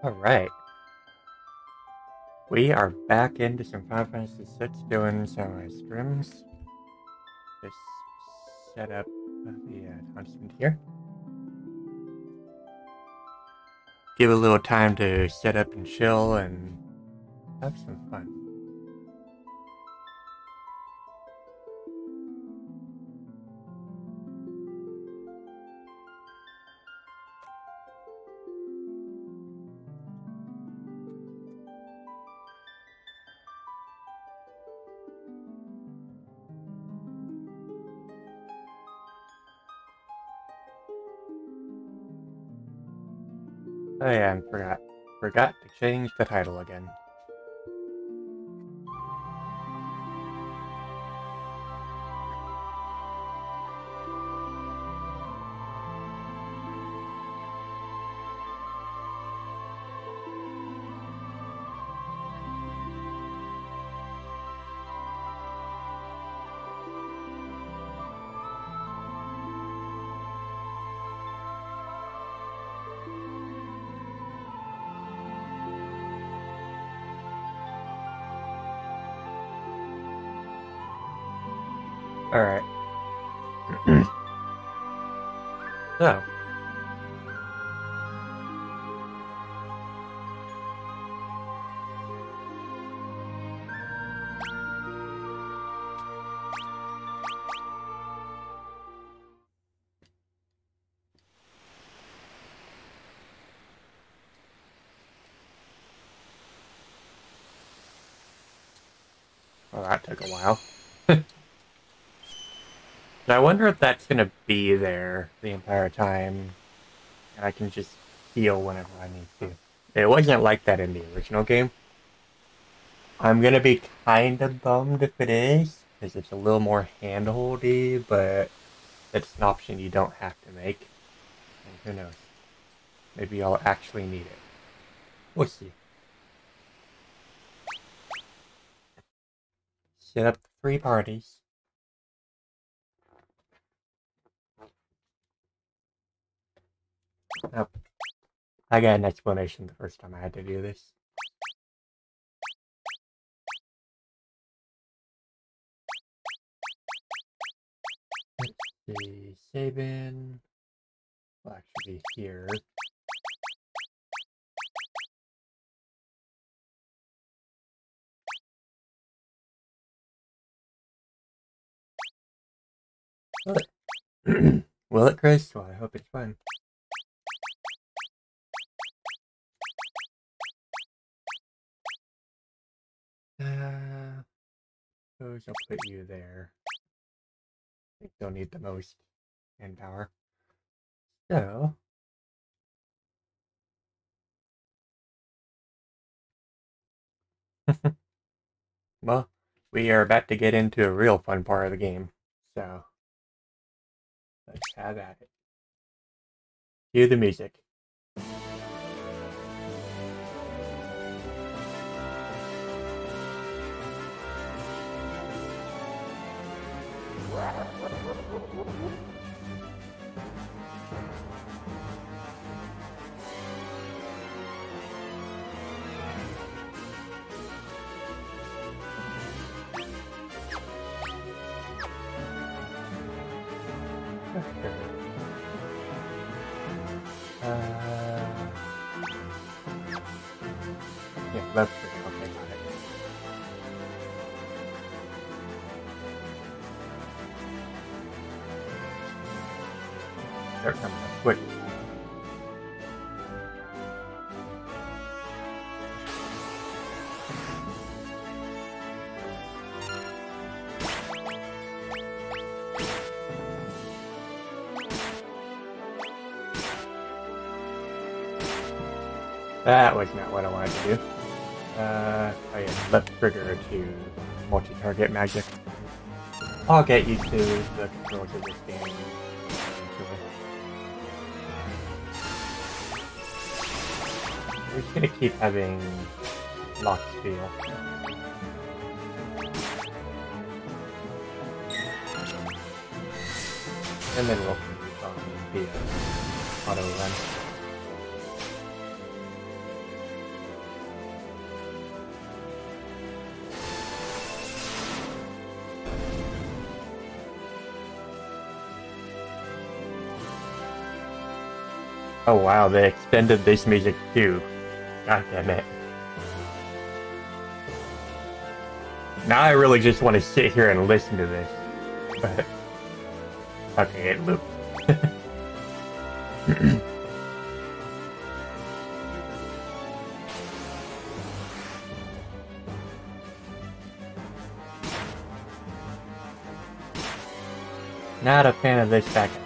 Alright. We are back into some Final Fantasy VI doing some streams. Just set up the announcement here. Give a little time to set up and chill and have some fun. Oh yeah, and forgot to change the title again. Alright. So. Well, that took a while. I wonder if that's gonna be there the entire time, and I can just heal whenever I need to. It wasn't like that in the original game. I'm gonna be kind of bummed if it is, because it's a little more handholdy, but it's an option you don't have to make. And who knows? Maybe I'll actually need it. We'll see. Set up 3 parties. Oh, I got an explanation the first time I had to do this. Let's see, Sabin will actually be here. Will it, Chris? Well, I hope it's fun. Suppose I'll put you there. I think they'll need the most manpower. So. Well, we are about to get into a real fun part of the game. So. Let's have at it. Cue the music. Yeah, left trigger. Okay, got it. They're coming up quick. That was not what I wanted to do. Oh yeah, left trigger to multi-target magic. I'll get used to the controls of this game eventually. We're just gonna keep having lock steal. And then we'll finish on the auto run. Oh wow, they extended this music too. God damn it. Now I really just want to sit here and listen to this. But okay, it looped. Not a fan of this back attack.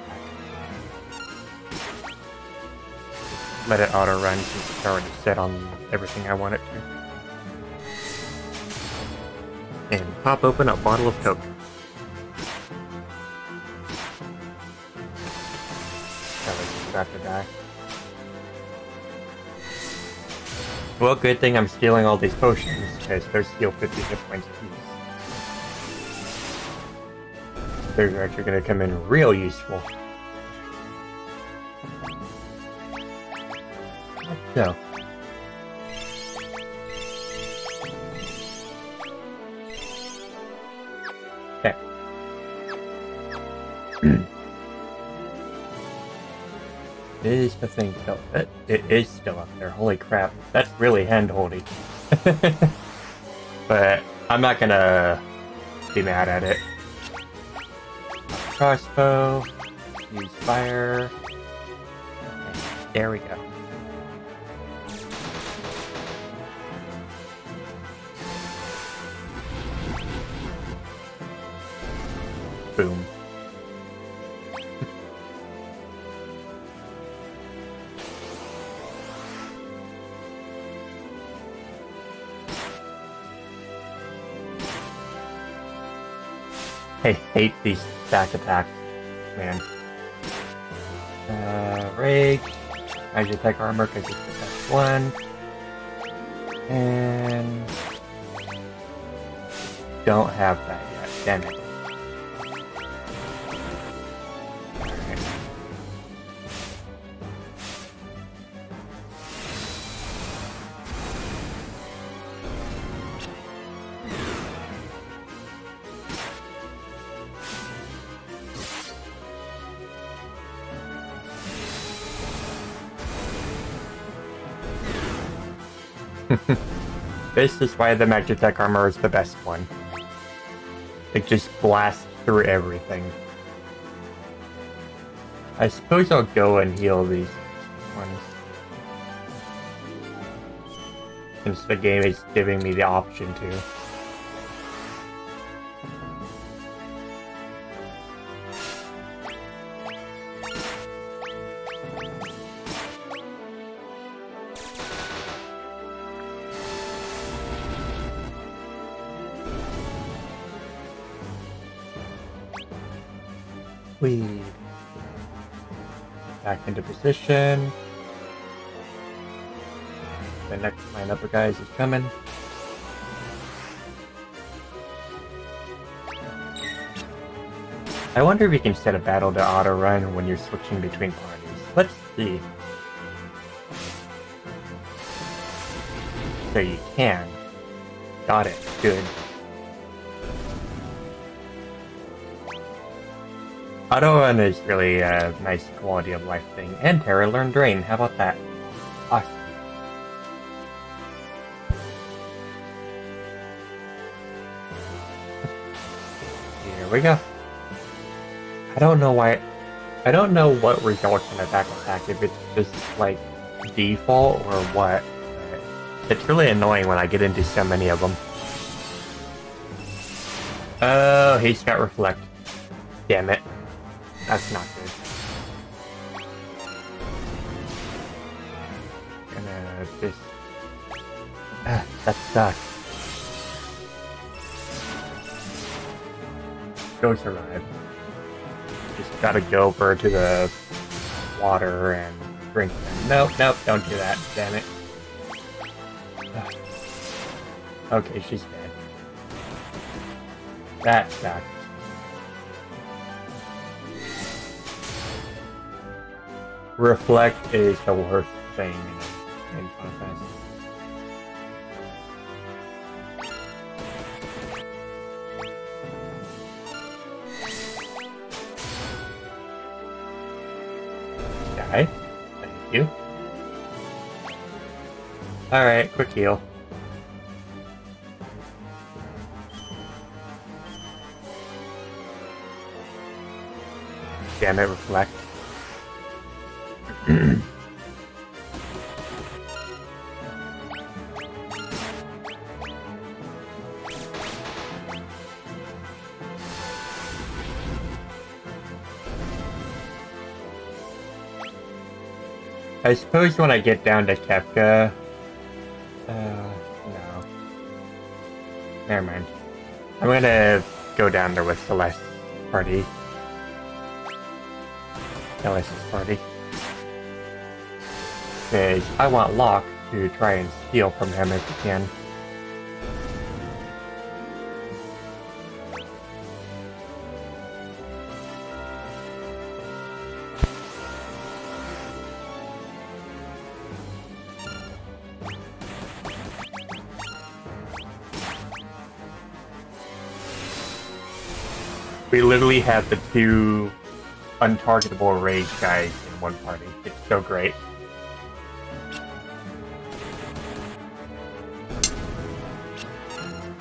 Let it auto run since it's already set on everything I want it to. And pop open a bottle of Coke. That was about to die. Well, good thing I'm stealing all these potions, because they're still 50 hit points apiece. They're actually going to come in real useful. So. Okay. Is the thing still? It is still up there. Holy crap. That's really hand-holdy. But I'm not gonna be mad at it. Crossbow. Use fire. Okay, there we go. Boom. I hate these stack attacks, man. Rage. Magic attack armor because it's the best one. And don't have that yet. Damn it. This is why the magic attack armor is the best one. It just blasts through everything. I suppose I'll go and heal these ones. Since the game is giving me the option to. Whee. Back into position. The next lineup of guys is coming. I wonder if you can set a battle to auto run when you're switching between parties. Let's see. So you can. Got it. Good. Auto run is really a nice quality of life thing. And Terra Learn Drain. How about that? Awesome. Here we go. I don't know why. I don't know what results in attack, if it's just like default or what. But it's really annoying when I get into so many of them. Oh, he's got reflect. Damn it. That's not good. Gonna just... that sucks. Go survive. Just gotta go over to the water and drink them. Nope, nope, don't do that. Damn it. Okay, she's dead. That sucks. Reflect is the worst thing in Final Fantasy. Die? Thanks. you. Alright, quick heal. Damn it, reflect. I suppose when I get down to Kefka... no. Never mind. I'm gonna go down there with Celeste's party. Celeste's party. Because I want Locke to try and steal from him if he can. We literally have the two untargetable rage guys in one party. It's so great.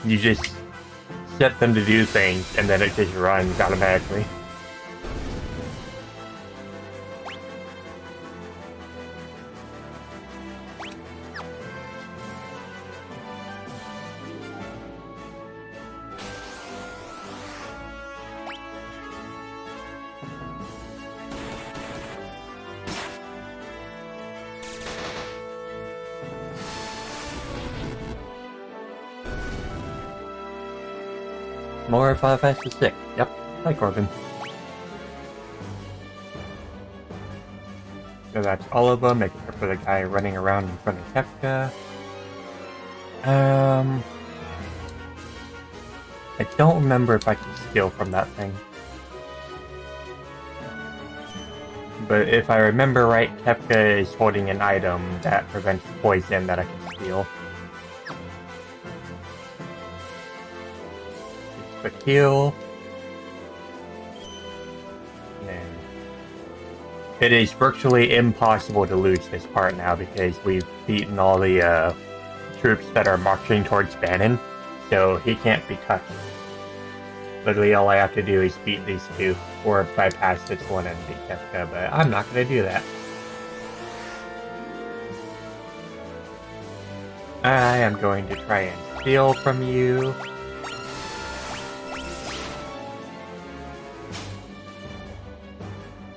You just set them to do things, and then it just runs automatically. More 5 faster 6. Yep, like Corbin. So that's all of them, except for the guy running around in front of Kefka. I don't remember if I can steal from that thing. But if I remember right, Kefka is holding an item that prevents poison that I can steal. Quick heal. And it is virtually impossible to lose this part now because we've beaten all the troops that are marching towards Bannon, so he can't be touched. Literally all I have to do is beat these two, or bypass this one and beat Kefka, but I'm not going to do that. I am going to try and steal from you.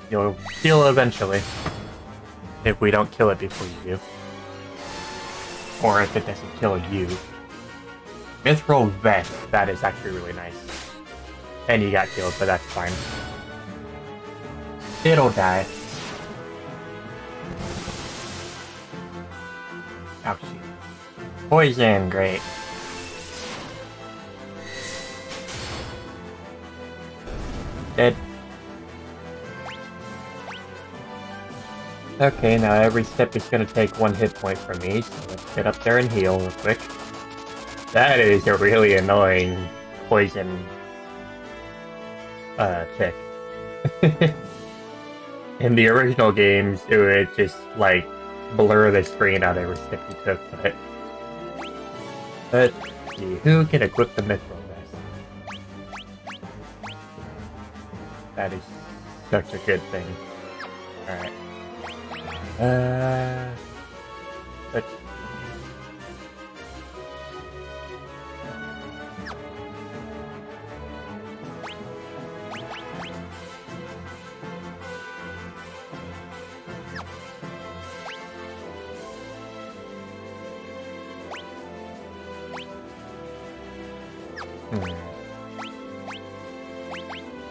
You'll steal eventually, if we don't kill it before you do. Or if it doesn't kill you. Mithril Vest, that is actually really nice. And you got killed, but that's fine. It'll die. Ouch. Poison, great. Dead. Okay, now every step is going to take 1 hit point from me, so let's get up there and heal real quick. That is a really annoying poison tick. In the original games, it would just, like, blur the screen out every step you took, but... Let's see, who can equip the Mithril Vest? That is such a good thing. Alright. But...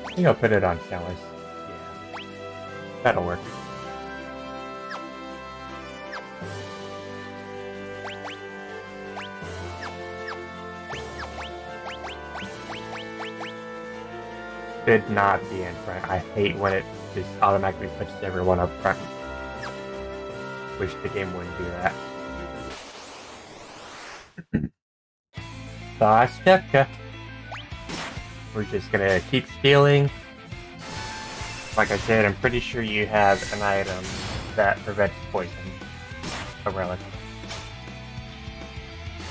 I think I'll put it on Chalice. Yeah. That'll work. Should not be in front. I hate when it just automatically puts everyone up front. Wish the game wouldn't do that. Boss Kefka. We're just gonna keep stealing. Like I said, I'm pretty sure you have an item that prevents poison. A relic.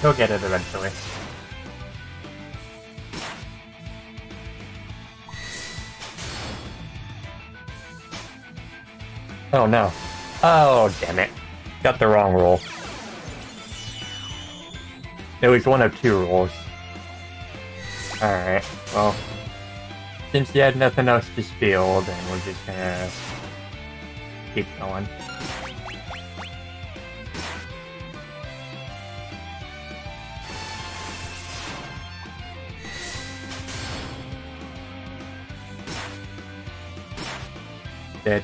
He'll get it eventually. Oh no. Oh, damn it. Got the wrong roll. It was one of two rolls. Alright, well. Since he had nothing else to steal, then we're just gonna keep going. Dead.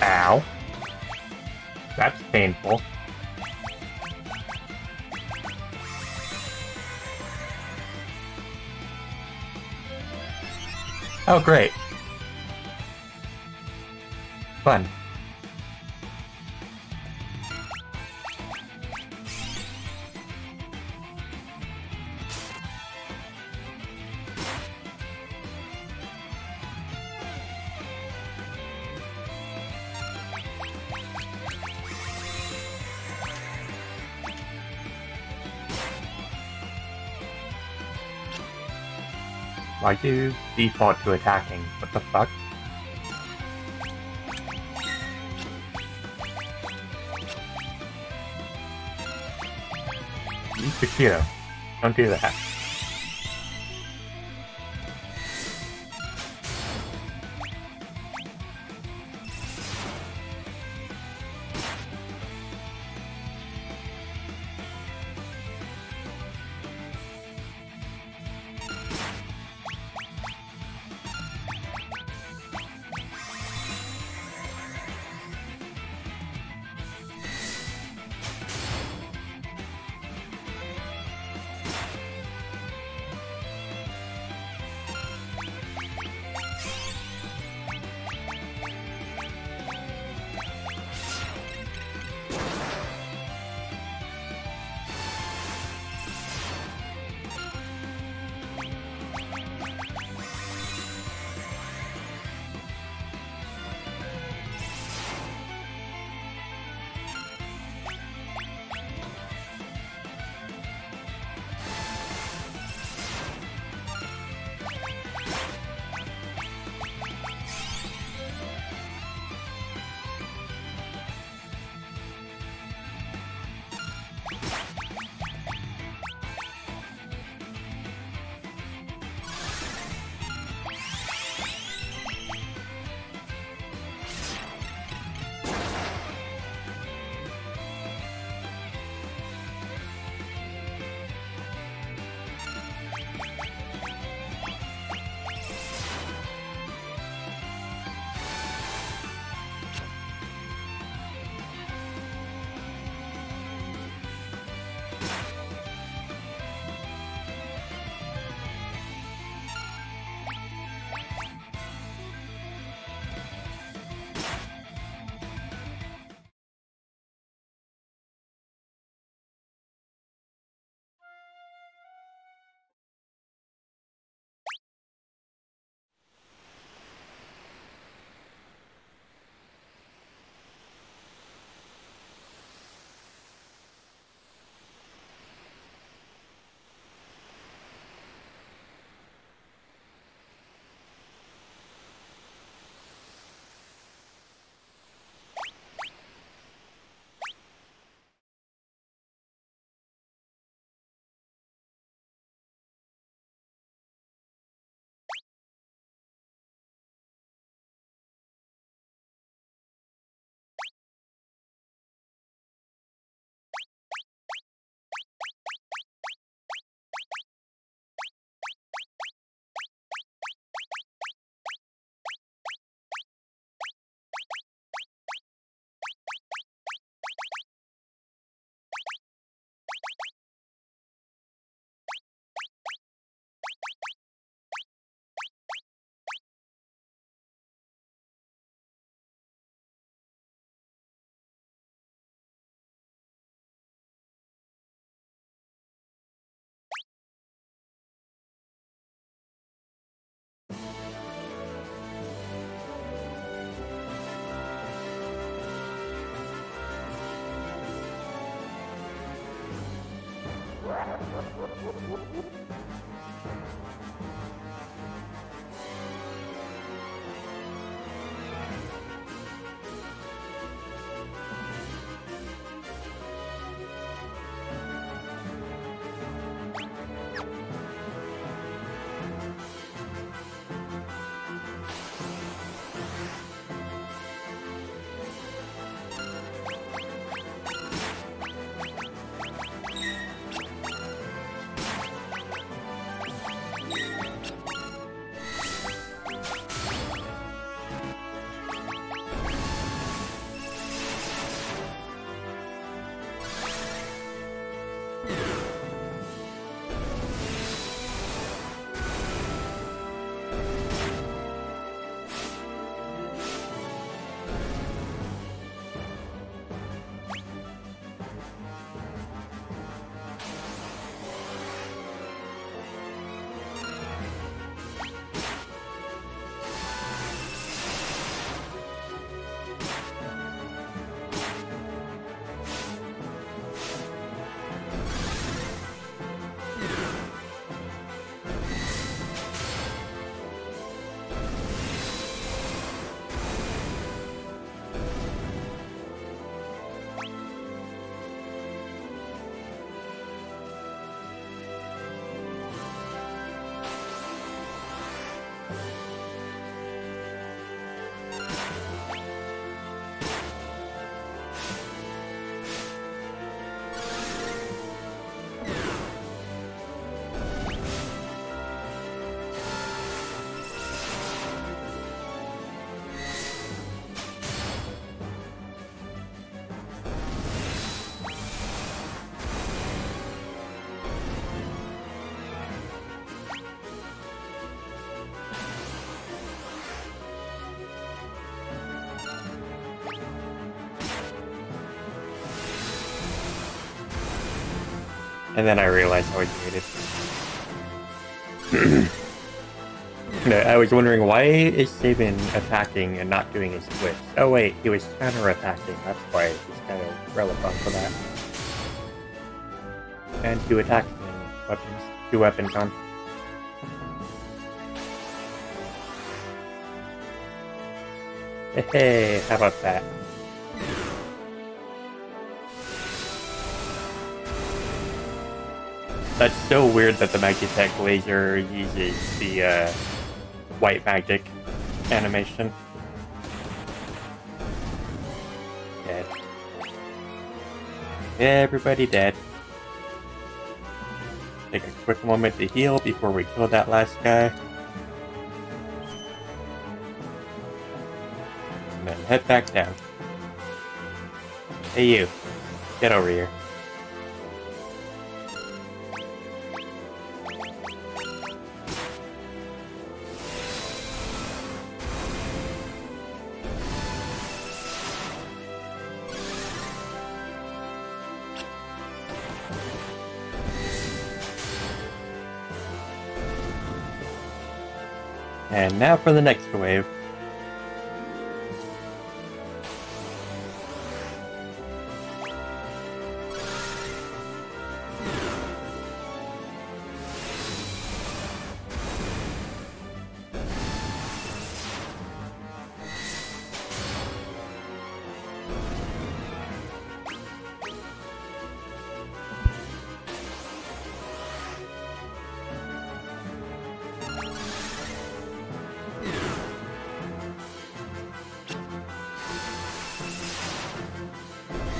Ow. That's painful. Oh, great. Fun. Why you default to attacking? What the fuck? Use Vegito. Don't do that. And then I realized how he muted. I was wondering, why is Sabin attacking and not doing his switch? Oh wait, he was counter-attacking. That's why he's kind of relevant for that. And two attacking weapons. Two weapons on. Hey, how about that? That's so weird that the Magitech laser uses the white magic animation. Dead. Everybody dead. Take a quick moment to heal before we kill that last guy. And then head back down. Hey you, get over here. And now for the next wave.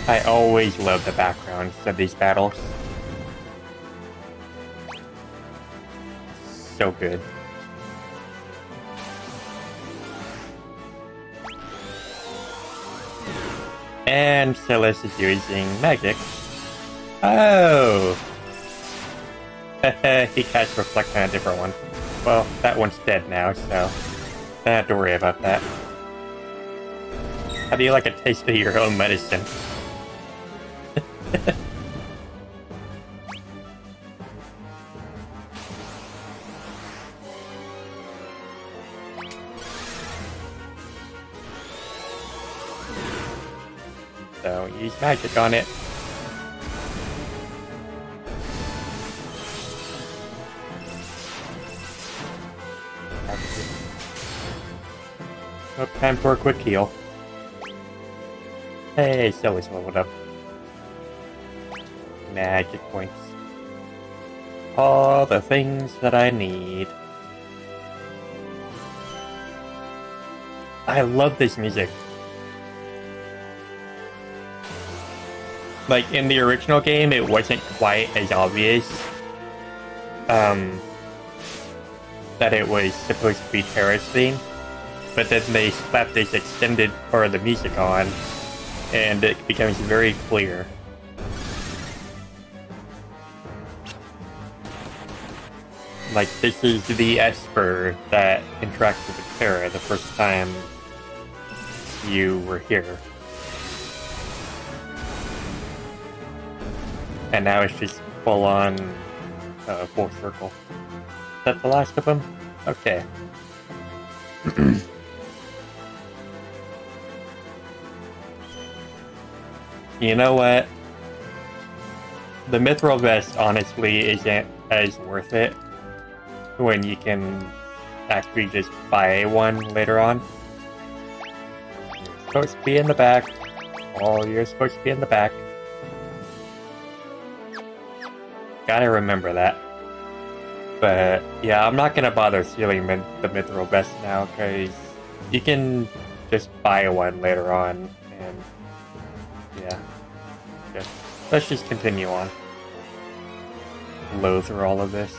I always love the backgrounds of these battles. So good. And Silas is using magic. Oh! He cast Reflect on a different one. Well, that one's dead now, so don't have to worry about that. How do you like a taste of your own medicine? So, use magic on it. Oh, time for a quick heal. Hey, Silly's leveled up. Magic points. All the things that I need. I love this music. Like, in the original game, it wasn't quite as obvious that it was supposed to be Terra's theme. But then they slap this extended part of the music on, and it becomes very clear. Like, this is the Esper that interacted with Terra the first time you were here. And now it's just full on full circle. Is that the last of them? Okay. You know what? The Mithril Vest honestly isn't as worth it when you can actually just buy one later on. You're supposed to be in the back. Oh, you're supposed to be in the back. Gotta remember that. But yeah, I'm not gonna bother stealing the Mithril Vest now, because you can just buy one later on, and yeah. Okay. Let's just continue on. Blow through all of this.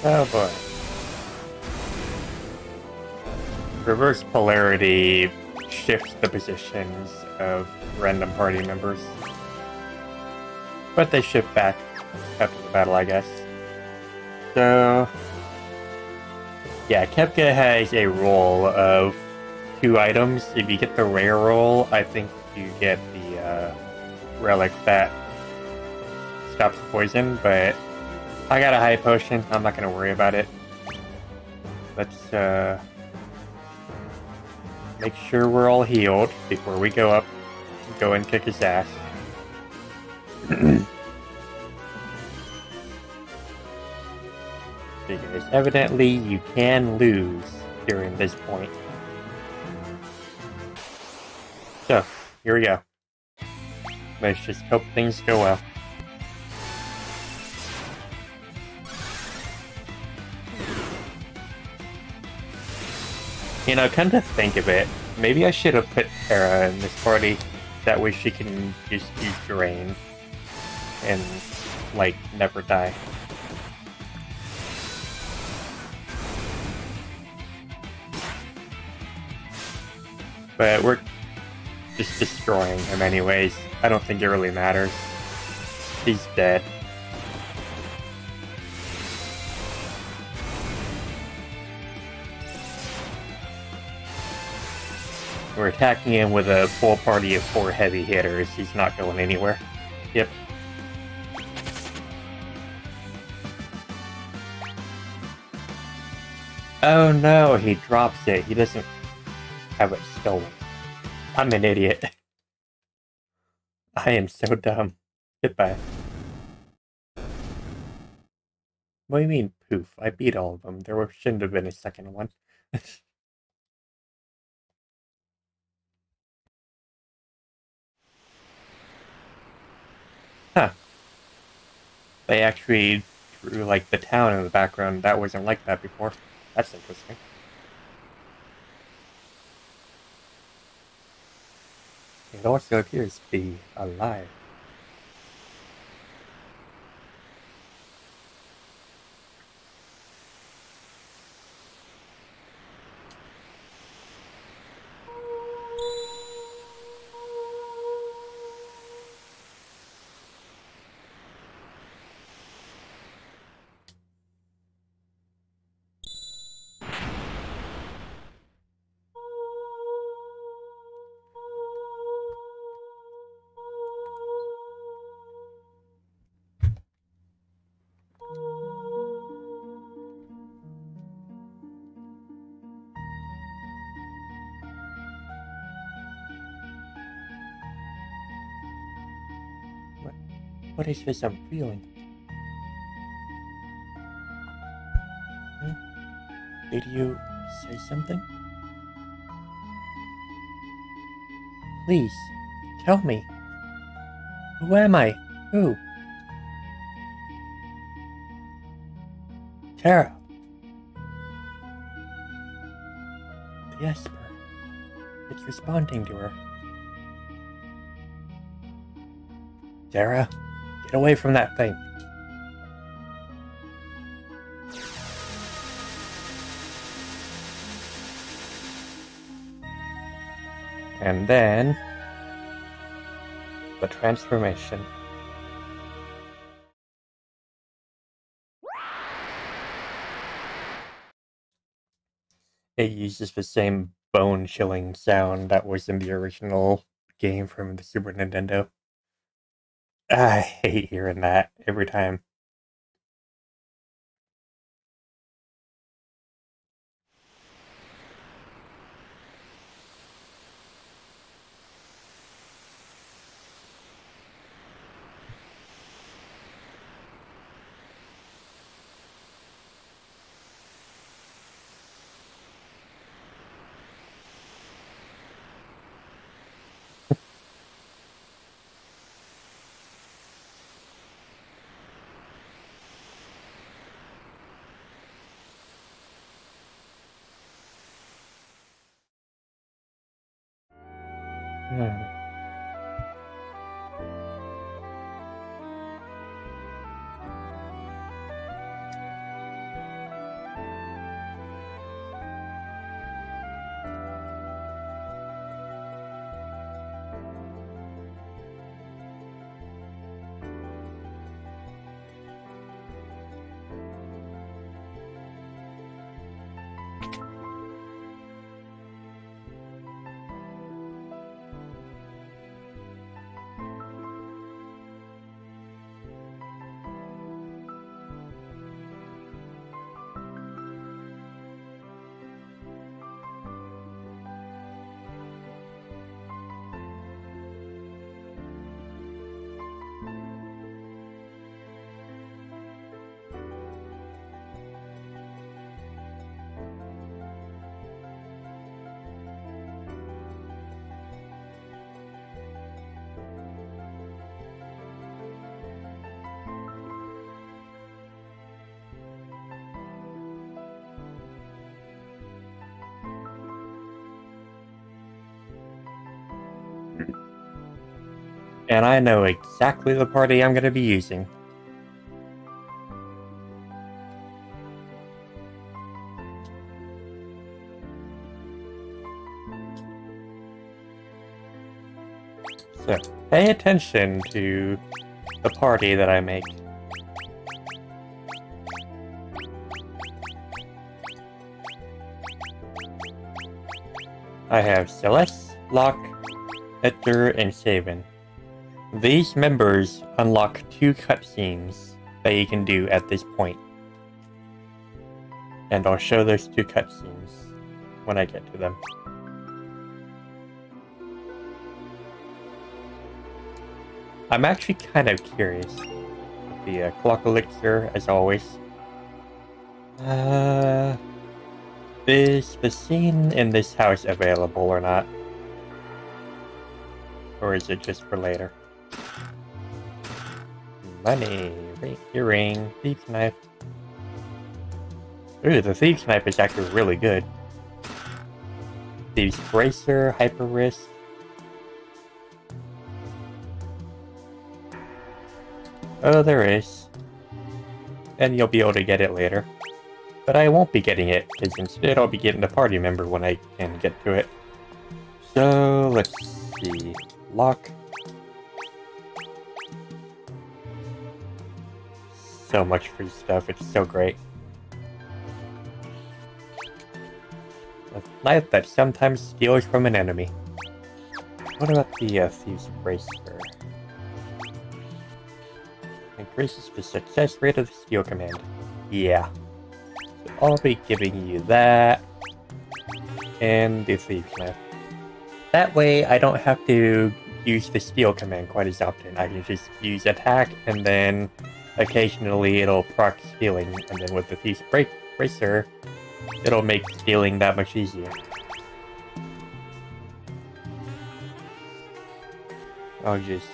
Oh boy. Reverse polarity shifts the positions of random party members. But they shift back after the battle, I guess. So yeah, Kepka has a roll of 2 items. If you get the rare roll, I think you get the relic that stops poison, but I got a high potion. I'm not gonna worry about it. Let's make sure we're all healed before we go up and go and kick his ass. Because evidently you can lose during this point. So, here we go. Let's just hope things go well. You know, come to think of it, maybe I should have put Terra in this party. That way she can just use Drain and, like, never die. But we're just destroying him anyways. I don't think it really matters. He's dead. We're attacking him with a full party of 4 heavy hitters. He's not going anywhere. Yep. Oh no, he drops it. He doesn't have it stolen. I'm an idiot. I am so dumb. Goodbye. What do you mean, poof? I beat all of them. There shouldn't have been a second one. Huh. They actually drew, like, the town in the background. That wasn't like that before. That's interesting. It also appears to be alive. What is this I'm feeling? Did you say something? Please, tell me. Who am I? Who? Tara. The Esper. It's responding to her. Tara, get away from that thing. And then the transformation. It uses the same bone-chilling sound that was in the original game from the Super Nintendo. I hate hearing that every time. And I know exactly the party I'm going to be using. So, pay attention to the party that I make. I have Celeste, Locke, Edgar, and Saban. These members unlock 2 cutscenes that you can do at this point. And I'll show those 2 cutscenes when I get to them. I'm actually kind of curious with the clock elixir, as always. Is the scene in this house available or not? Or is it just for later? Money, earring, thief's knife. Ooh, the thief's knife is actually really good. Thief's bracer, hyper wrist. Oh, there is. And you'll be able to get it later. But I won't be getting it, because instead I'll be getting the party member when I can get to it. So, let's see. Lock. So much free stuff, it's so great. A knife that sometimes steals from an enemy. What about the Thief's Bracer? Increases the success rate of the steal command. Yeah. So I'll be giving you that. And the Thief's Knife. That way I don't have to use the steal command quite as often. I can just use attack, and then occasionally it'll proc stealing, and then with the Thief's Bracer, it'll make stealing that much easier. I'll just,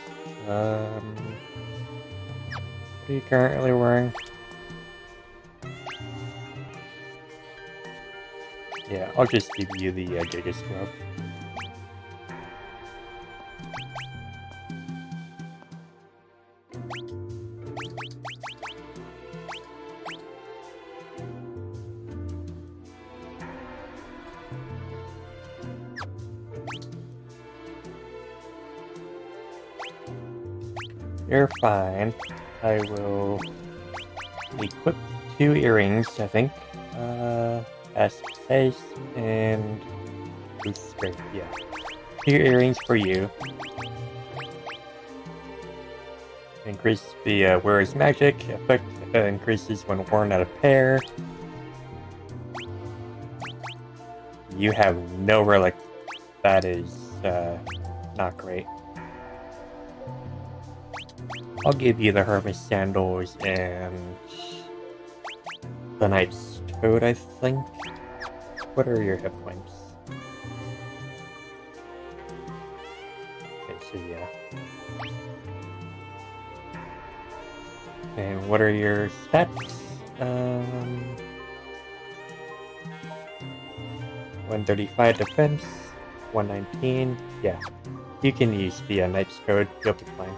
what are you currently wearing? Yeah, I'll just give you the Giga Scrub. You're fine. I will equip 2 earrings, I think. As face and boost strength, yeah. 2 earrings for you. Increase the wearer's magic effect increases when worn out of pair. You have no relic. That is not great. I'll give you the Hermes Sandals and the Knight's Toad, I think. What are your hit points? Okay, so yeah. And what are your stats? 135 defense, 119. Yeah, you can use the Knight's Code. You'll be fine.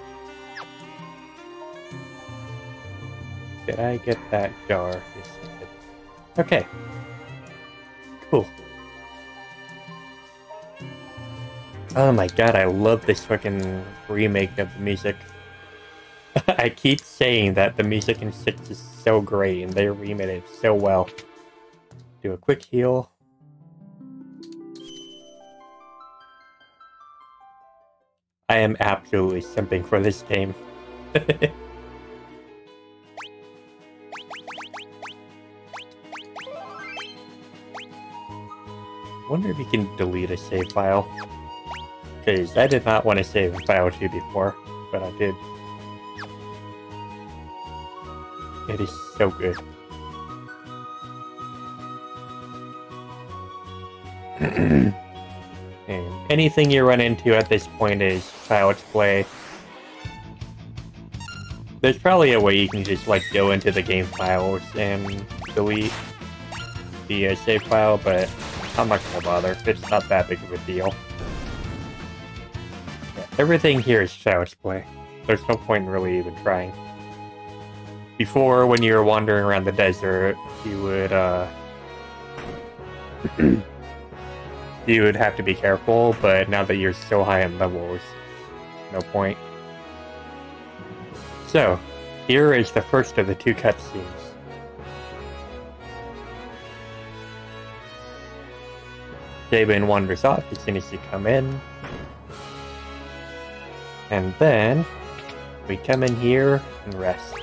Did I get that jar? Yes, I did. Okay. Cool. Oh my god, I love this fucking remake of the music. I keep saying that the music in 6 is so great, and they remade it so well. Do a quick heal. I am absolutely simping for this game. Wonder if you can delete a save file. Because I did not want to save a file 2 before, but I did. It is so good. And anything you run into at this point is child's play. There's probably a way you can just like go into the game files and delete the save file, but I'm not gonna bother. It's not that big of a deal. Yeah, everything here is child's play. There's no point in really even trying. Before, when you were wandering around the desert, you would you would have to be careful, but now that you're so high in levels, no point. So, here is the first of the 2 cutscenes. Jabin wanders off as soon as you come in. And then, we come in here and rest.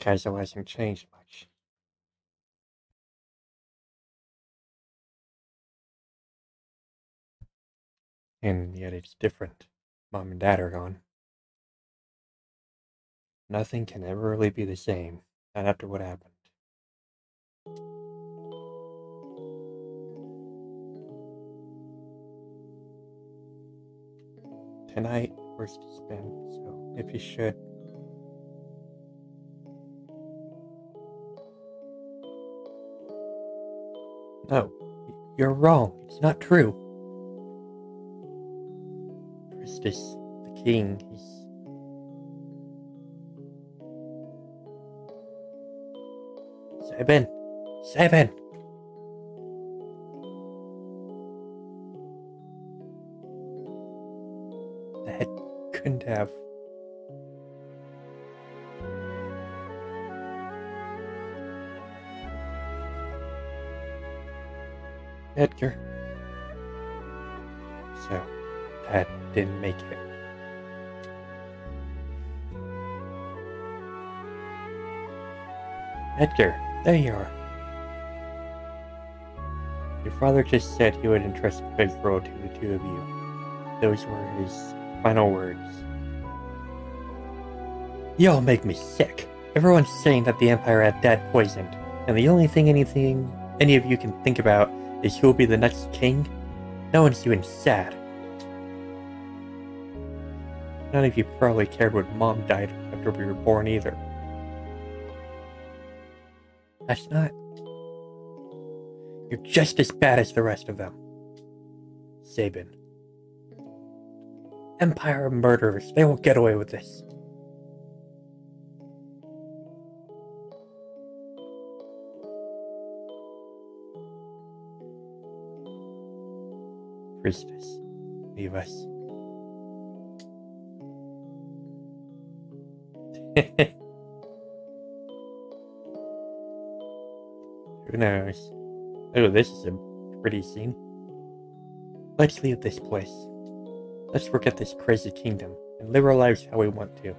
Kaizo hasn't changed much. And yet it's different. Mom and Dad are gone. Nothing can ever really be the same, not after what happened. Tonight, worst has been, so if you should. No, you're wrong. It's not true. Christus, the king, he's... Seven! That couldn't have... Edgar. Dad didn't make it. Edgar, there you are. Your father just said he would entrust Figaro to the two of you. Those were his final words. You all make me sick. Everyone's saying that the Empire had Dad poisoned, and the only thing any of you can think about is who will be the next king? No one's even sad. None of you probably cared when Mom died after we were born either. That's not... You're just as bad as the rest of them. Sabin. Empire murderers. They won't get away with this. Priestess, leave us. Who knows? Oh, this is a pretty scene. Let's leave this place. Let's forget this crazy kingdom and live our lives how we want to.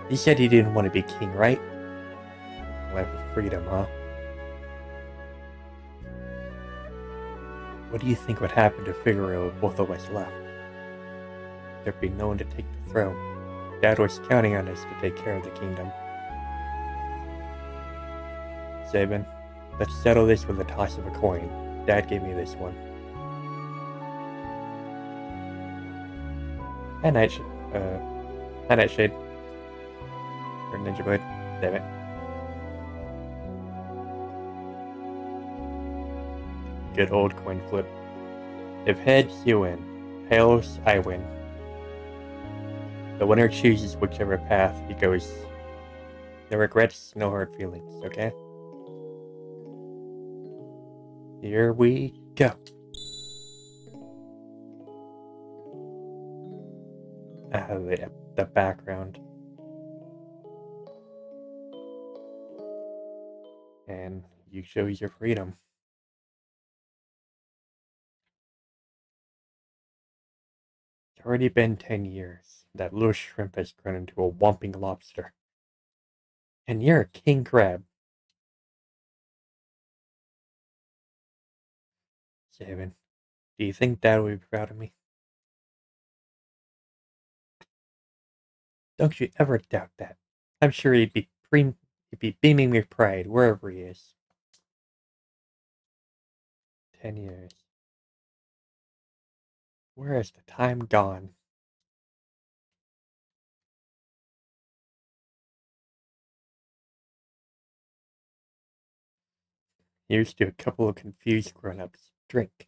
He said he didn't want to be king, right? Life of freedom, huh? What do you think would happen to Figaro if both of us left? There'd be no one to take the throne. Dad was counting on us to take care of the kingdom. Sabin, let's settle this with a toss of a coin. Dad gave me this one. Hi, Nightshade. Hi, Nightshade. Or Ninja Bud. Damn it. Good old coin flip. If heads, you win. Tails, I win. The winner chooses whichever path he goes. No regrets, no hard feelings, okay? Here we go. The background. And you chose your freedom. It's already been 10 years. That little shrimp has grown into a whomping lobster. And you're a king crab. Sabin, do you think Dad would be proud of me? Don't you ever doubt that. I'm sure he'd be beaming with pride wherever he is. 10 years. Where has the time gone? Here's to a couple of confused grown-ups. Drink.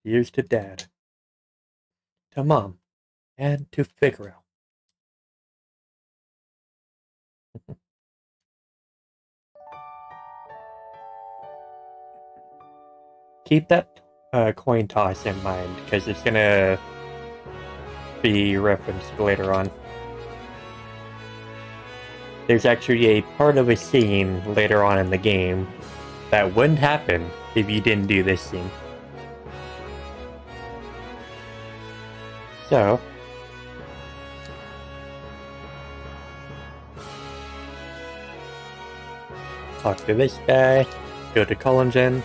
Here's to Dad. To Mom. And to Figaro. Keep that coin toss in mind, because it's gonna be referenced later on. There's actually a part of a scene later on in the game that wouldn't happen if you didn't do this scene. So, talk to this guy, go to Collingen.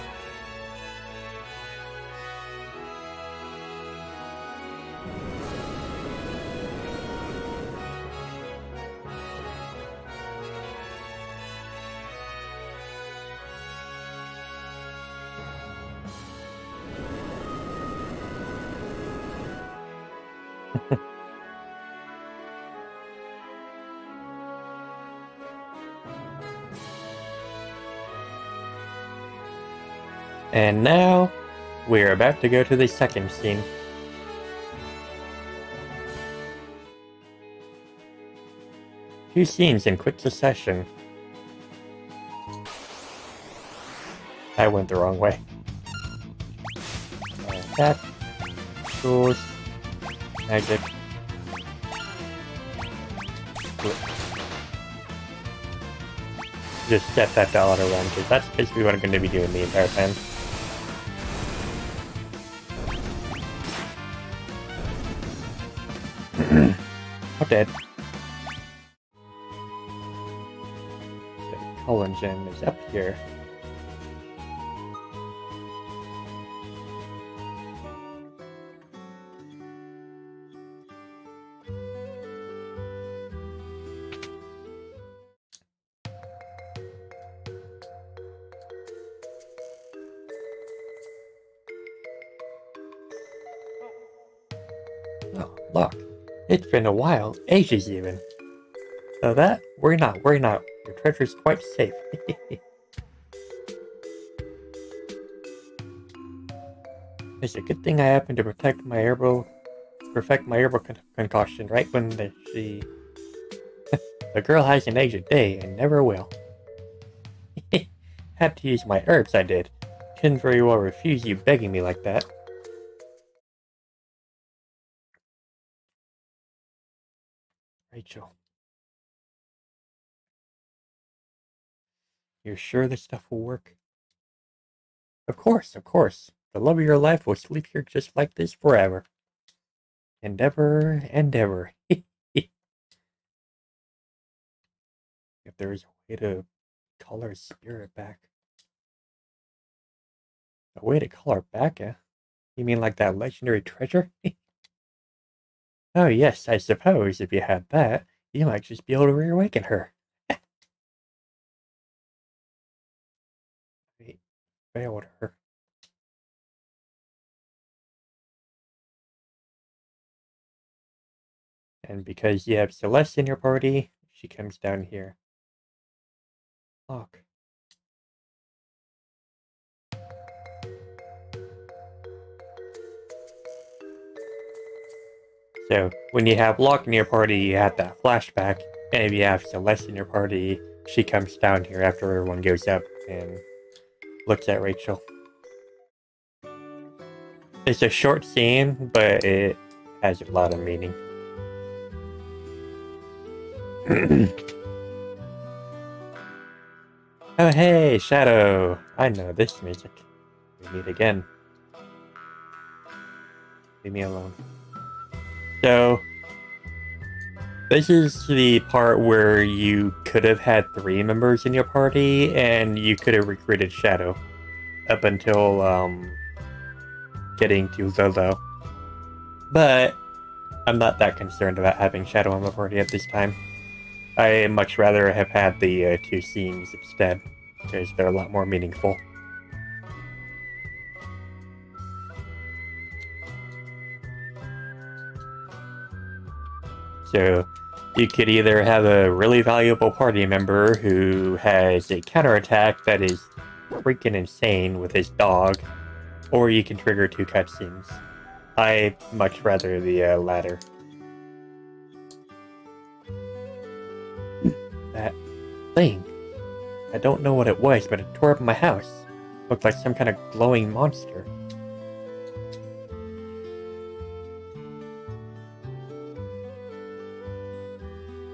And now, we're about to go to the second scene. Two scenes in quick succession. I went the wrong way. Attack. Tools. Magic. Just set that to auto run, because that's basically what I'm going to be doing the entire time. instead. The colon gem is up here. Oh, look. It's been a while, ages even. So that, worry not. Your treasure's quite safe. It's a good thing I happened to perfect my herbal concoction right when the girl hasn't aged a day and never will. Had to use my herbs, I did. Couldn't very well refuse you begging me like that. Rachel. You're sure this stuff will work? Of course, of course. The love of your life will sleep here just like this forever. And ever and ever. If there's a way to call her spirit back. A way to call her back, eh? You mean like that legendary treasure? Oh yes, I suppose if you had that, you might just be able to reawaken her. Wait, failed her. And because you have Celeste in your party, she comes down here. Look. So, when you have Locke in your party, you have that flashback. And if you have Celeste in your party, she comes down here after everyone goes up and looks at Rachel. It's a short scene, but it has a lot of meaning. Oh hey, Shadow! I know this music. We meet again. Leave me alone. So, this is the part where you could have had 3 members in your party, and you could have recruited Shadow. Up until, getting to Zozo. But, I'm not that concerned about having Shadow in my party at this time. I much rather have had the 2 scenes instead, because they're a lot more meaningful. So, you could either have a really valuable party member who has a counterattack that is freaking insane with his dog, or you can trigger 2 cutscenes. I much rather the latter. That thing. I don't know what it was, but it tore up my house. Looked like some kind of glowing monster.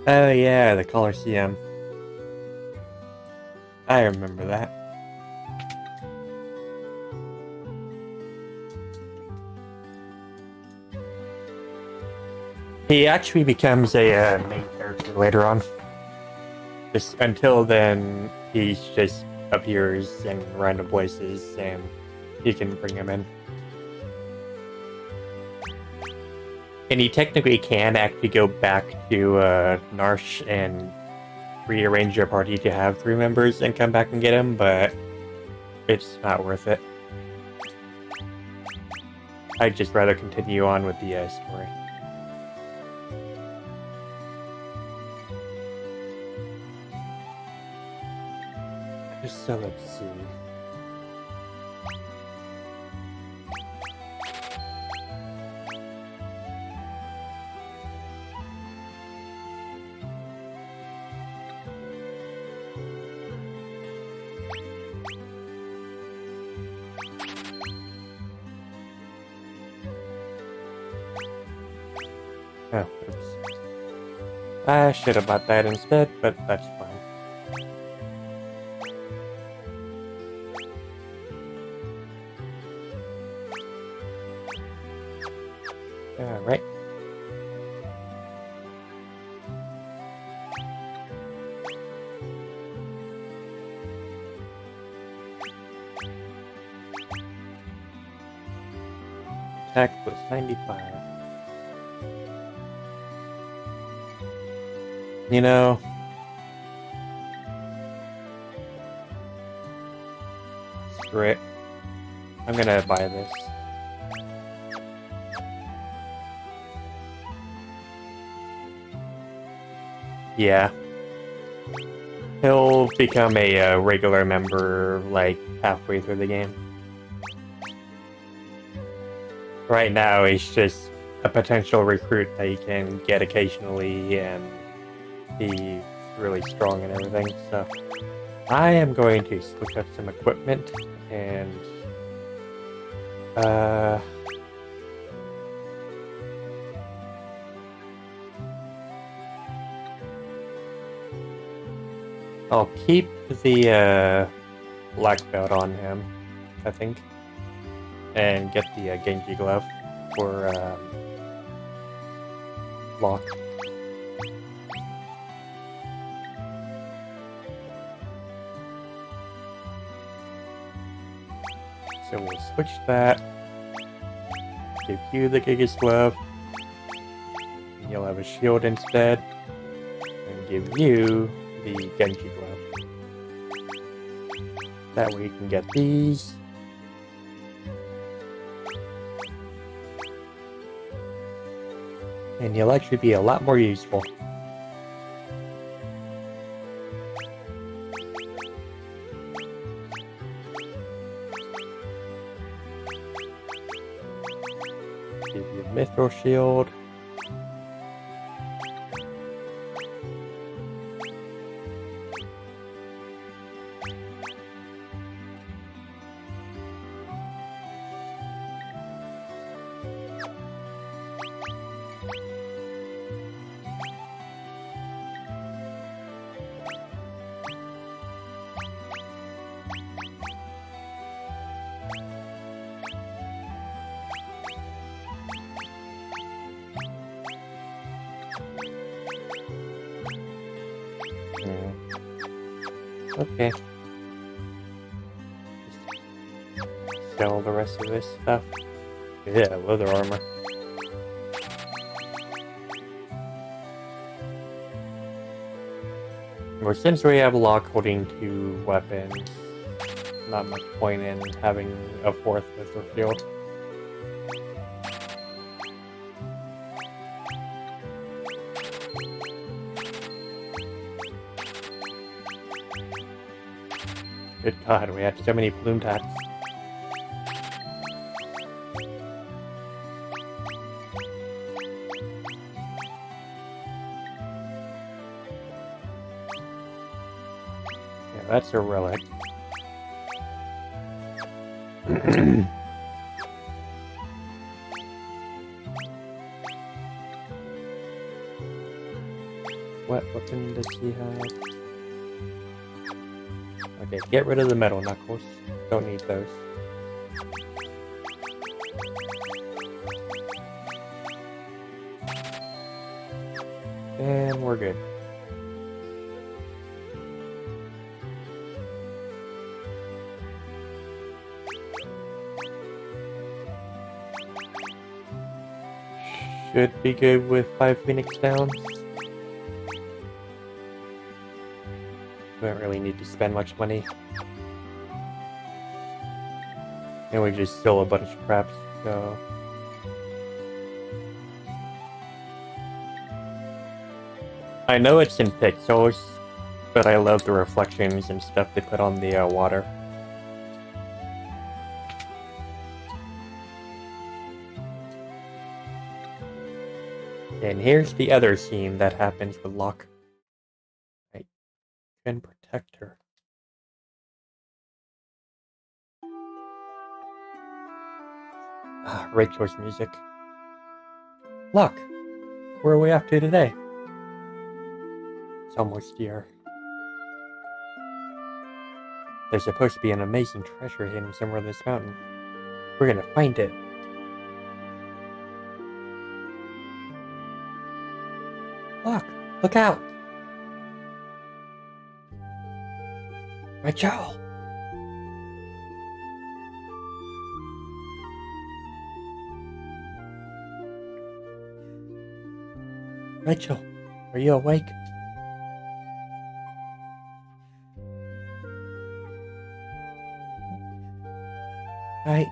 Oh yeah, the Colosseum. I remember that. He actually becomes a main character later on. Just until then, he just appears in random places, and you can bring him in. And you technically can actually go back to Narsh and rearrange your party to have 3 members and come back and get him, but it's not worth it. I'd just rather continue on with the story. So let's see. Oh, oops. I should have bought that instead, but that's fine. Alright. attack was 95. You know, screw it. I'm gonna buy this. Yeah. He'll become a regular member, like, halfway through the game. Right now, he's just a potential recruit that you can get occasionally, and he's really strong and everything, so... I am going to switch up some equipment, and... I'll keep the black belt on him, I think, and get the Genji glove for Locke. So we'll switch that. Give you the Giga's glove. And you'll have a shield instead, and give you the Genji glove. That way you can get these. And you'll actually be a lot more useful. Give you a Mithril shield. Okay. Just sell the rest of this stuff. Yeah, leather armor. Well, since we have Locke holding 2 weapons, not much point in having a 4th Mithril shield. Good God, we had so many plume tats. Yeah, that's a relic. What weapon does he have? Okay, get rid of the metal knuckles. Don't need those. And we're good. Should be good with 5 Phoenix Downs. Don't really need to spend much money. And we just steal a bunch of crap, so... I know it's in pixels, but I love the reflections and stuff they put on the water. And here's the other scene that happens with Locke. I can protect her. Ah, Rachel's music. Locke, where are we off to today? It's almost here. There's supposed to be an amazing treasure hidden somewhere in this mountain. We're gonna find it. Locke, look out! Rachel! Rachel, are you awake? I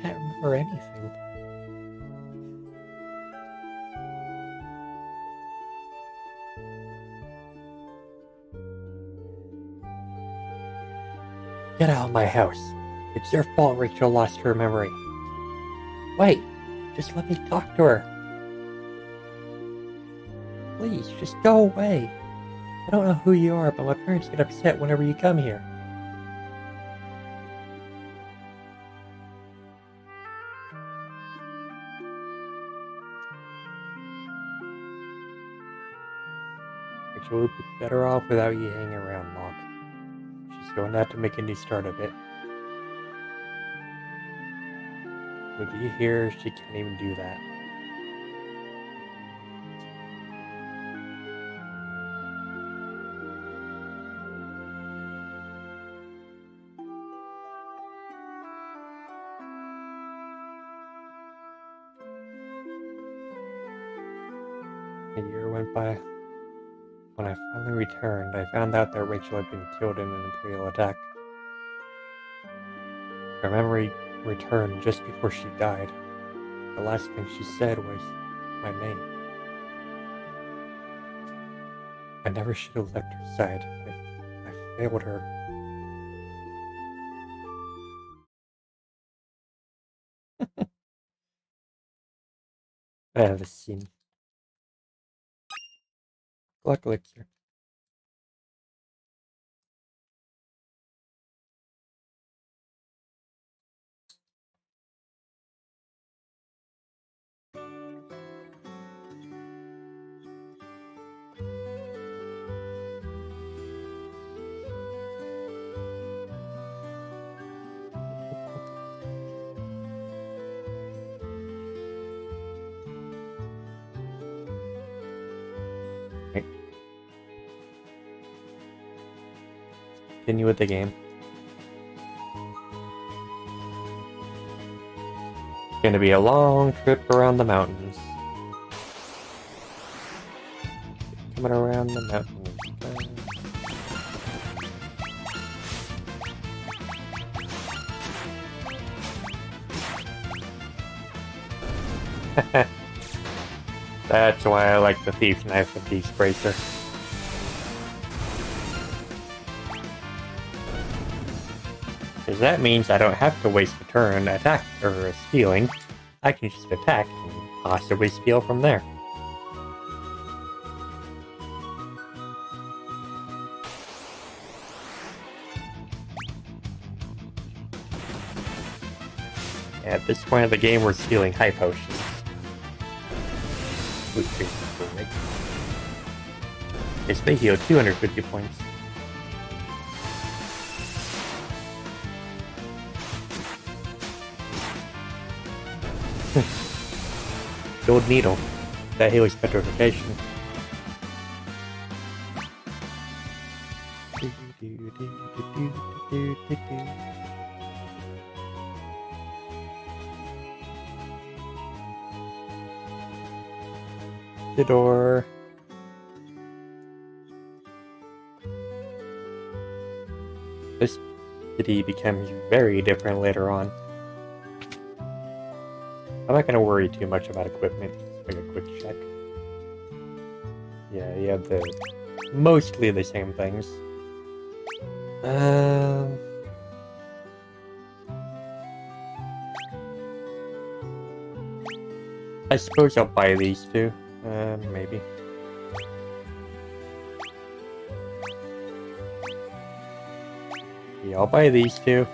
can't remember anything. Get out of my house. It's your fault Rachel lost her memory. Wait, just let me talk to her. Please, just go away. I don't know who you are, but my parents get upset whenever you come here. Rachel would be better off without you hanging around long. She's going to have to make a new start of it. With you here, she can't even do that. A year went by. When I finally returned, I found out that Rachel had been killed in an Imperial attack. Her memory returned just before she died. The last thing she said was my name. I never should have left her side. I failed her. The scene. Luck elixir. Right. Continue with the game. It's gonna be a long trip around the mountains. Coming around the mountains. That's why I like the thief knife and beast bracer. Because that means I don't have to waste a turn attack or stealing. I can just attack and possibly steal from there. At this point of the game, we're stealing high potions. Yes, they heal 250 points. Gold needle. That heals petrification. The door. This city becomes very different later on. I'm not going to worry too much about equipment. Just make a quick check. Yeah, you have mostly the same things. I suppose I'll buy these two. Maybe. Yeah, I'll buy these two.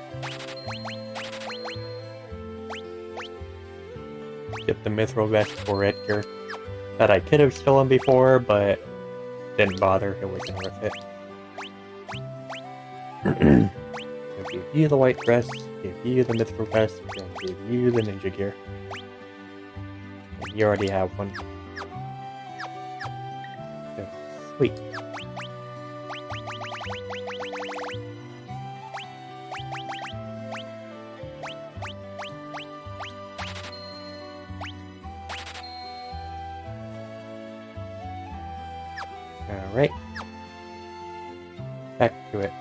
Get the mithril vest for Edgar. That I could have stolen before, but didn't bother. It wasn't worth it. I'll give you the white dress, give you the mithril vest, and give you the ninja gear. And you already have one. So, sweet. Alright. Back to it.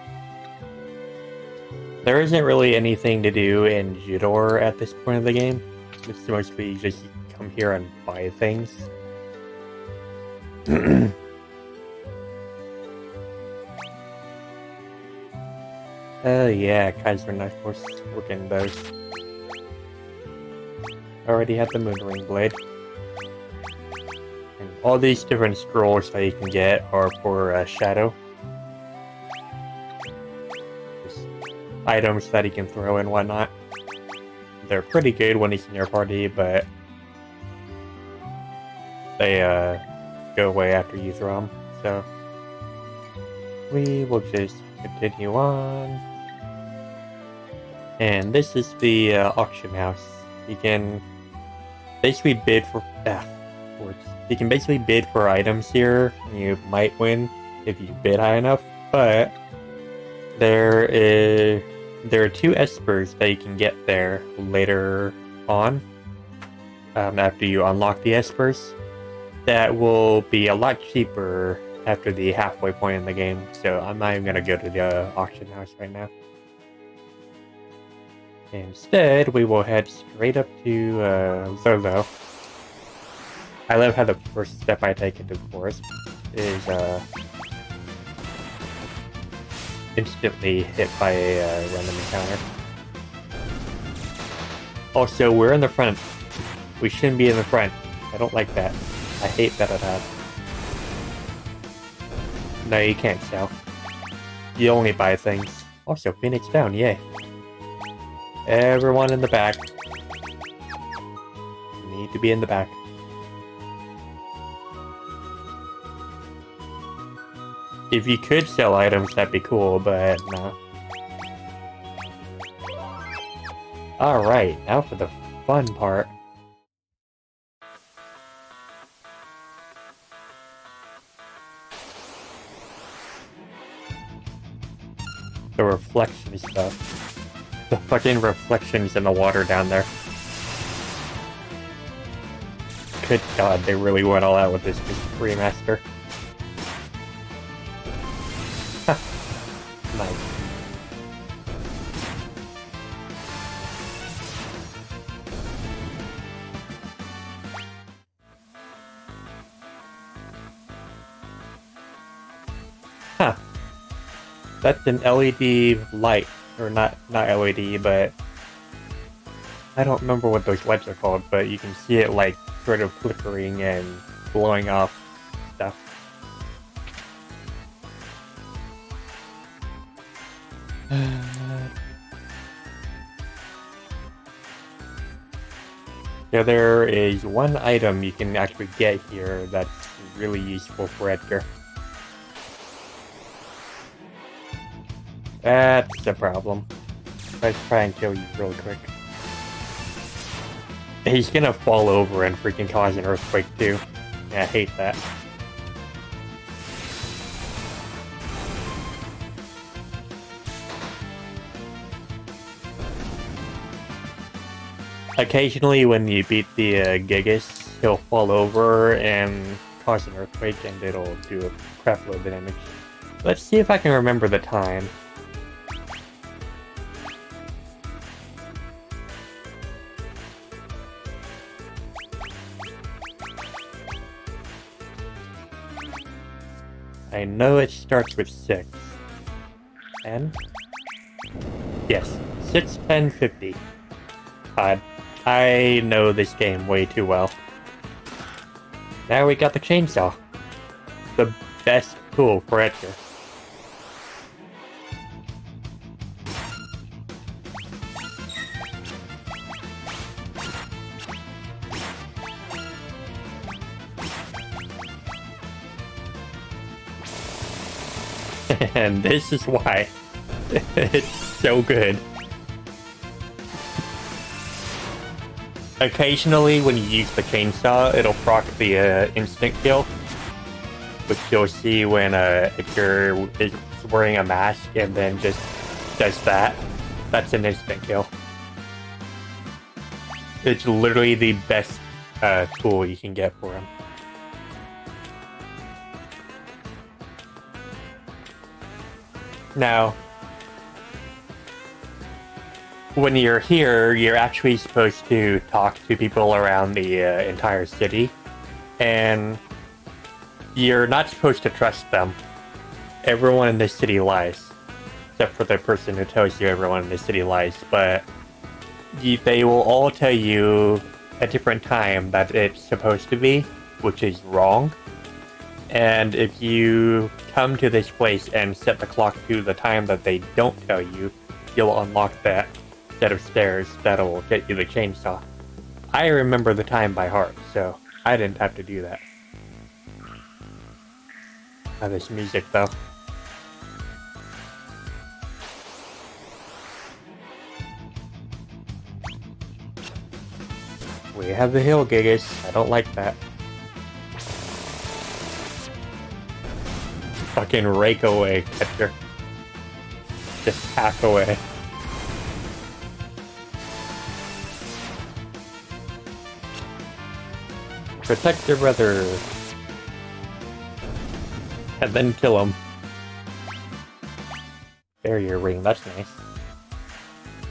There isn't really anything to do in Jidor at this point of the game. It's mostly just come here and buy things. Oh yeah, Kaiser Knuckles. Look in those. Already have the Moon Ring Blade. And all these different scrolls that you can get are for Shadow. Just items that he can throw and whatnot. They're pretty good when he's in your party, but they go away after you throw them. So we will just continue on. And this is the auction house. You can basically bid for you can basically bid for items here. You might win if you bid high enough, but there are 2 espers that you can get there later on, after you unlock the espers. That will be a lot cheaper after the halfway point in the game, so I'm not even gonna go to the auction house right now. Instead, we will head straight up to Zolo. I love how the first step I take into the forest is instantly hit by a random encounter. Also, we're in the front. We shouldn't be in the front. I don't like that. I hate that it happens. No, you can't sell. You only buy things. Also, Phoenix down, yay. Everyone in the back. Need to be in the back. If you could sell items, that'd be cool, but no. Alright, now for the fun part. The reflection stuff. The fucking reflections in the water down there. Good god, they really went all out with this remaster. Nice. Huh. That's an LED light. Or not LED, but I don't remember what those lights are called, but you can see it like sort of flickering and blowing off stuff. Yeah, there is one item you can actually get here that's really useful for Edgar. That's the problem. Let's try and kill you real quick. He's gonna fall over and freaking cause an earthquake too. Yeah, I hate that. Occasionally when you beat the Gigas, he'll fall over and cause an earthquake and it'll do a crap load of damage. Let's see if I can remember the time. I know it starts with 6. 10? Yes, 6, 10, 50. I know this game way too well. Now we got the chainsaw. The best tool for Edgar. And this is why it's so good. Occasionally, when you use the chainsaw, it'll proc the instant kill, which you'll see when Edgar is wearing a mask and then just does that. That's an instant kill. It's literally the best tool you can get for him. Now, when you're here, you're actually supposed to talk to people around the entire city, and you're not supposed to trust them. Everyone in this city lies, except for the person who tells you everyone in this city lies, but they will all tell you a different time that it's supposed to be, which is wrong. And if you come to this place and set the clock to the time that they don't tell you, you'll unlock that set of stairs that'll get you the chainsaw. I remember the time by heart, so I didn't have to do that. Now this music though. We have the hill gigas. I don't like that. Fucking rake away, Catcher. Just hack away. Protect your brother. And then kill him. Barrier ring, that's nice.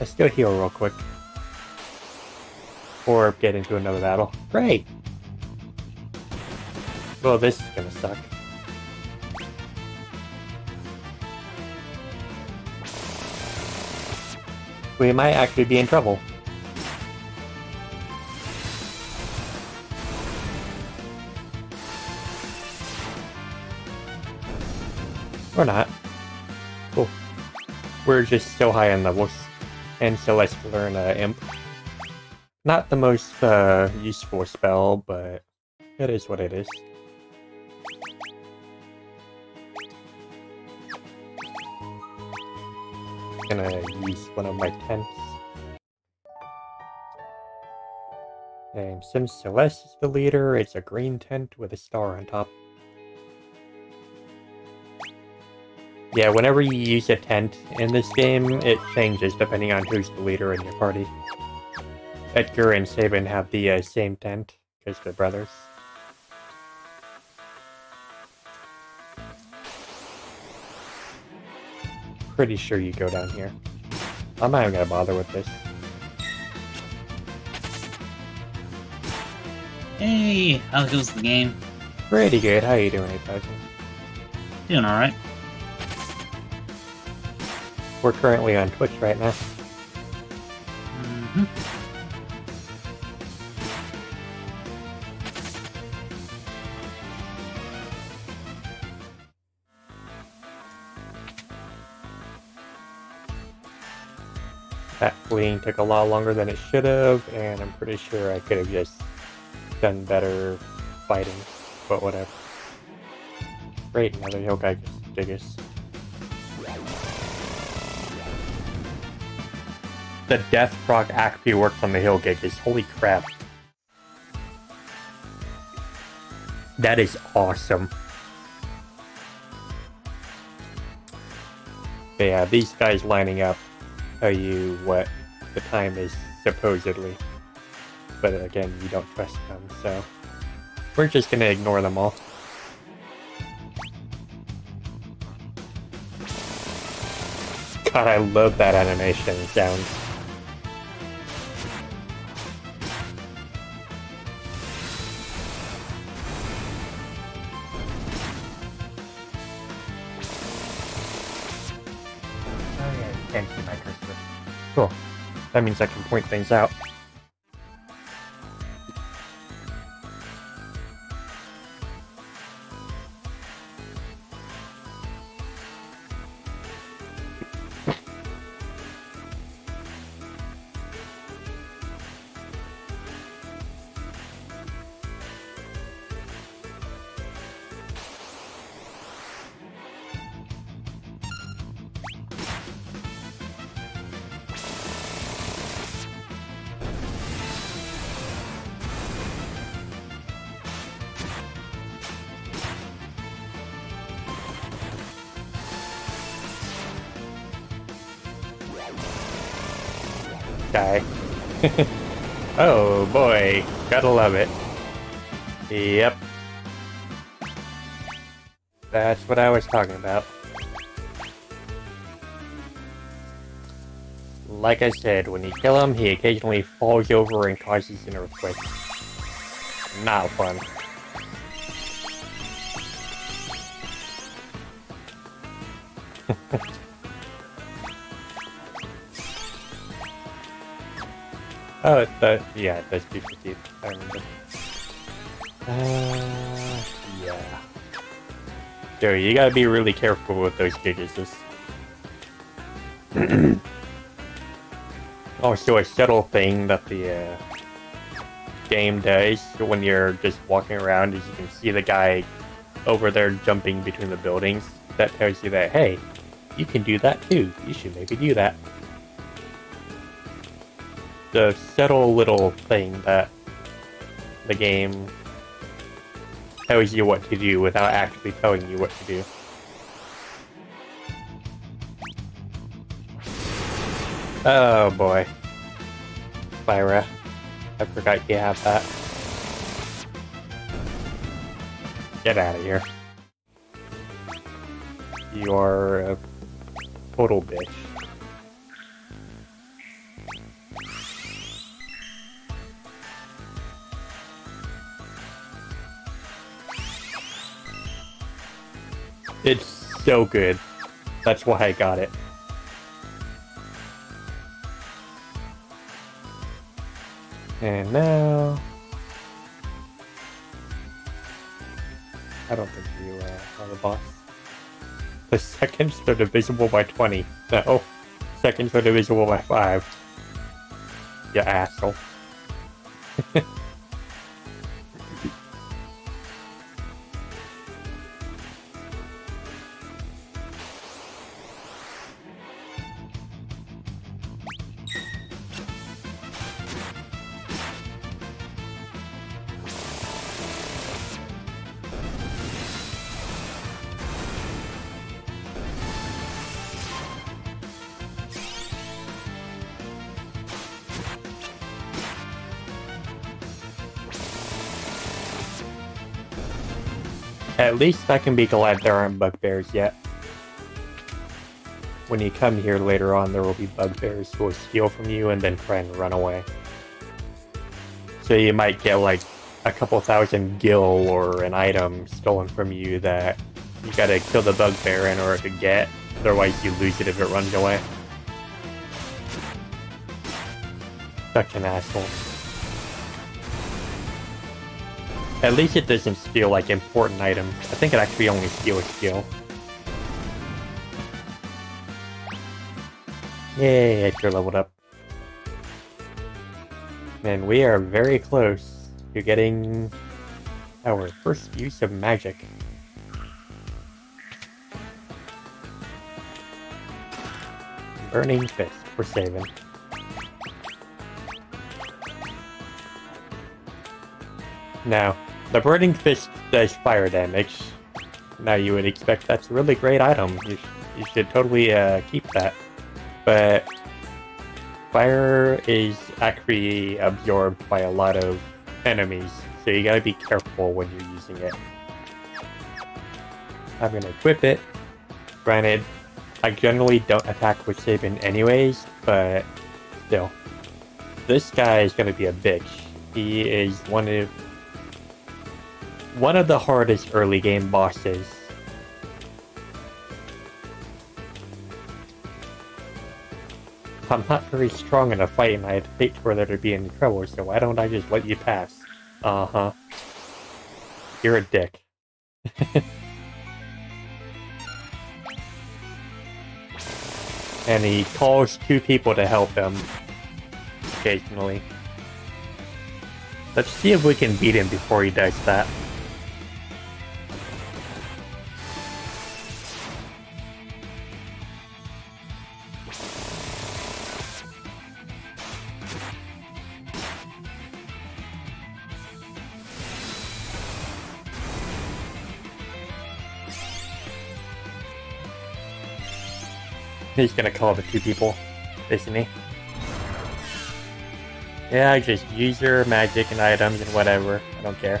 Let's go heal real quick. Or get into another battle. Great! Well, this is gonna suck. We might actually be in trouble. Or not. Cool. We're just so high on levels. And so let's learn Imp. Not the most useful spell, but it is what it is. Gonna use one of my tents. And since Celeste is the leader, it's a green tent with a star on top. Yeah, whenever you use a tent in this game, it changes depending on who's the leader in your party. Edgar and Sabin have the same tent, because they're brothers. Pretty sure you go down here. I'm not even gonna bother with this. Hey, how goes the game? Pretty good. How you doing, 8000? Doing alright. We're currently on Twitch right now. Mm-hmm. That fleeing took a lot longer than it should have, and I'm pretty sure I could have just done better fighting, but whatever. Great, another hill guy diggers. The death proc actually works on the hill gigas. Holy crap. That is awesome. But yeah, these guys lining up tell you what the time is supposedly. But again, you don't trust them, so we're just gonna ignore them all. God, I love that animation sound. Can't see my cursor. Cool. That means I can point things out. Guy. Oh boy, gotta love it. Yep. That's what I was talking about. Like I said, when you kill him, he occasionally falls over and causes an earthquake. Not fun. Oh, yeah, it does keep the teeth. I remember. Yeah. So you gotta be really careful with those Gigases. Also, a subtle thing that the game does when you're just walking around is you can see the guy over there jumping between the buildings. That tells you that, hey, you can do that too. You should maybe do that. The subtle little thing that the game tells you what to do without actually telling you what to do. Oh boy. Lyra. I forgot you have that. Get out of here. You are a total bitch. It's so good. That's why I got it. And now... I don't think you are the boss. The seconds are divisible by 20. No. Seconds are divisible by 5. You asshole. At least I can be glad there aren't bugbears yet. When you come here later on, there will be bugbears who will steal from you and then try and run away. So you might get like a couple thousand gil or an item stolen from you that you gotta kill the bugbear in order to get, otherwise you lose it if it runs away. Such an asshole. At least it doesn't steal, like, important items. I think it actually only steals skill. Yay, Edgar leveled up. And we are very close to getting our first use of magic. Burning Fist, we're saving. Now, the Burning Fist does fire damage. Now you would expect that's a really great item. You should totally keep that. But fire is actually absorbed by a lot of enemies, so you gotta be careful when you're using it. I'm gonna equip it. Granted, I generally don't attack with Sabin anyways, but still. This guy is gonna be a bitch. He is one of the hardest early game bosses. I'm not very strong in a fight and I'd hate for there to be any trouble, so why don't I just let you pass? Uh-huh. You're a dick. And he calls 2 people to help him occasionally. Let's see if we can beat him before he does that. He's gonna call the 2 people, isn't he? Yeah, just use your magic and items and whatever. I don't care.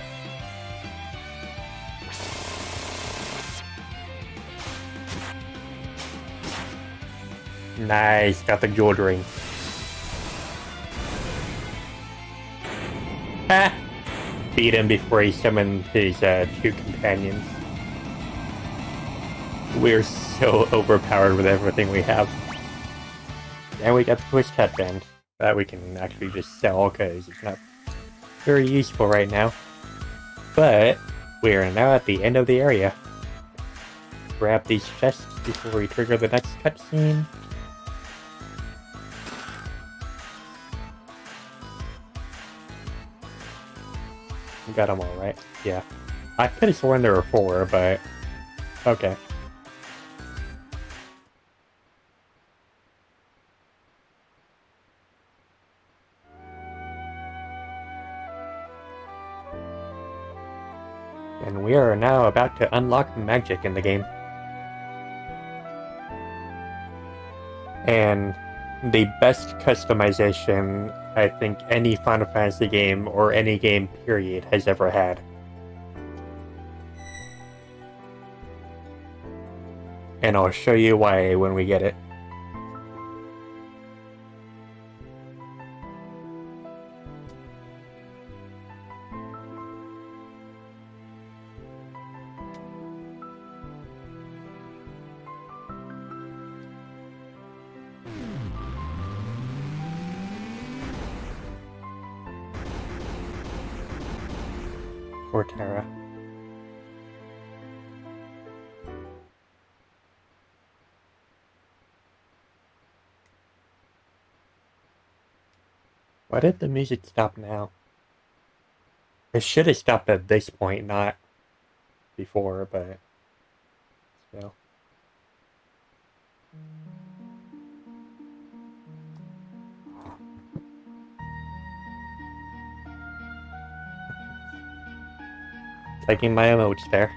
Nice, got the gold ring. Ha! Beat him before he summoned his two companions. We're so overpowered with everything we have. And we got the twist headband that we can actually just sell because it's not very useful right now. But we are now at the end of the area. Grab these chests before we trigger the next cutscene. Got them all right. Yeah. I could have sworn there were 4, but okay. And we are now about to unlock magic in the game. And the best customization I think any Final Fantasy game or any game period has ever had. And I'll show you why when we get it. For Terra. Why did the music stop now? It should have stopped at this point, not before, but still. Taking my emotes there.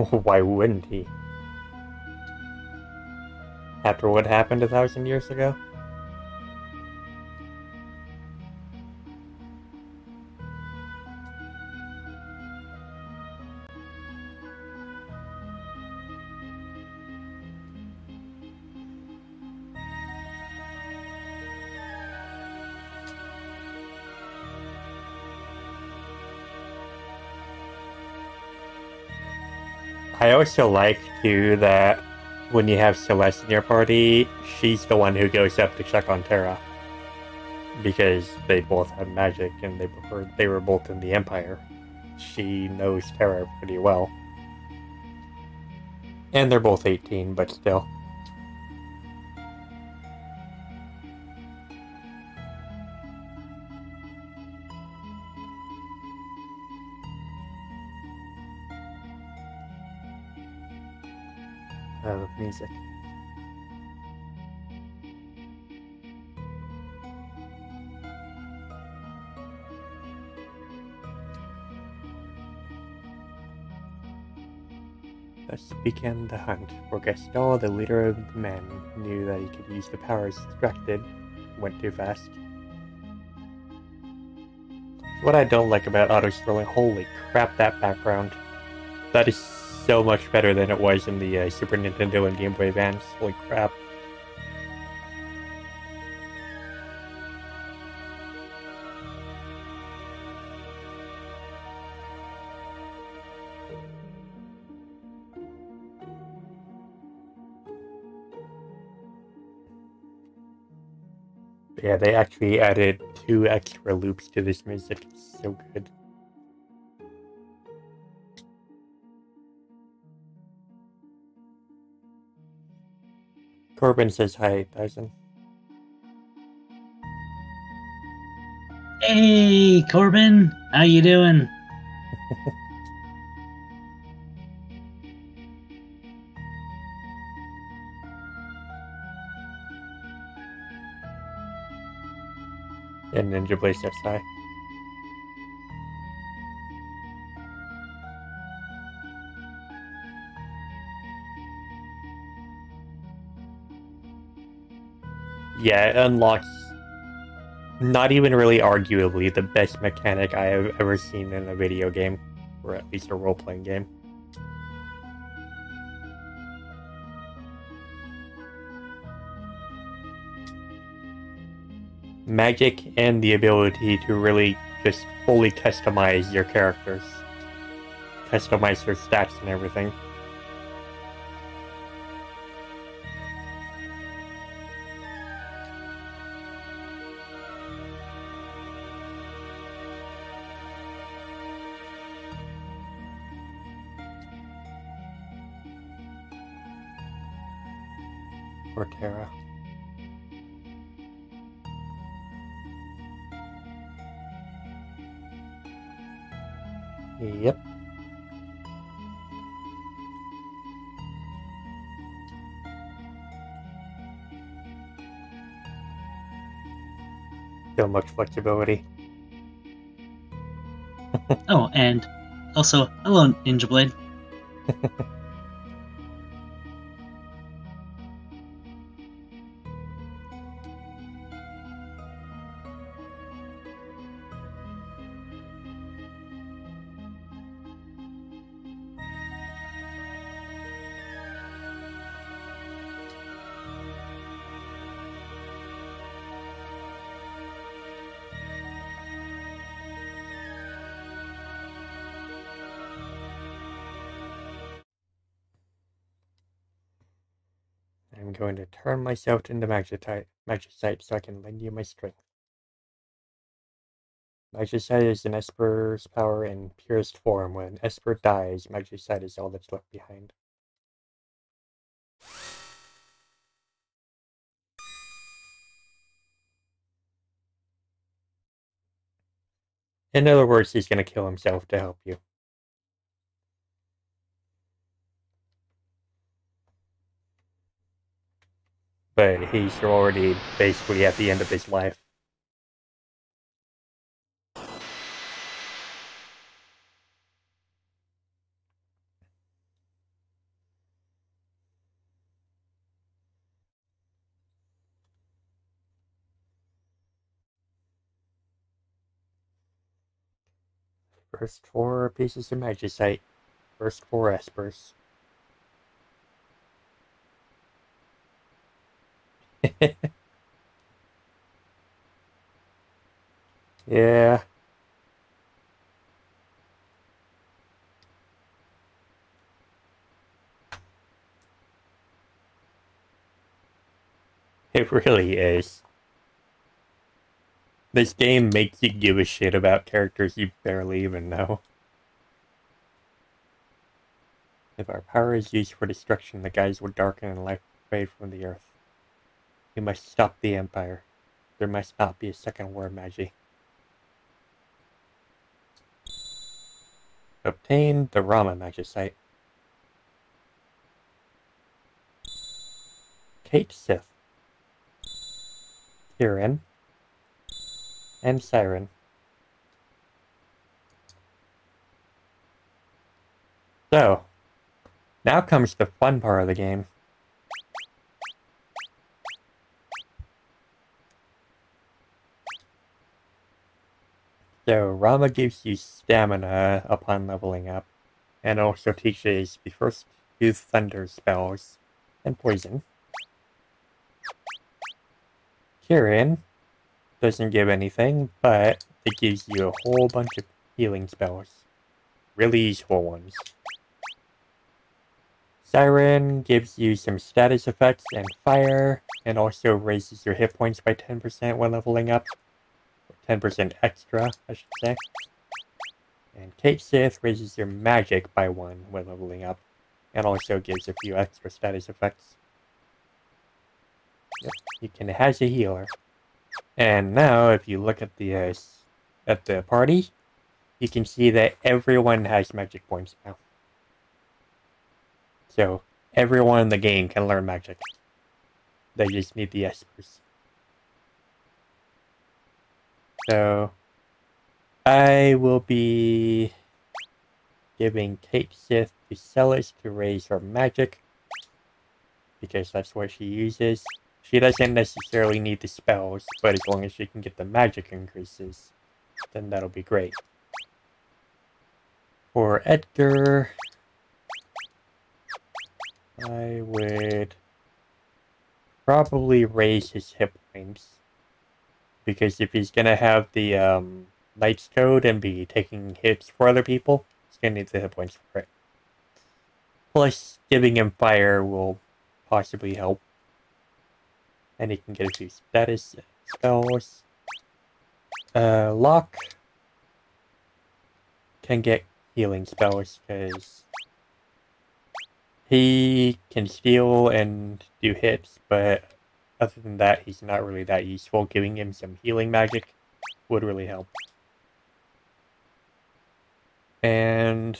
Why wouldn't he? After what happened 1,000 years ago? I also like, too, that when you have Celeste in your party, she's the one who goes up to check on Terra. Because they both have magic and they were both in the Empire. She knows Terra pretty well. And they're both 18, but still. Music. Thus began the hunt, for Gaston, the leader of the men, knew that he could use the powers distracted, went too fast. What I don't like about auto-scrolling, holy crap, that background. That is so much better than it was in the Super Nintendo and Game Boy Advance. Holy crap. Yeah, they actually added 2 extra loops to this music. It's so good. Corbin says hi, 1,000. Hey, Corbin, how you doing? And Ninja Blaze says hi. Yeah, it unlocks not even really arguably the best mechanic I have ever seen in a video game, or at least a role-playing game. Magic and the ability to really just fully customize your characters. Customize their stats and everything. Forterra. Yep. So much flexibility. Oh, and also, hello, Ninja Blade. I'm going to turn myself into Magicite so I can lend you my strength. Magicite is an Esper's power in purest form. When an Esper dies, Magicite is all that's left behind. In other words, he's going to kill himself to help you. But he's already basically at the end of his life. First 4 pieces of Magicite. First 4 Espers. Yeah. It really is. This game makes you give a shit about characters you barely even know. If our power is used for destruction, the guys will darken and life fade from the earth. We must stop the Empire. There must not be a second war, Magi. Obtain the Rama Magicite. Kate Sith. Kirin. And Siren. So, now comes the fun part of the game. So, Rama gives you stamina upon leveling up, and also teaches the first 2 thunder spells and poison. Kirin doesn't give anything, but it gives you a whole bunch of healing spells. Really useful ones. Siren gives you some status effects and fire, and also raises your hit points by 10% when leveling up. 10% extra, I should say. And Kate Sith raises your magic by 1 when leveling up, and also gives a few extra status effects. Yep, you can has a healer. And now, if you look at the party, you can see that everyone has magic points now. So, everyone in the game can learn magic. They just need the Espers. So, I will be giving Kate Sith to Celis to raise her magic, because that's what she uses. She doesn't necessarily need the spells, but as long as she can get the magic increases, then that'll be great. For Edgar, I would probably raise his hit points. Because if he's gonna have the Knight's Code and be taking hits for other people, he's gonna need the hit points for it. Plus, giving him fire will possibly help. And he can get a few status spells. Locke can get healing spells because he can steal and do hits, but other than that, he's not really that useful. Giving him some healing magic would really help. And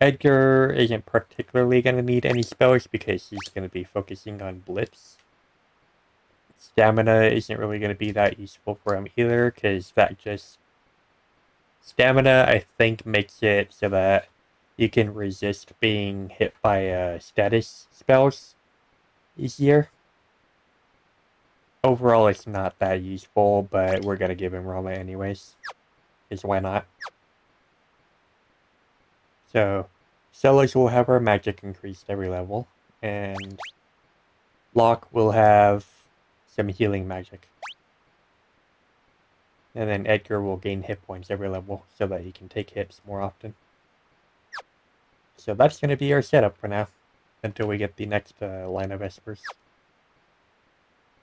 Edgar isn't particularly going to need any spells because he's going to be focusing on Blitz. Stamina isn't really going to be that useful for him either because that just... Stamina, I think, makes it so that you can resist being hit by status spells easier. Overall, it's not that useful, but we're going to give him Roma anyways. Because why not? So, Sellers will have our magic increased every level, and Locke will have some healing magic. And then Edgar will gain hit points every level so that he can take hits more often. So that's going to be our setup for now, until we get the next line of Espers.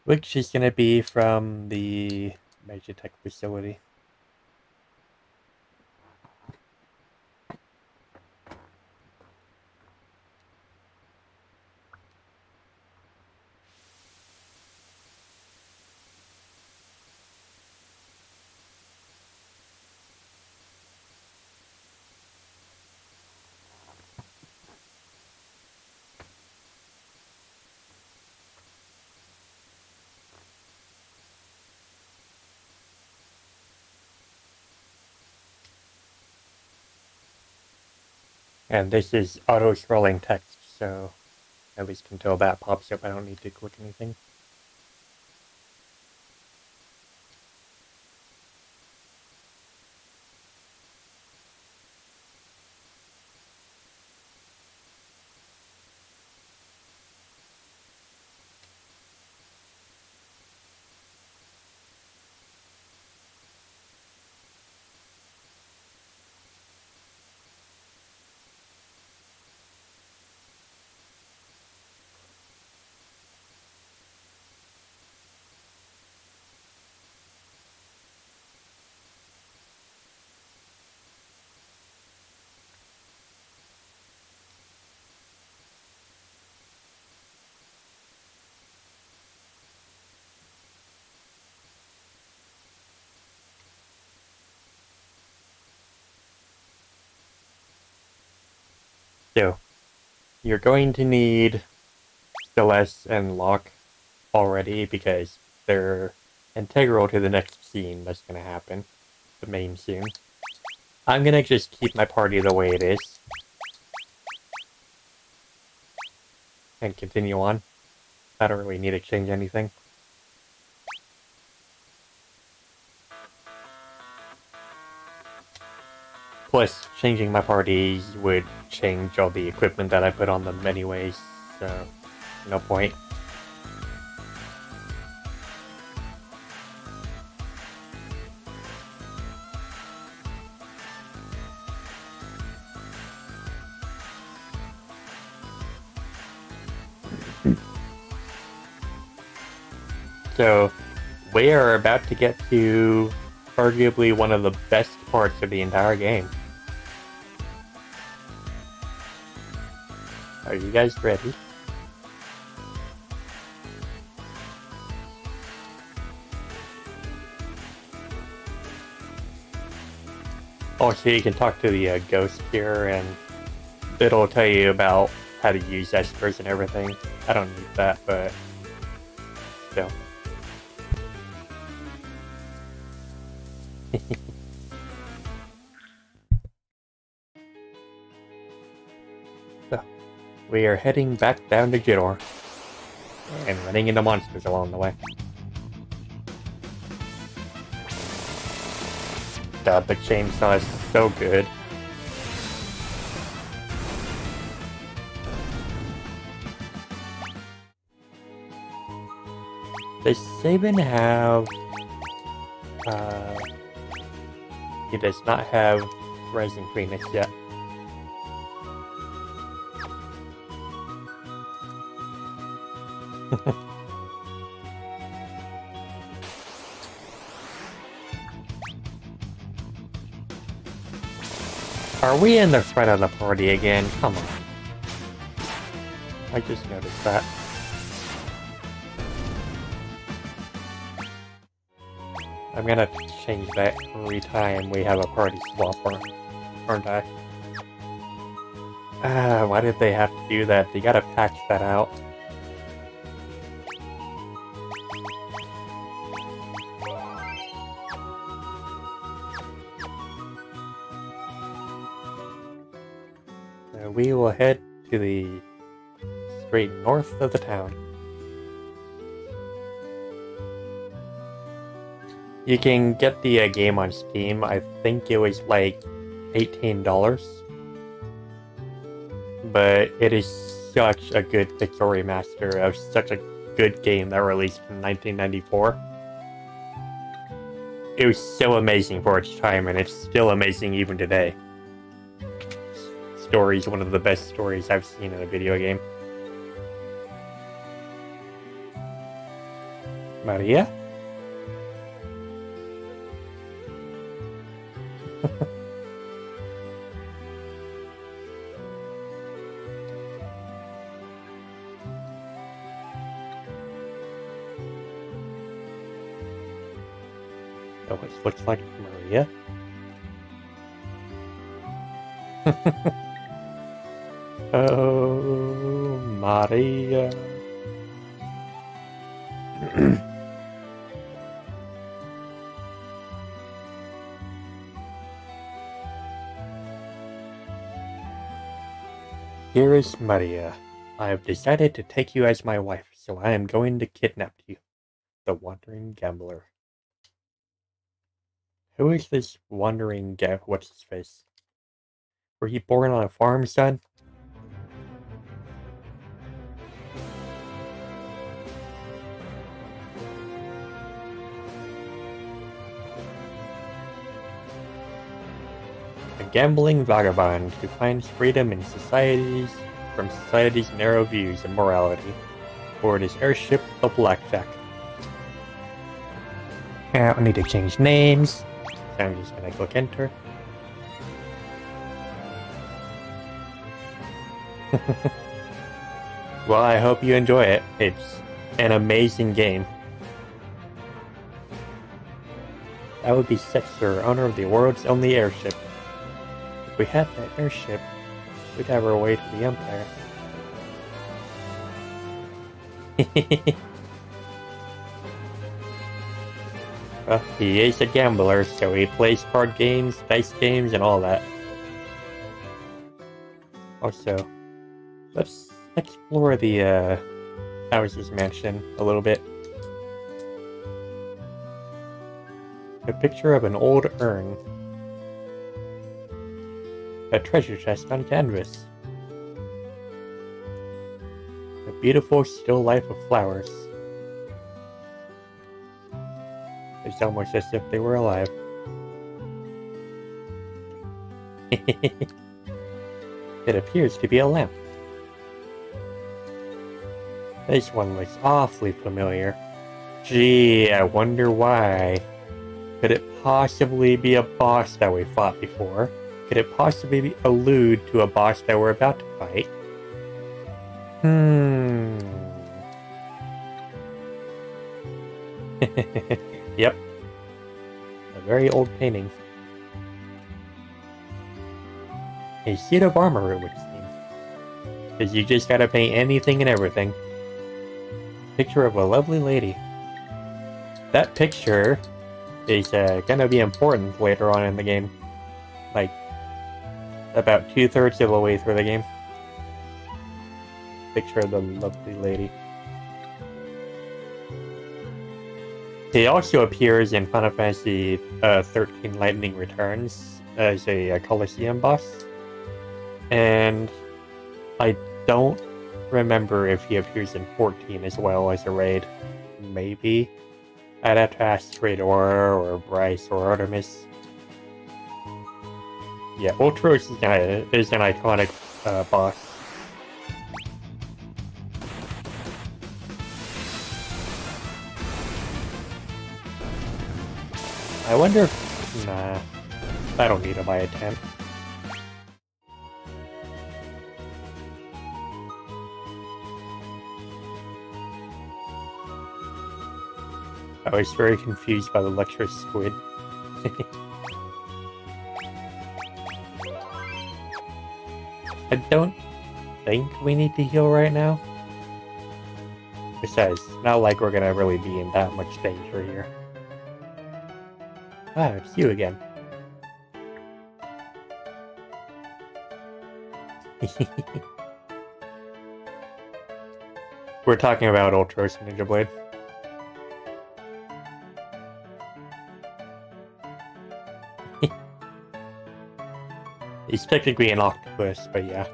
Which is going to be from the Magitech facility. And this is auto-scrolling text, so at least until that pops up, I don't need to click anything. So, you're going to need Celeste and Locke already because they're integral to the next scene that's going to happen. The main scene. I'm going to just keep my party the way it is. And continue on. I don't really need to change anything. Plus, changing my party would change all the equipment that I put on them anyways, so no point. So, we are about to get to arguably one of the best parts of the entire game. Are you guys ready? Also, you can talk to the ghost here, and it'll tell you about how to use espers and everything. I don't need that, but still. So, we are heading back down to Jidor. And running into monsters along the way. God, the chainsaw is so good. Does Sabin have... he does not have Rising Phoenix yet. Are we in the front of the party again? Come on. I just noticed that. I'm gonna change that every time we have a party swap, aren't I? Why did they have to do that? They gotta patch that out. We will head to the straight north of the town. You can get the game on Steam. I think it was like $18. But it is such a good pixel remaster of such a good game that released in 1994. It was so amazing for its time, and it's still amazing even today. Story's one of the best stories I've seen in a video game. Maria? Oh, it looks like Maria. Oh, Maria. Here is Maria. I have decided to take you as my wife, so I am going to kidnap you. The Wandering Gambler. Who is this wandering what's his face? Were you born on a farm, son? A gambling vagabond who finds freedom in from society's narrow views and morality, aboard his airship, the Blackjack. I need to change names. So I'm just gonna click enter. Well, I hope you enjoy it. It's an amazing game. That would be sick, sir. Owner of the world's only airship. If we had that airship, we'd have our way to the Empire. Well, he is a gambler, so he plays card games, dice games, and all that. Also, let's explore the House's mansion a little bit. A picture of an old urn. A treasure chest on canvas. A beautiful still life of flowers. It's almost as if they were alive. It appears to be a lamp. This one looks awfully familiar. Gee, I wonder why. Could it possibly be a boss that we fought before? Could it possibly allude to a boss that we're about to fight? Yep. A very old painting. A suit of armor, it would seem. Because you just gotta paint anything and everything. Picture of a lovely lady. That picture is gonna be important later on in the game. Like, about 2/3 of the way through the game. Picture of the lovely lady. He also appears in Final Fantasy 13 Lightning Returns as a Colosseum boss. And I don't remember if he appears in 14 as well as a raid. Maybe. I'd have to ask Trador or Bryce or Artemis. Yeah, Ultros is an iconic boss. I wonder if... Nah, I don't need to buy a tent. I was very confused by the lecture squid. I don't think we need to heal right now. Besides, it's not like we're gonna really be in that much danger here. Ah, it's you again. We're talking about Ultros Ninja Blade. He's technically an octopus, but yeah.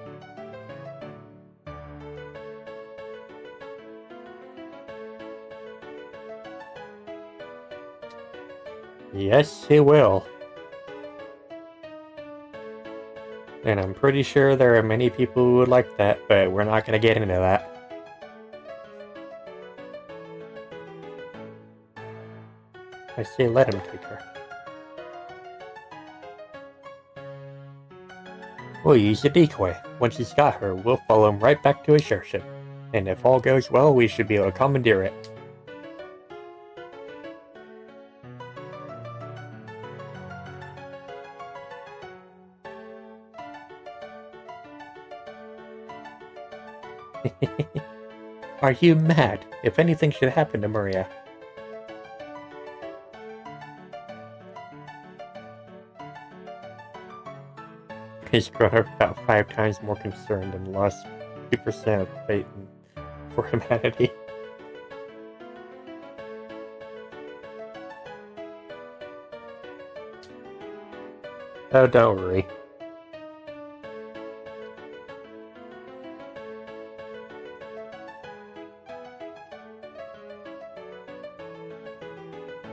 Yes, he will. And I'm pretty sure there are many people who would like that, but we're not going to get into that. I say let him take her. We'll use the decoy. Once he's got her, we'll follow him right back to his airship. And if all goes well, we should be able to commandeer it. Are you mad? If anything should happen to Maria. He's grown up about 5 times more concerned and lost 2% of faith for humanity. Oh, don't worry.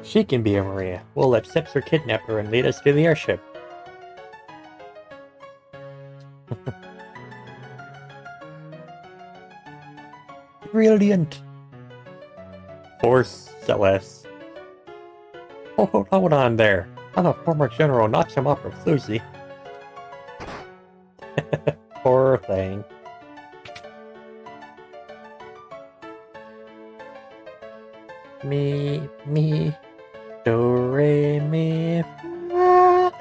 She can be a Maria. We'll let Sipser kidnap her and lead us to the airship. Brilliant! Force Celeste. Oh, hold on there. I'm a former general, not some opera floozy. Poor thing. Me, do, re, mi, fa.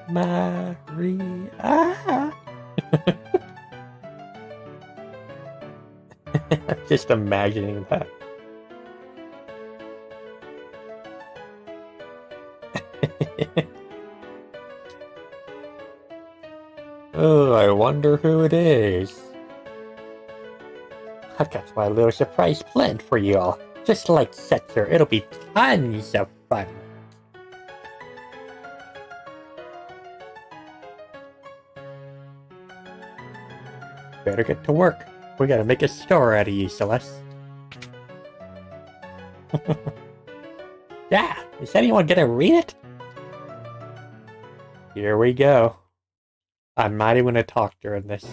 Maria. Just imagining that. Oh, I wonder who it is. I've got my little surprise planned for you all. Just like Setzer, it'll be tons of fun. Better get to work. We gotta make a star out of you, Celeste. Yeah, is anyone gonna read it? Here we go. I'm not even gonna talk during this.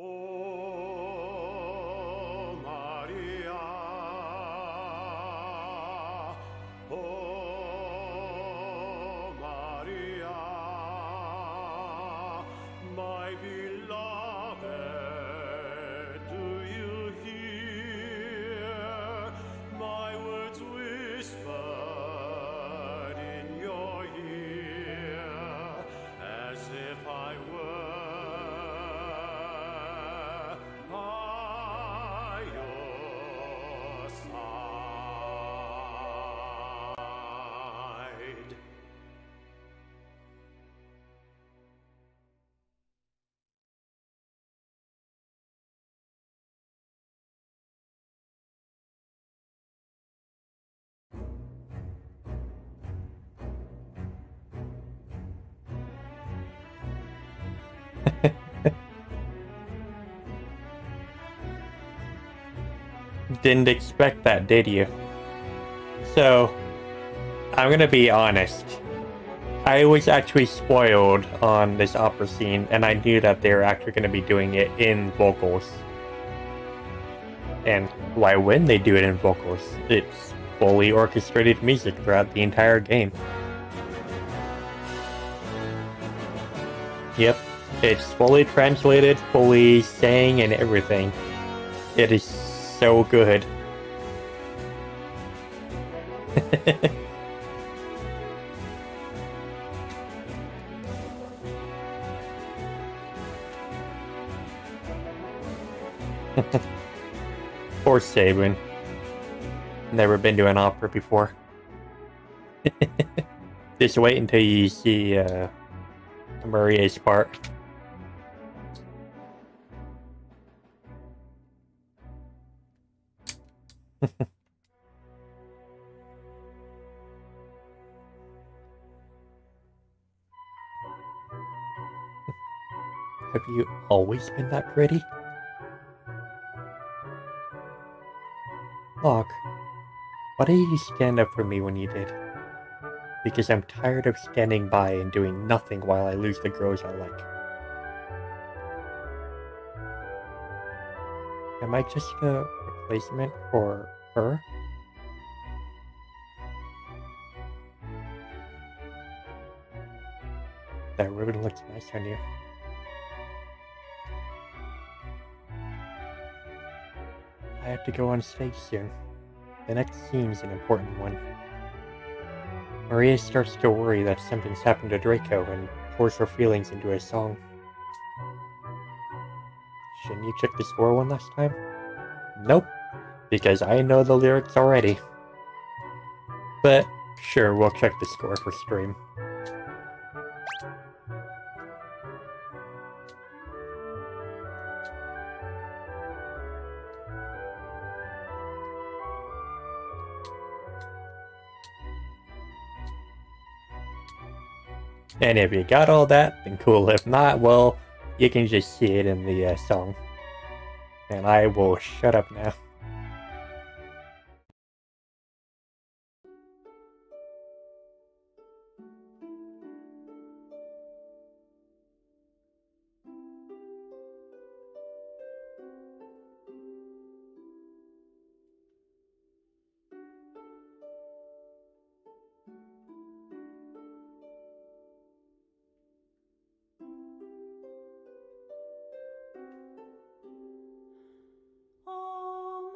O Maria, O Maria, my beloved, do you hear my words whispered in your ear, as if I were by your side? Didn't expect that, did you? So, I'm gonna be honest. I was actually spoiled on this opera scene, and I knew that they were actually gonna be doing it in vocals. And why wouldn't they do it in vocals? It's fully orchestrated music throughout the entire game. Yep, it's fully translated, fully sang, and everything. It is so good. Poor Sabin. Never been to an opera before. Just wait until you see Maria's part. Have you always been that pretty? Look, why didn't you stand up for me when you did? Because I'm tired of standing by and doing nothing while I lose the girls I like. Am I just a replacement for her? That ribbon looks nice on you. I have to go on stage soon. The next scene's an important one. Maria starts to worry that something's happened to Draco and pours her feelings into a song. Shouldn't you check the score one last time? Nope, because I know the lyrics already. But sure, we'll check the score for stream. And if you got all that, then cool. If not, well, you can just see it in the song. And I will shut up now. O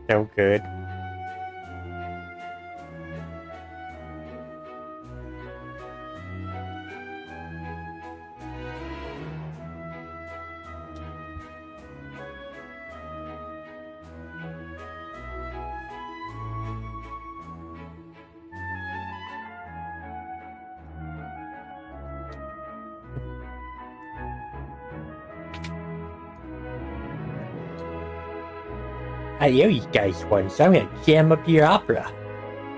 So good. I owe you guys one, so I'm gonna jam up your opera.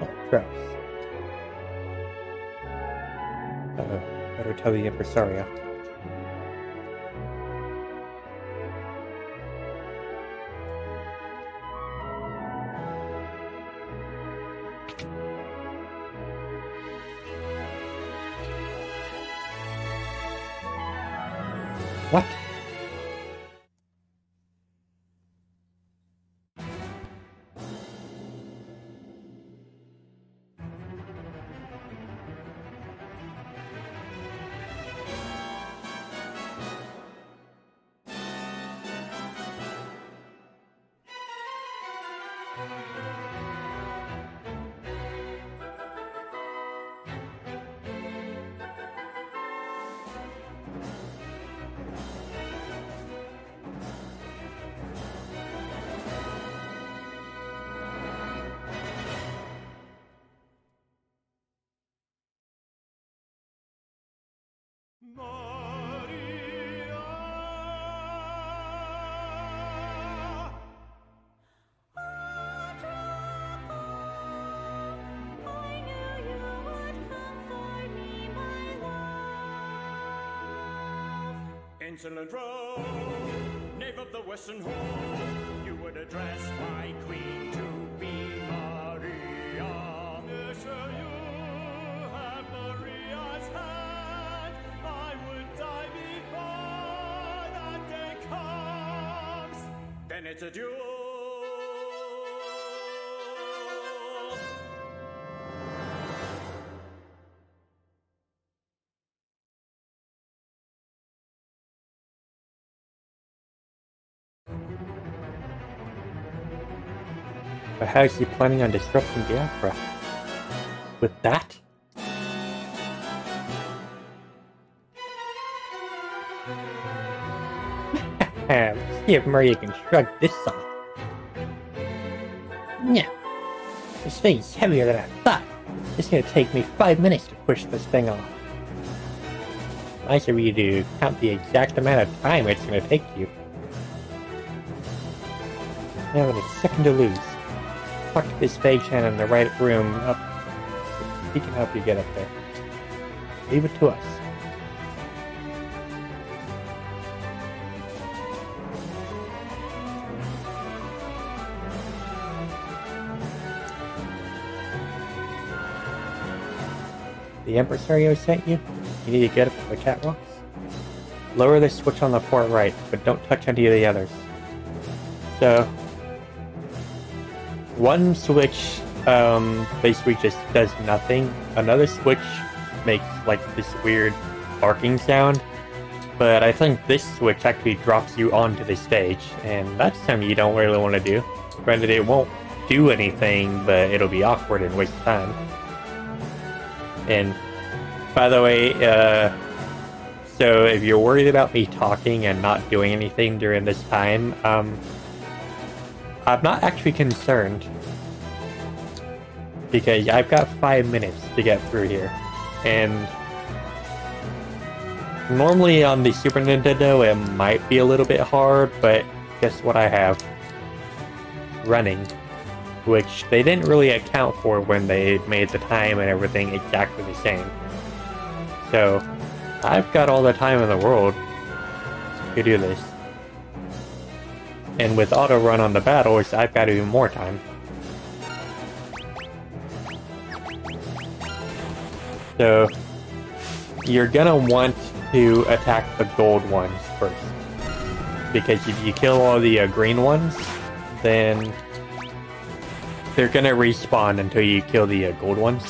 Oh, gross. Uh-oh. Better tell the impresario. What? Maria. I knew you would comfort me, my love. Insolent rogue, knave of the western hall, you would address my queen to be Maria. Yes, sir, you have Maria's hand. I would die before that day comes. Then it's a duel. But how is he planning on disrupting the opera? With that? Let's see if Maria can shrug this off. Yeah. This thing's heavier than I thought. It's gonna take me 5 minutes to push this thing off. Nice of you to count the exact amount of time it's gonna take you. You haven't a second to lose. Talk to this stage hand in the right room up. He can help you get up there. Leave it to us. The impresario sent you? You need to get up to the catwalks? Lower the switch on the far right, but don't touch any of the others. So, one switch basically just does nothing. Another switch makes like this weird barking sound. But I think this switch actually drops you onto the stage, and that's something you don't really want to do. Granted, it won't do anything, but it'll be awkward and waste time. And by the way, so if you're worried about me talking and not doing anything during this time, I'm not actually concerned. Because I've got 5 minutes to get through here. And normally on the Super Nintendo it might be a little bit hard, but guess what I have? Running. Which they didn't really account for when they made the time and everything exactly the same. So, I've got all the time in the world to do this. And with auto run on the battles, I've got even more time. So, you're gonna want to attack the gold ones first. Because if you kill all the green ones, then they're gonna respawn until you kill the gold ones.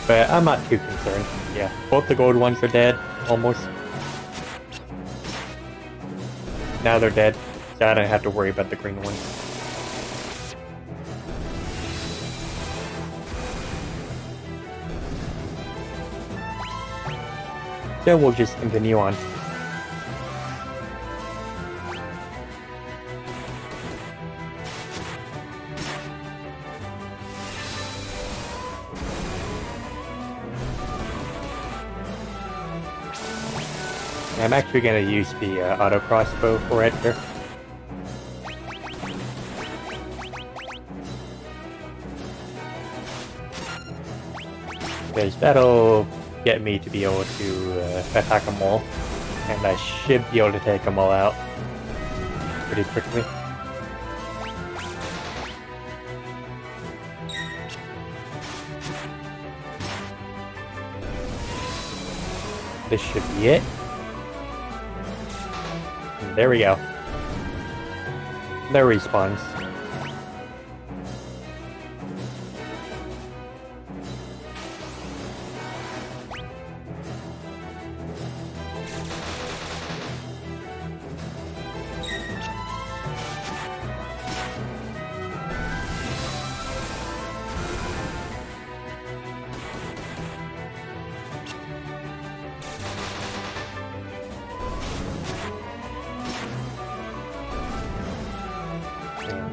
But I'm not too concerned. Yeah, both the gold ones are dead, almost. Now they're dead, so I don't have to worry about the green ones. So we'll just continue on. I'm actually going to use the auto crossbow for it here. Because that'll get me to be able to attack them all. And I should be able to take them all out pretty quickly. This should be it. And there we go. There respawns.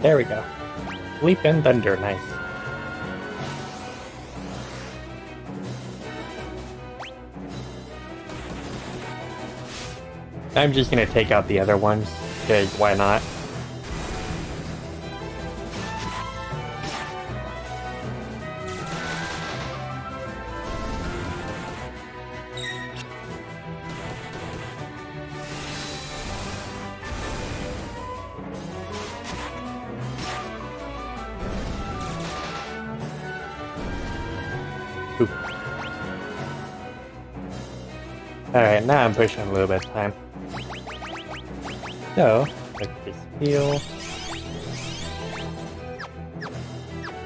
There we go. Sleep and thunder, nice. I'm just gonna take out the other ones, because why not? Alright, now I'm pushing a little bit of time. So, let's just heal.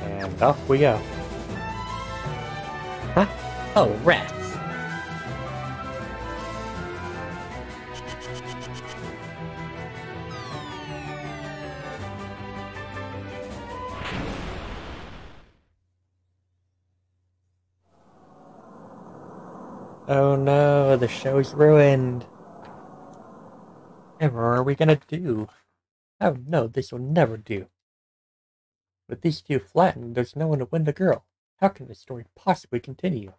And off we go. Huh? Oh, rats! Oh no, the show's ruined. And what are we gonna do? Oh no, this will never do. With these two flattened, there's no one to win the girl. How can the story possibly continue?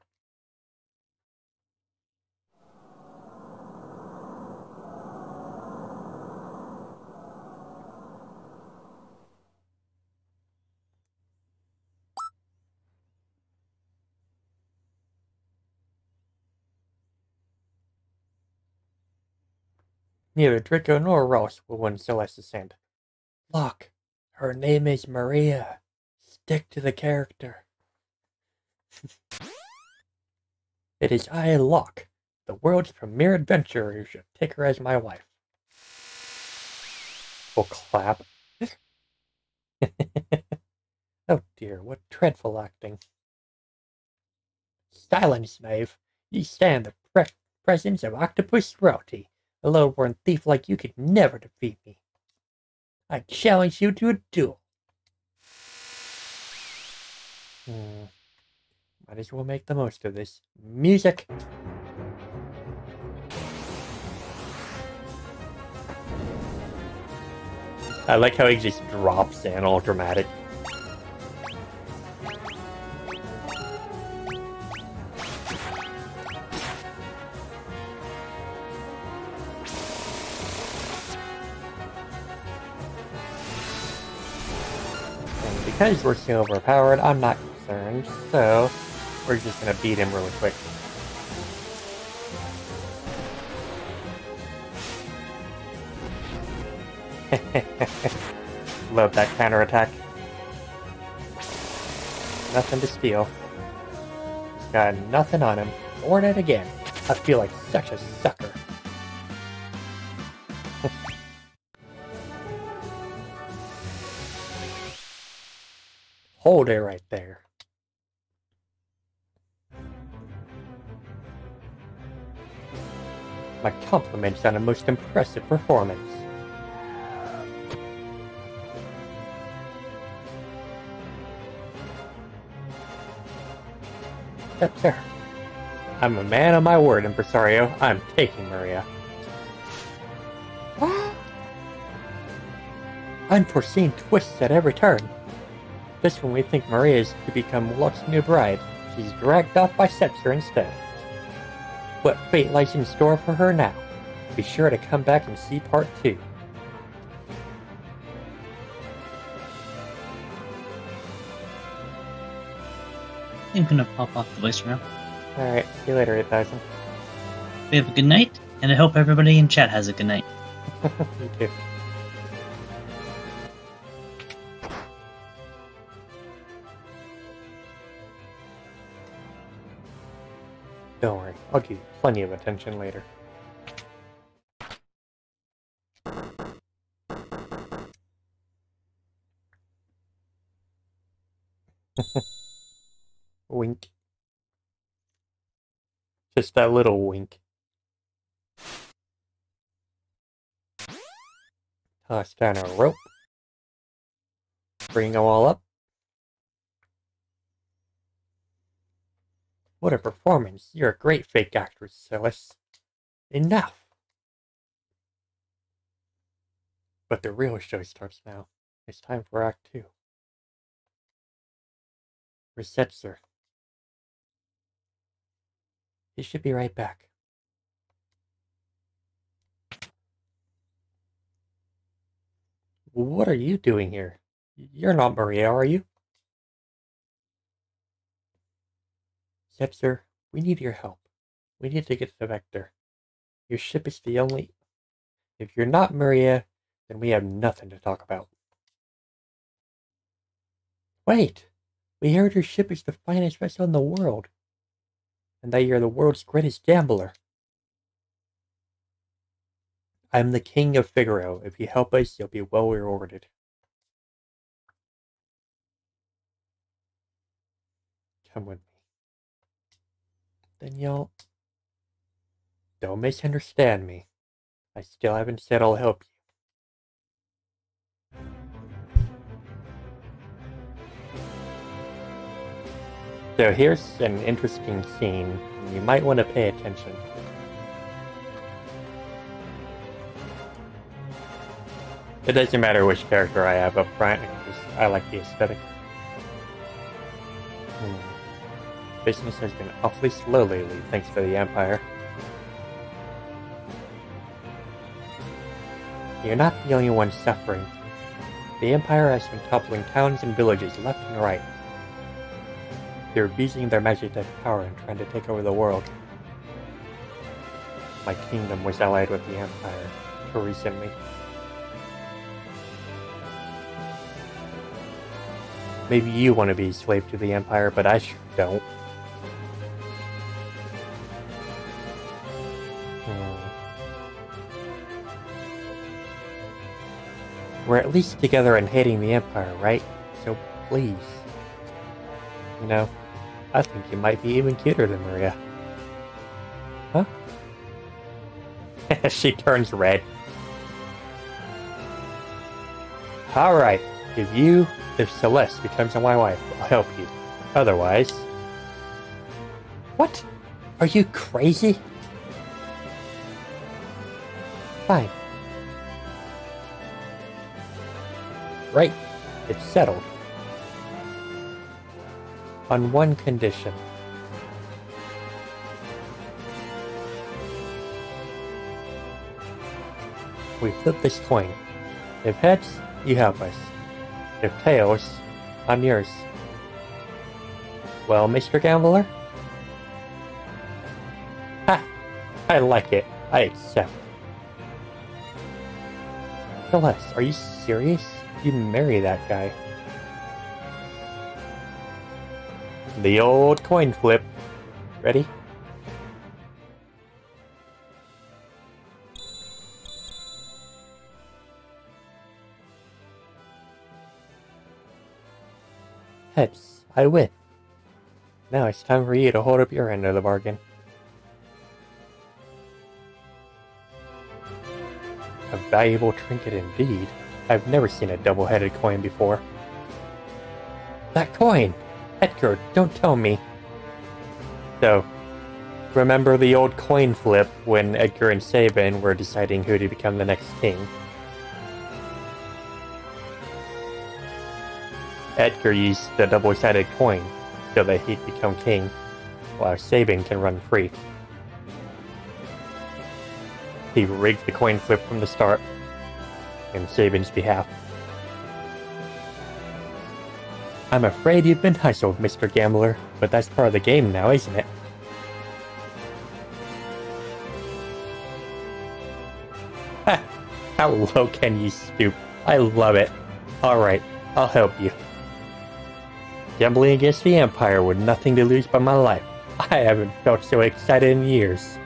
Neither Draco nor Ross will win Celeste's hand. Look, her name is Maria. Stick to the character. It is I, Locke, the world's premier adventurer who should take her as my wife. We'll clap. Oh dear, what dreadful acting. Silence, knave. You stand in the presence of octopus royalty. A low-born thief like you could never defeat me. I challenge you to a duel. Might as well make the most of this. Music! I like how he just drops in all dramatic. Because we're so overpowered, I'm not concerned, so we're just gonna beat him really quick. Love that counterattack. Nothing to steal. He's got nothing on him. Born it again. I feel like such a sucker. Hold it right there. My compliments on a most impressive performance. That's her. I'm a man of my word, Impresario. I'm taking Maria. Unforeseen twists at every turn. Just when we think Maria is to become Walt's new bride, she's dragged off by Setzer instead. What fate lies in store for her now? Be sure to come back and see part 2. I'm gonna pop off the voicemail. Alright, see you later, 8000. We have a good night, and I hope everybody in chat has a good night. Me too. Don't worry, I'll give you plenty of attention later. Wink. Just that little wink. Toss down a rope. Bring them all up. What a performance. You're a great fake actress, Silas. Enough. But the real show starts now. It's time for Act 2. Resetzer. He should be right back. What are you doing here? You're not Maria, are you? Setzer, we need your help. We need to get to the Vector. Your ship is the only... If you're not Maria, then we have nothing to talk about. Wait! We heard your ship is the finest vessel in the world. And that you're the world's greatest gambler. I'm the king of Figaro. If you help us, you'll be well rewarded. Come with me. Then y'all... Don't misunderstand me. I still haven't said I'll help you. So here's an interesting scene. You might want to pay attention. It doesn't matter which character I have up front, because I like the aesthetic. Business has been awfully slow lately, thanks to the Empire. You're not the only one suffering. The Empire has been toppling towns and villages left and right. They're abusing their magic power and trying to take over the world. My kingdom was allied with the Empire until recently. Maybe you want to be a slave to the Empire, but I sure don't. We're at least together in hating the Empire, right? So please. You know, I think you might be even cuter than Maria. Huh? She turns red. Alright, if Celeste becomes my wife, I'll help you. Otherwise... What? Are you crazy? Fine. Right, it's settled. On one condition. We flip this coin. If heads, you help us. If tails, I'm yours. Well, Mr. Gambler? Ha! I like it. I accept. Celeste, are you serious? You marry that guy. The old coin flip. Ready? Heads, I win. Now it's time for you to hold up your end of the bargain. A valuable trinket indeed. I've never seen a double-headed coin before. That coin! Edgar, don't tell me. So, remember the old coin flip when Edgar and Sabin were deciding who to become the next king? Edgar used the double-sided coin so that he'd become king, while Sabin can run free. He rigged the coin flip from the start, in Sabin's behalf. I'm afraid you've been hustled, Mr. Gambler, but that's part of the game now, isn't it? Ha! How low can you stoop? I love it. Alright, I'll help you. Gambling against the Empire with nothing to lose but my life. I haven't felt so excited in years.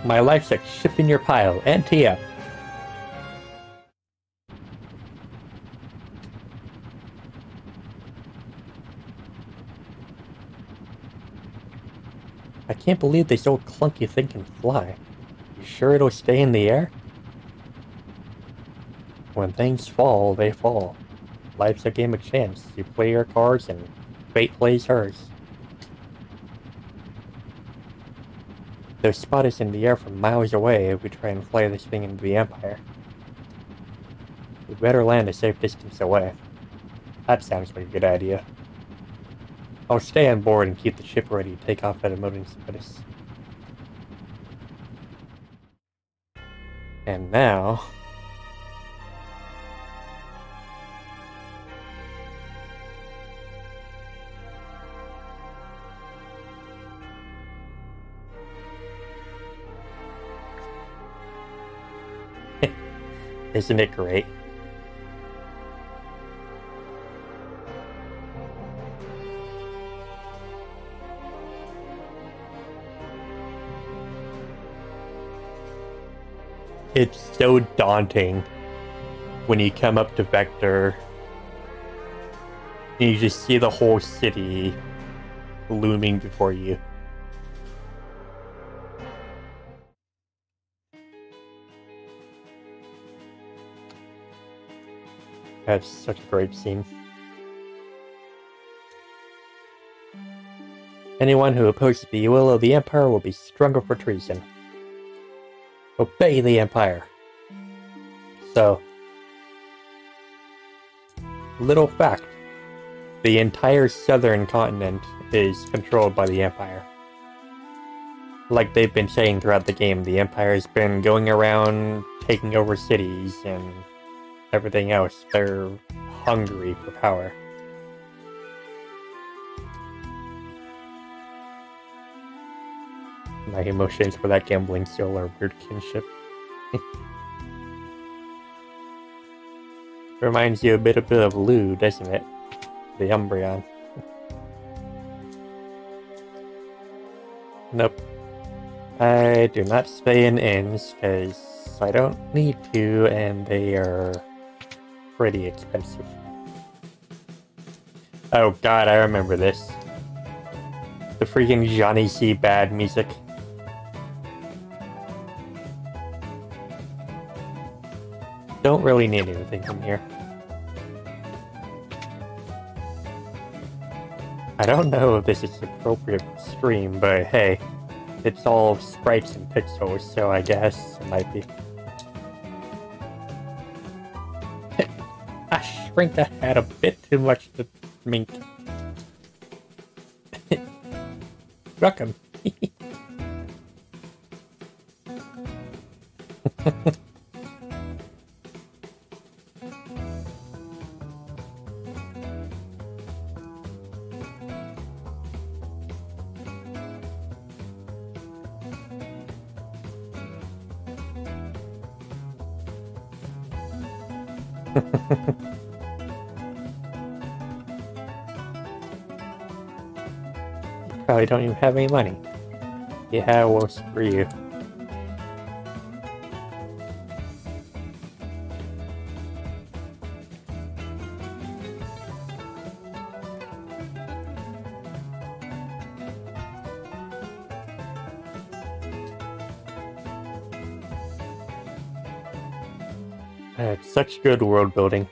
My life's like ship in your pile, ante up. I can't believe this old clunky thing can fly. You sure it'll stay in the air? When things fall, they fall. Life's a game of chance. You play your cards and fate plays hers. They'll spot us in the air from miles away if we try and fly this thing into the Empire. We better land a safe distance away. That sounds like a good idea. I'll stay on board and keep the ship ready to take off at a moment's notice. And now... Isn't it great? It's so daunting when you come up to Vector and you just see the whole city looming before you. That's such a great scene. Anyone who opposes the will of the Empire will be stronger for treason. Obey the Empire. So, little fact, the entire southern continent is controlled by the Empire. Like they've been saying throughout the game, the Empire has been going around taking over cities and everything else. They're hungry for power. My emotions for that gambling still are weird kinship. Reminds you a bit of Lou, doesn't it? The Umbreon. Nope. I do not stay in inns, because I don't need to, and they are pretty expensive. Oh god, I remember this. The freaking Johnny C. Bad music. Don't really need anything from here. I don't know if this is appropriate for stream, but hey, it's all sprites and pixels, so I guess it might be. I shrink that hat a bit too much to mink. Welcome. Probably don't even have any money. Yeah, well, screw you. It's such good world building.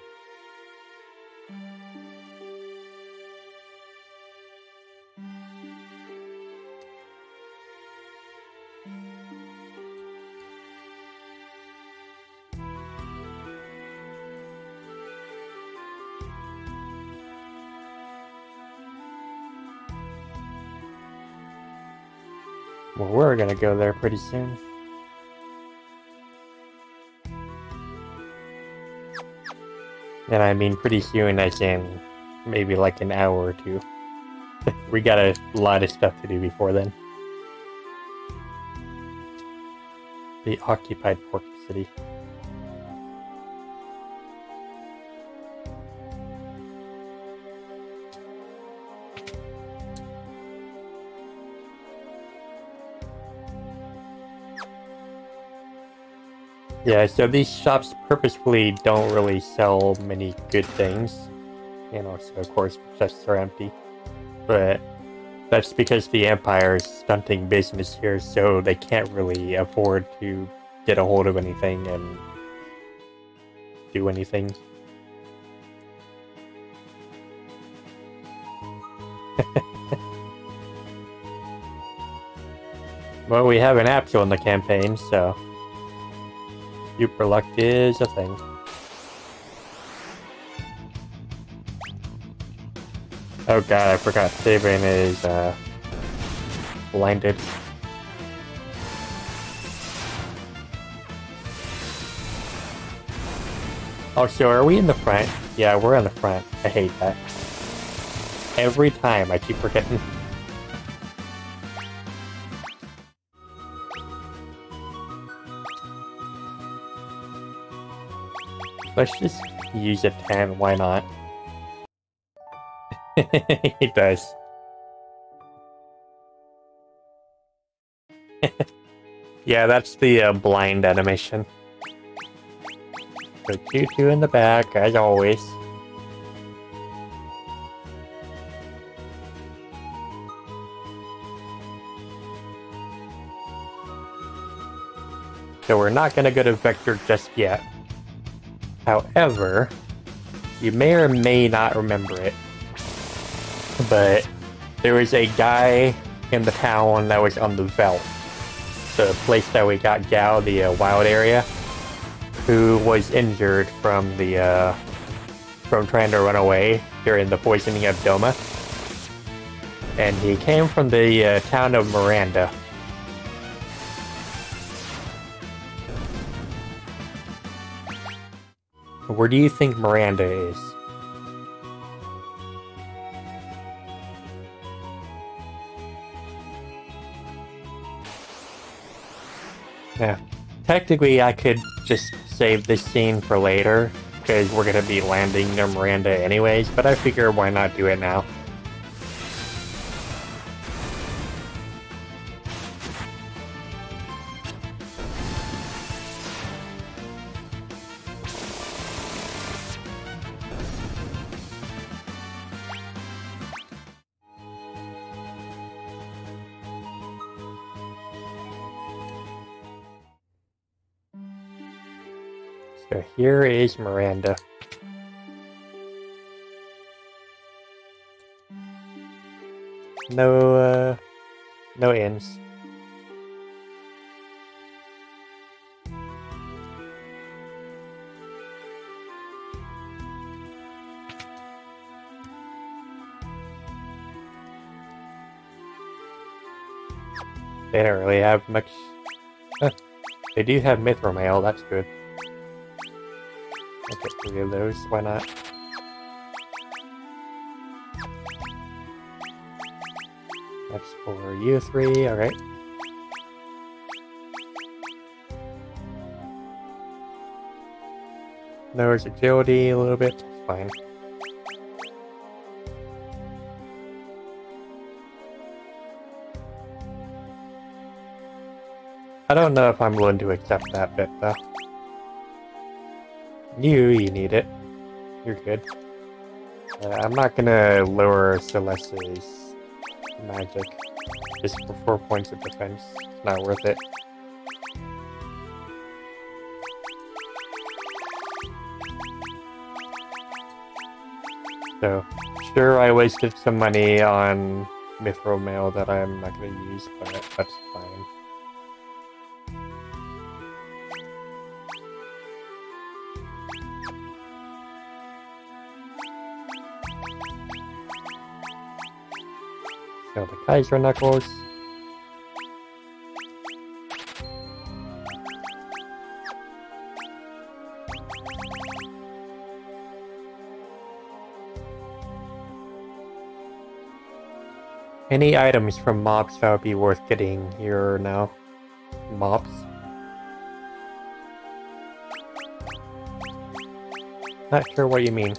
Well, we're gonna go there pretty soon. And I mean pretty soon as in maybe like an hour or two. We got a lot of stuff to do before then. The occupied port city. Yeah, so these shops purposefully don't really sell many good things. You know, so of course chests are empty. But that's because the Empire is stunting business here, so they can't really afford to get a hold of anything and do anything. Well, we have an Aptil in the campaign, so super luck is a thing. Oh god, I forgot Saban is blinded. Oh, so are we in the front? Yeah, we're in the front. I hate that. Every time I keep forgetting. Let's just use a 10, why not? He does. Yeah, that's the blind animation. So 2-2 in the back, as always. So we're not gonna go to Vector just yet. However, you may or may not remember it, but there was a guy in the town that was on the Veldt, the place that we got Gao, the wild area, who was injured from the from trying to run away during the poisoning of Doma, and he came from the town of Miranda. Where do you think Miranda is? Yeah. Technically, I could just save this scene for later, because we're gonna be landing near Miranda anyways, but I figure why not do it now? So here is Miranda. No inns. They don't really have much. They do have Mithril Mail, that's good. I'll get 3 of those, why not? That's for you 3, alright. Lowers agility a little bit, that's fine. I don't know if I'm willing to accept that bit though. You need it. You're good. I'm not gonna lower Celeste's magic just for 4 points of defense. It's not worth it. So, sure, I wasted some money on Mithril Mail that I'm not gonna use, but that's fine. So the Kaiser Knuckles. Any items from mobs that would be worth getting here now? Mobs? Not sure what you mean.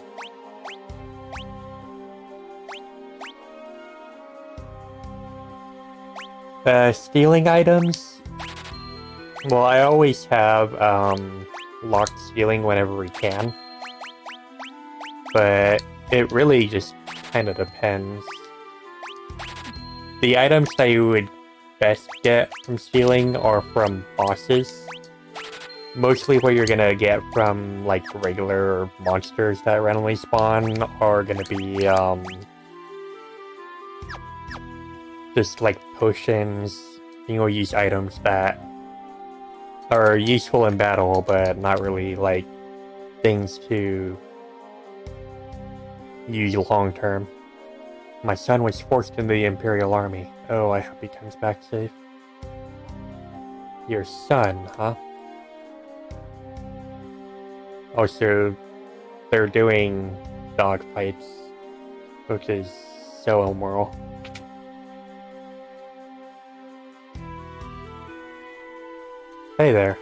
Stealing items? Well, I always have, locked stealing whenever we can. But it really just kind of depends. The items that you would best get from stealing are from bosses. Mostly what you're gonna get from, like, regular monsters that randomly spawn are gonna be, just, like, potions. You'll use items that are useful in battle, but not really, like, things to use long-term. My son was forced into the Imperial Army. Oh, I hope he comes back safe. Your son, huh? Oh, so they're doing dog fights, which is so immoral. Hey there.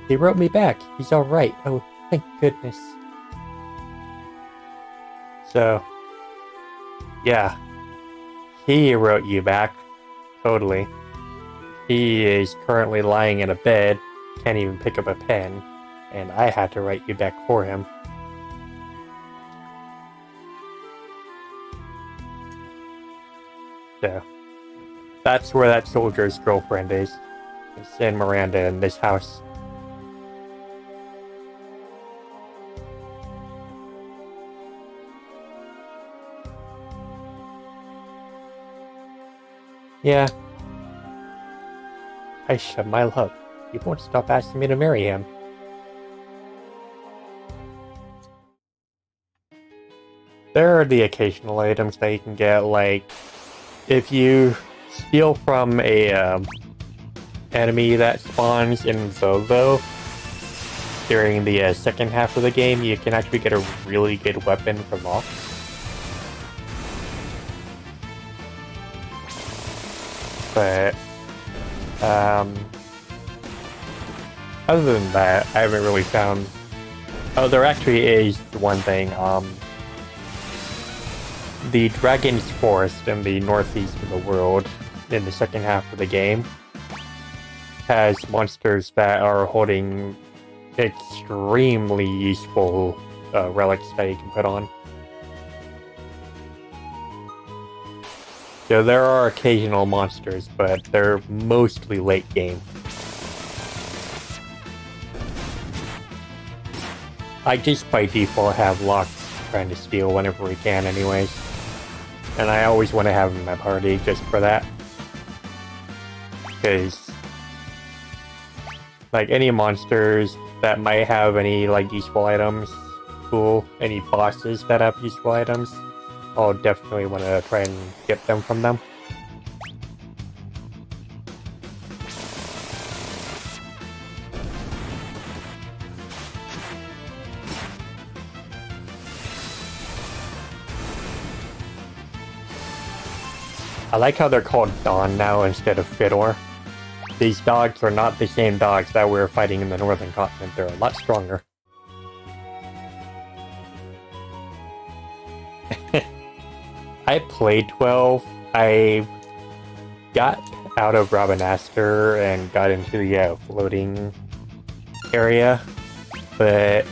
He wrote me back. He's alright. Oh, thank goodness. So, yeah. He wrote you back. Totally. He is currently lying in a bed, can't even pick up a pen, and I had to write you back for him. So, that's where that soldier's girlfriend is. It's in Miranda in this house. Yeah. Aisha, my love, you won't stop asking me to marry him. There are the occasional items that you can get, like, if you steal from a enemy that spawns in Zozo during the second half of the game, you can actually get a really good weapon for loss. But, other than that, I haven't really found... Oh, there actually is one thing, the Dragon's Forest in the northeast of the world, in the second half of the game, has monsters that are holding extremely useful relics that you can put on. So there are occasional monsters, but they're mostly late game. I just by default have Locke trying to steal whenever we can anyways. And I always want to have him in my party just for that. Because, like, any monsters that might have any, like, useful items, cool. Any bosses that have useful items, I'll definitely want to try and get them from them. I like how they're called Dawn now instead of Fedor. These dogs are not the same dogs that we were fighting in the Northern Continent. They're a lot stronger. I played 12. I got out of Remaster and got into the floating area, but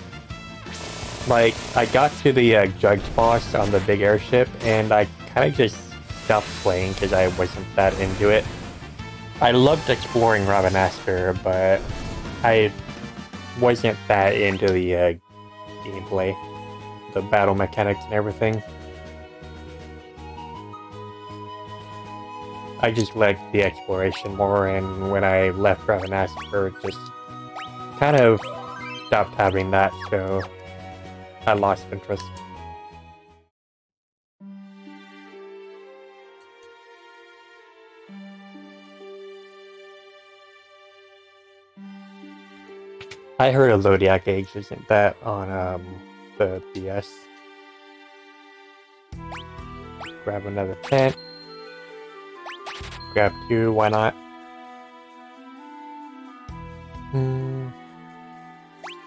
like I got to the judge boss on the big airship, and I kind of just stopped playing because I wasn't that into it. I loved exploring Remaster, but I wasn't that into the gameplay, the battle mechanics and everything. I just liked the exploration more, and when I left Remaster, it just kind of stopped having that, so I lost interest. I heard a Zodiac Age isn't that on the DS. Grab another tent. grab 2, why not?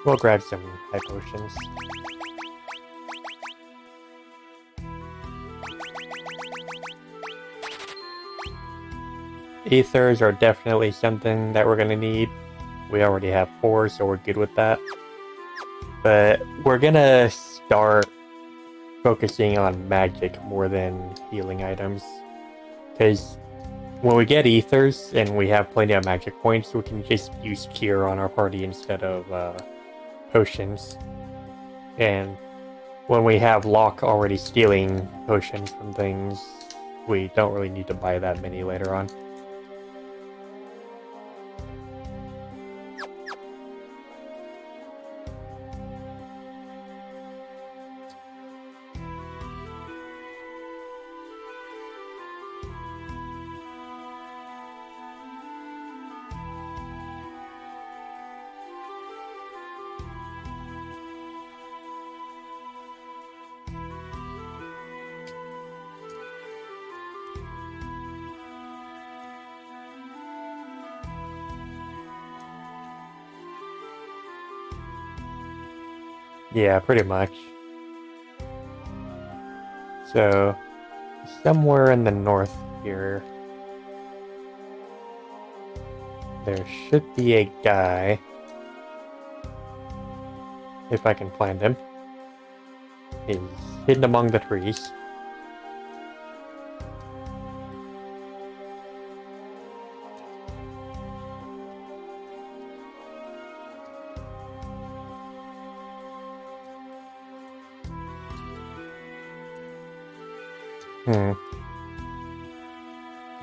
We'll grab some high potions. Ethers are definitely something that we're gonna need. We already have 4, so we're good with that. But we're gonna start focusing on magic more than healing items. Because when we get ethers and we have plenty of magic points, we can just use cure on our party instead of potions. And when we have Locke already stealing potions from things, we don't really need to buy that many later on. Yeah, pretty much. So, somewhere in the north here, there should be a guy, if I can find him. He's hidden among the trees.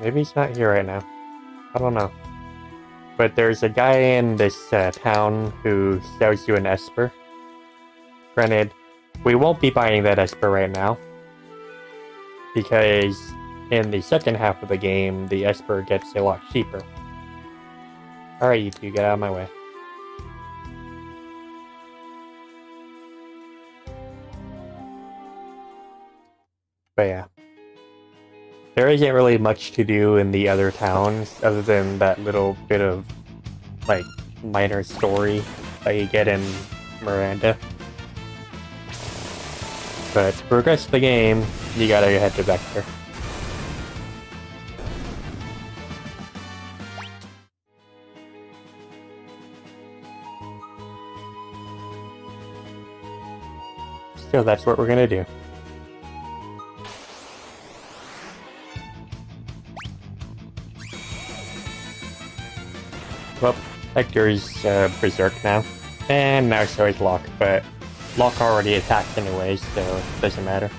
Maybe he's not here right now. I don't know. But there's a guy in this town who sells you an Esper. Granted, we won't be buying that Esper right now. Because in the second half of the game, the Esper gets a lot cheaper. Alright, you two, get out of my way. But yeah. There isn't really much to do in the other towns other than that little bit of, like, minor story that you get in Miranda. But to progress the game, you gotta head to Vector. So that's what we're gonna do. Well, Hector's berserk now. And now so is Locke, but Locke already attacked anyway, so it doesn't matter.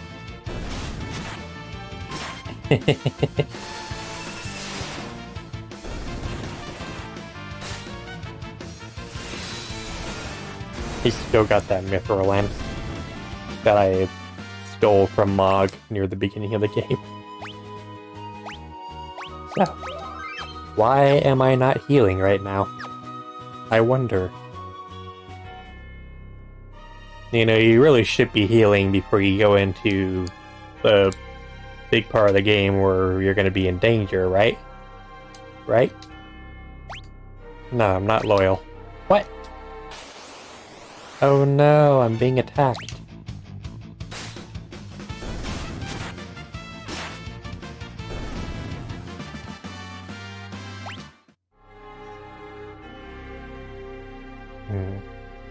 He's still got that mithril lance that I stole from Mog near the beginning of the game. So, why am I not healing right now? I wonder. You know, you really should be healing before you go into the big part of the game where you're going to be in danger, right? Right? No, I'm not loyal. What? Oh no, I'm being attacked.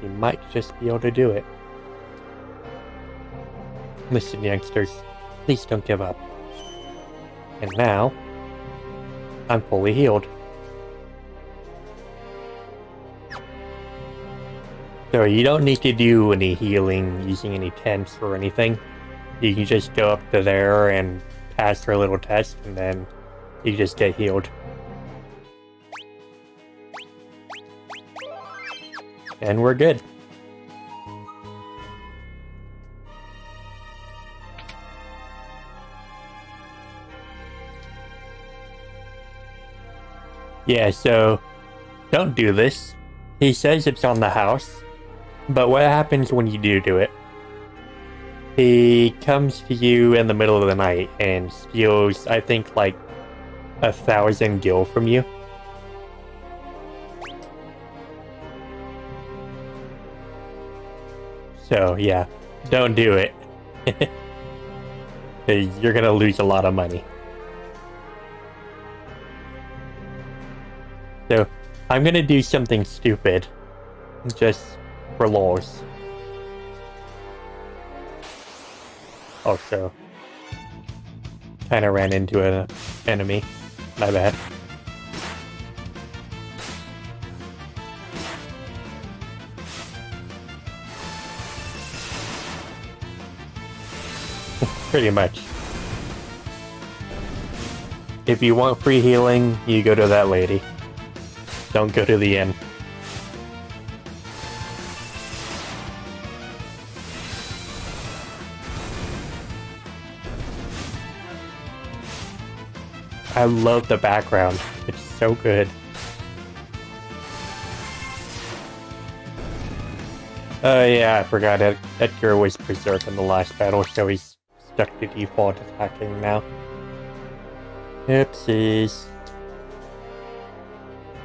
You might just be able to do it. Listen, youngsters, please don't give up. And now, I'm fully healed. So you don't need to do any healing using any tents or anything. You can just go up to there and pass their little test, and then you just get healed. And we're good. Yeah, so don't do this. He says it's on the house, but what happens when you do it? He comes to you in the middle of the night and steals, I think, like 1,000 gil from you. So yeah, don't do it. You're gonna lose a lot of money. So I'm gonna do something stupid, just for lols. Also, kind of ran into an enemy. My bad. Pretty much. If you want free healing, you go to that lady. Don't go to the inn. I love the background. It's so good. Oh yeah, I forgot Edgar was berserk in the last battle, so he's stuck to default attacking now. Oopsies.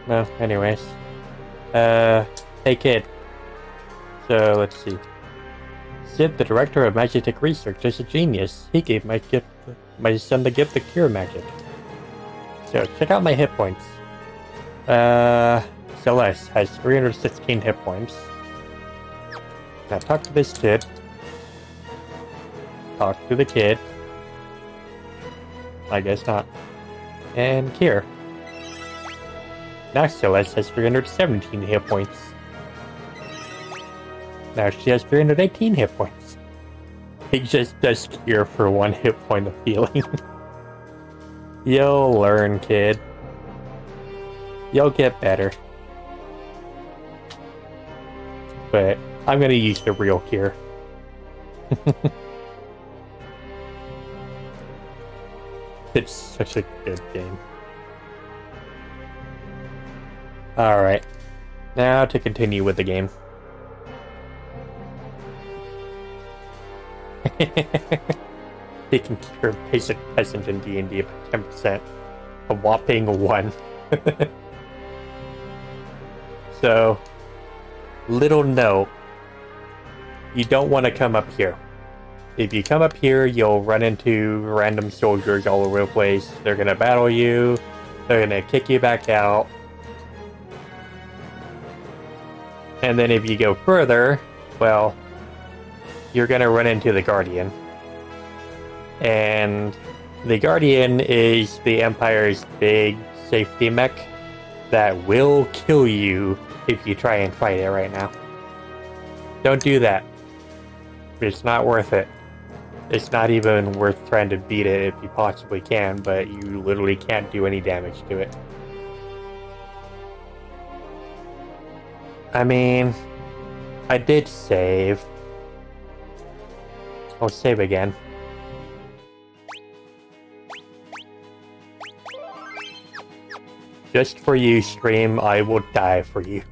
No, anyways. Hey kid. So, let's see. Sid, the director of Magitek Research, is a genius. He gave my son the gift of cure magic. So, check out my hit points. Celeste has 316 hit points. Now talk to this kid. Talk to the kid. I guess not. And Kier. Now Celeste has 317 hit points. Now she has 318 hit points. It just does Kier for 1 hit point of healing. You'll learn, kid. You'll get better. But I'm gonna use the real Kier. It's such a good game. Alright. Now to continue with the game. They can cure basic peasant in D&D by 10%. A whopping 1. So, little note. You don't want to come up here. If you come up here, you'll run into random soldiers all over the place. They're gonna battle you. They're gonna kick you back out. And then if you go further, well, you're gonna run into the Guardian. And the Guardian is the Empire's big safety mech that will kill you if you try and fight it right now. Don't do that. It's not worth it. It's not even worth trying to beat it if you possibly can, but you literally can't do any damage to it. I mean, I did save. I'll save again. Just for you, stream, I will die for you.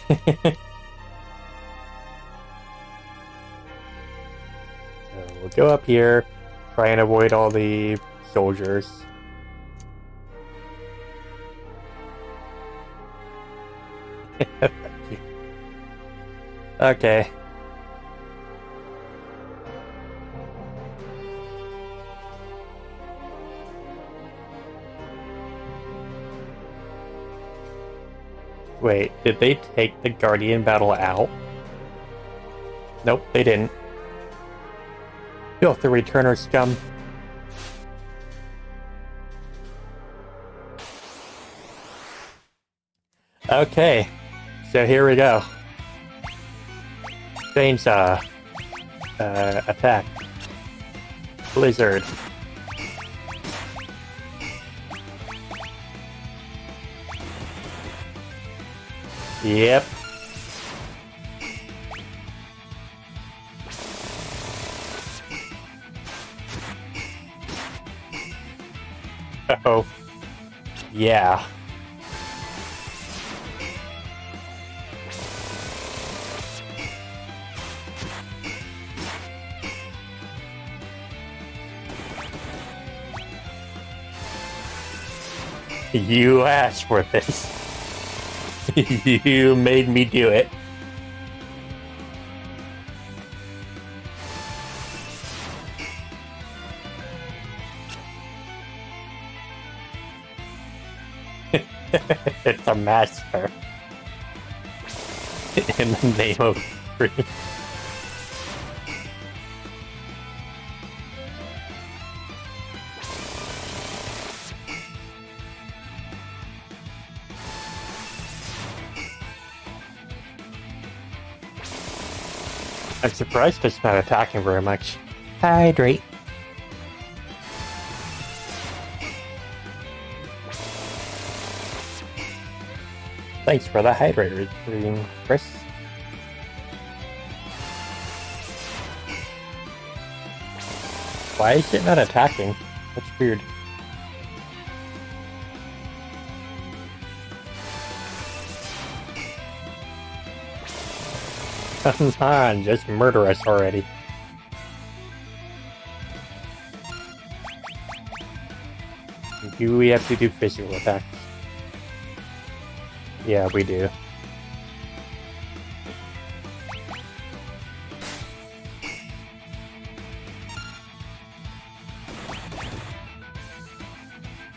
So we'll go up here, try and avoid all the soldiers. Thank you. Okay. Wait, did they take the Guardian battle out? Nope, they didn't. Filthy returner scum. Okay, so here we go. Chainsaw. Attack. Blizzard. Yep. Uh-oh. Yeah. You asked for this. You made me do it. It's a master. In the name of free. I'm surprised it's not attacking very much. Hydrate. Thanks for the hydrator reading, Chris. Why is it not attacking? That's weird. Come on, just murder us already. Do we have to do physical attacks? Yeah, we do.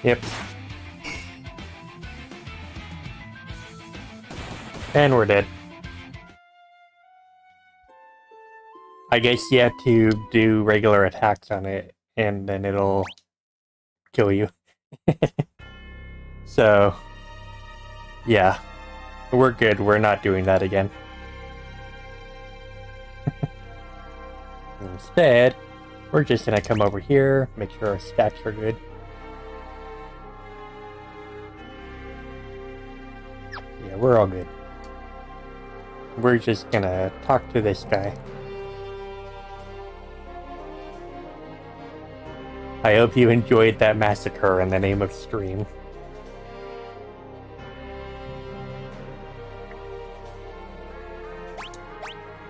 Yep. And we're dead. I guess you have to do regular attacks on it, and then it'll kill you. So, yeah. We're good, we're not doing that again. Instead, we're just gonna come over here, make sure our stats are good. Yeah, we're all good. We're just gonna talk to this guy. I hope you enjoyed that massacre in the name of stream.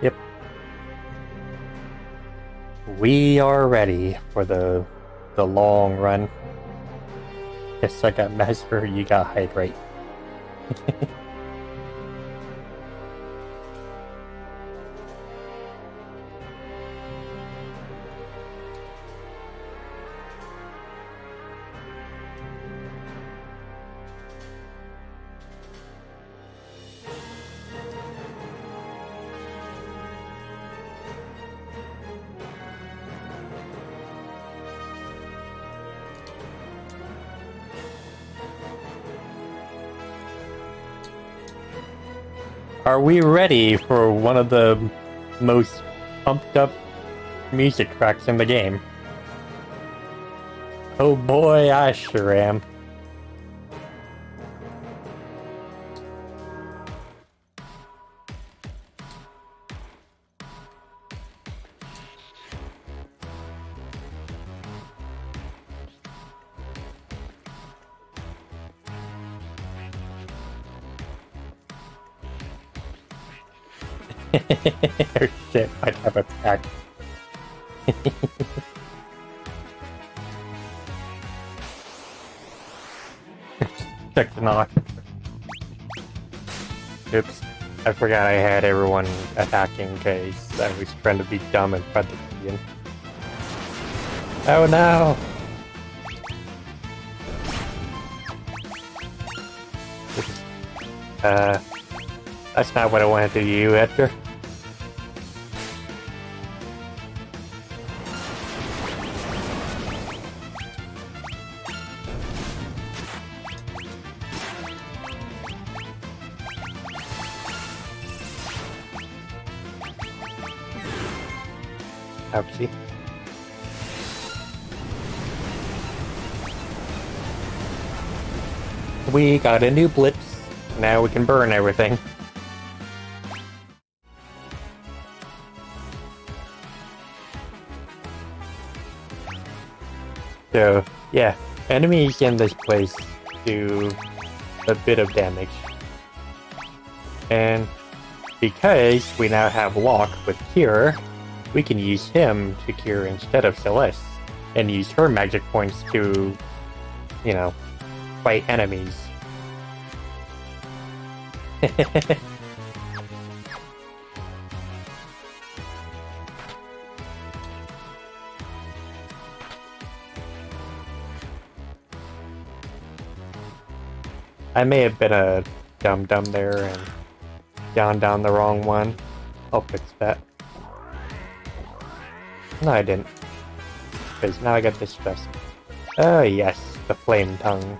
Yep. We are ready for the long run. Yes, I got massacre, you got hydrate. Are we ready for one of the most pumped up music tracks in the game? Oh boy, I sure am. Oh shit, I have attack. Check the knock. Oops. I forgot I had everyone attacking because I was trying to be dumb and tried to be in. Oh no! That's not what I wanted to do to you, Edgar. Ouchie. We got a new blitz. Now we can burn everything. So, yeah, enemies in this place do a bit of damage. And because we now have Locke with Cure, we can use him to cure instead of Celeste, and use her magic points to, you know, fight enemies. I may have been a dum-dum there and gone down the wrong one. I'll fix that. No, I didn't. Because now I got this vest. Oh yes, the flame tongue.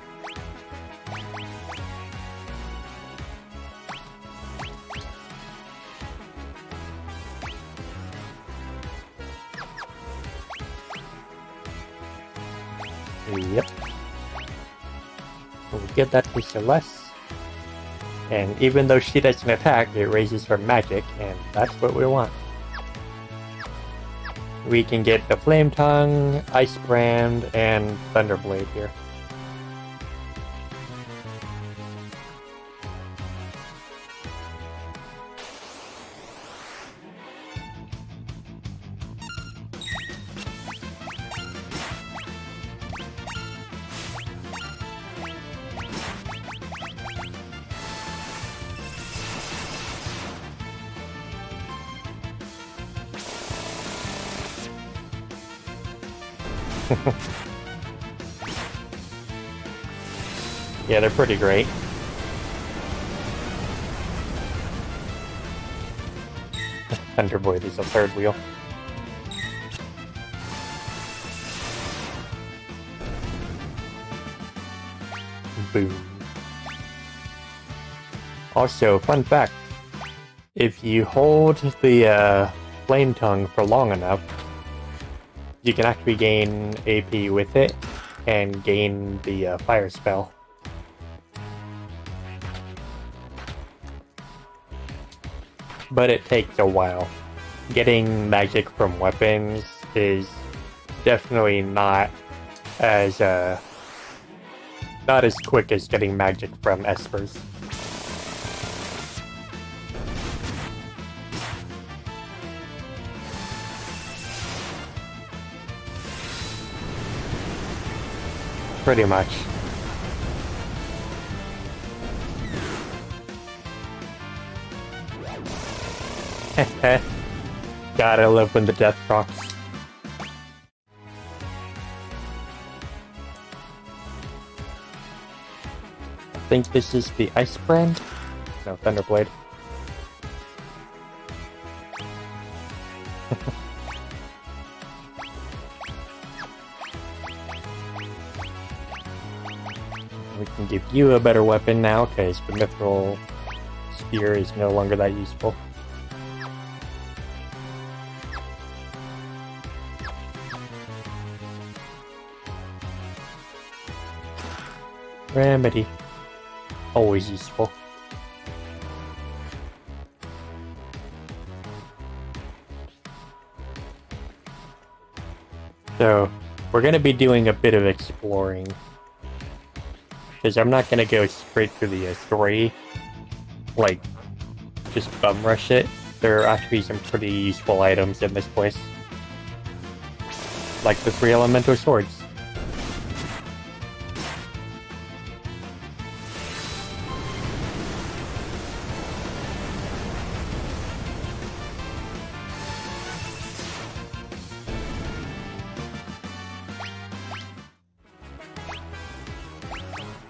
Yep. We'll give that to Celeste. And even though she doesn't attack, it raises her magic, and that's what we want. We can get the Flame Tongue, Ice Brand, and Thunderblade here. Yeah, they're pretty great. Thunderblade is a third wheel. Boom. Also, fun fact. If you hold the Flame Tongue for long enough, you can actually gain AP with it and gain the fire spell. But it takes a while. Getting magic from weapons is definitely not as quick as getting magic from espers. Pretty much. Gotta love when the death procs. I think this is the Ice Brand? No, Thunderblade. We can give you a better weapon now, because the Mithril Spear is no longer that useful. Remedy. Always useful. So, we're going to be doing a bit of exploring. Because I'm not going to go straight through the story. Like, just bum rush it. There are actually some pretty useful items in this place. Like the 3 elemental swords.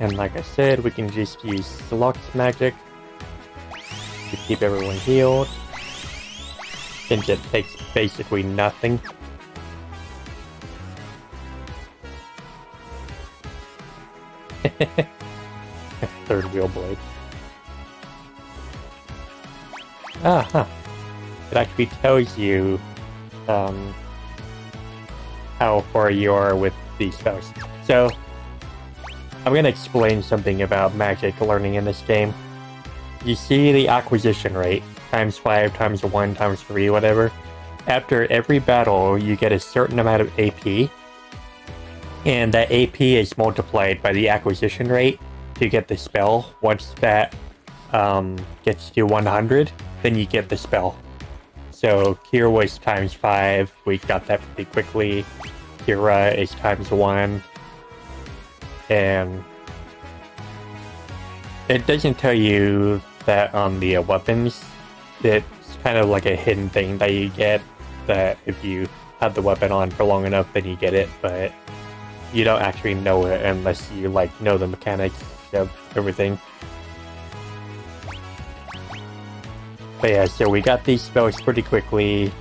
And like I said, we can just use Select magic to keep everyone healed, since it takes basically nothing. Third wheel blade. Huh. It actually tells you how far you are with these spells. So, I'm going to explain something about magic learning in this game. You see the acquisition rate, times 5, times 1, times 3, whatever. After every battle, you get a certain amount of AP. And that AP is multiplied by the acquisition rate to get the spell. Once that gets to 100, then you get the spell. So Kira was times 5, we got that pretty quickly. Kira is times 1. And It doesn't tell you that on the weapons. It's kind of like a hidden thing that you get, that if you have the weapon on for long enough, then you get it, but you don't actually know it unless you like know the mechanics of everything. But yeah, so we got these spells pretty quickly.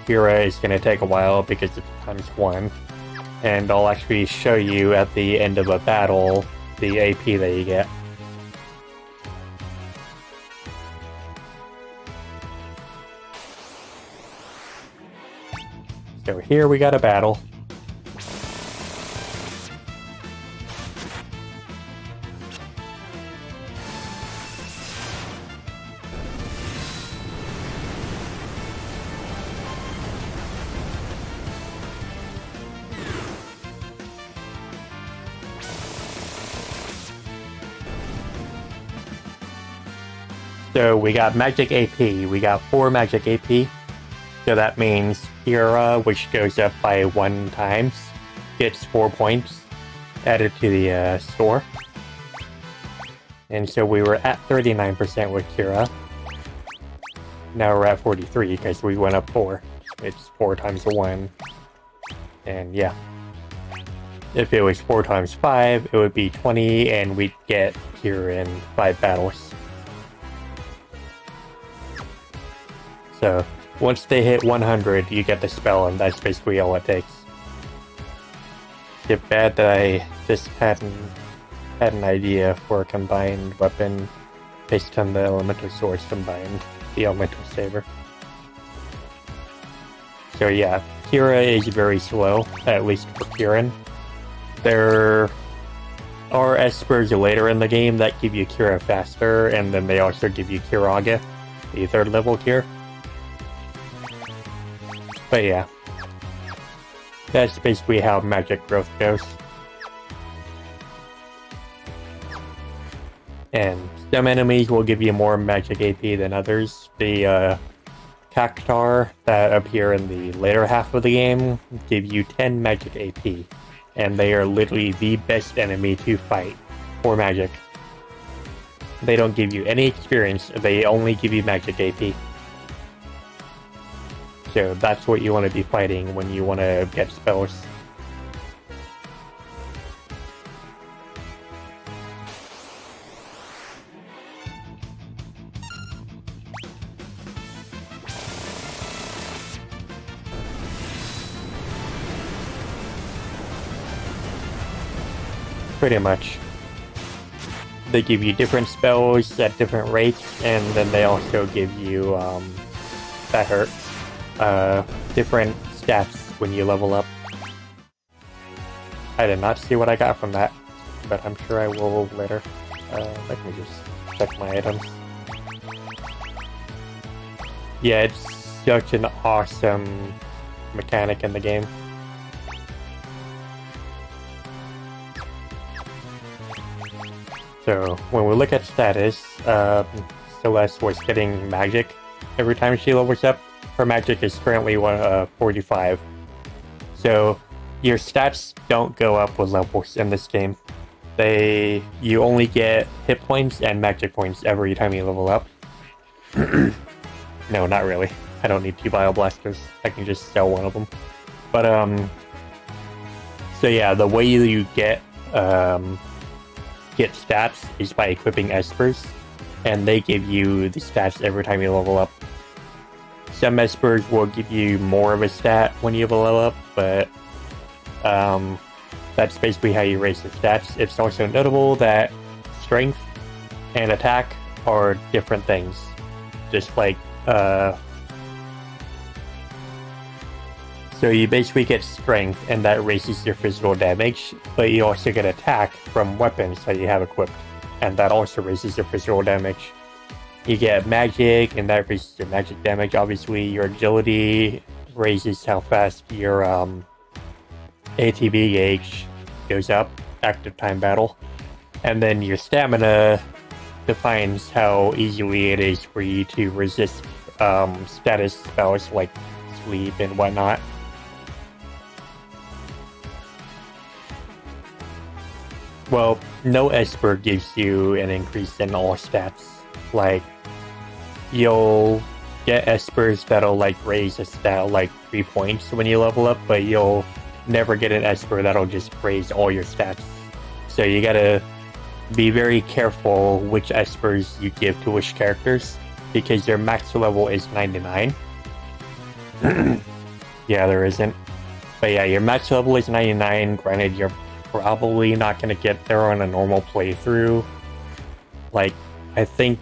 Kira is going to take a while because it's ×1. And I'll actually show you at the end of a battle the AP that you get. So here we got a battle. So we got magic AP. We got 4 magic AP. So that means Kira, which goes up by 1 times, gets 4 points added to the store. And so we were at 39% with Kira. Now we're at 43 because we went up 4. It's 4 times 1. And yeah. If it was 4 times 5, it would be 20, and we'd get Kira in 5 battles. So, once they hit 100, you get the spell, and that's basically all it takes. It's bad that I just had an idea for a combined weapon based on the elemental swords combined, the elemental saber. So yeah, Kira is very slow, at least for Kirin. There are espers later in the game that give you Kira faster, and then they also give you Kiraga, the 3rd level Kira. But yeah, that's basically how magic growth goes. And some enemies will give you more magic AP than others. The Cactar that appear in the later half of the game give you 10 magic AP. And they are literally the best enemy to fight for magic. They don't give you any experience, they only give you magic AP. So that's what you want to be fighting when you want to get spells. Pretty much. They give you different spells at different rates, and then they also give you, that hurt. Different stats when you level up. I did not see what I got from that, but I'm sure I will later. Let me just check my items. Yeah, it's such an awesome mechanic in the game. So, when we look at status, Celeste was getting magic every time she levels up. Her magic is currently 45. So your stats don't go up with levels in this game. You only get hit points and magic points every time you level up. No, not really. I don't need 2 bioblasters. I can just sell one of them. But so yeah, the way you get stats is by equipping espers, and they give you the stats every time you level up. Some espers will give you more of a stat when you level up, but that's basically how you raise the stats. It's also notable that strength and attack are different things. Just like, so you basically get strength, and that raises your physical damage, but you also get attack from weapons that you have equipped, and that also raises your physical damage. You get magic, and that raises your magic damage. Obviously, your agility raises how fast your ATB gauge goes up, active time battle. And then your stamina defines how easily it is for you to resist status spells like sleep and whatnot. Well, no Esper gives you an increase in all stats. Like, you'll get Espers that'll like raise a stat like 3 points when you level up, but you'll never get an Esper that'll just raise all your stats. So you gotta be very careful which Espers you give to which characters, because your max level is 99. Yeah, there isn't. But yeah, your max level is 99. Granted, you're probably not gonna get there on a normal playthrough. Like, I think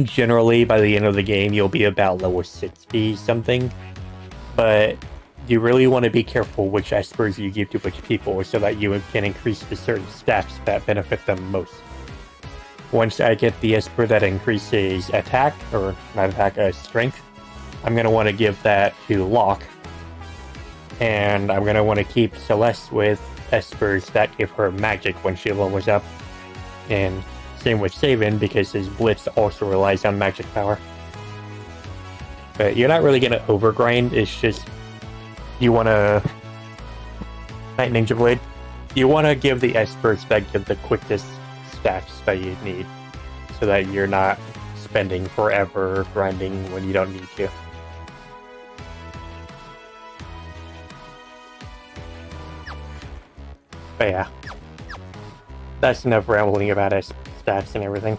generally by the end of the game you'll be about level 60 something, but you really want to be careful which Espers you give to which people so that you can increase the certain stats that benefit them most. Once I get the Esper that increases attack, or not attack, strength, I'm going to want to give that to Locke, and I'm going to want to keep Celeste with Espers that give her magic when she levels up, and same with Sabin, because his Blitz also relies on magic power. But you're not really going to overgrind, it's just you want to... Night Ninja Blade. You want to give the Espers that give the quickest stats that you need, so that you're not spending forever grinding when you don't need to. But yeah, that's enough rambling about stats and everything.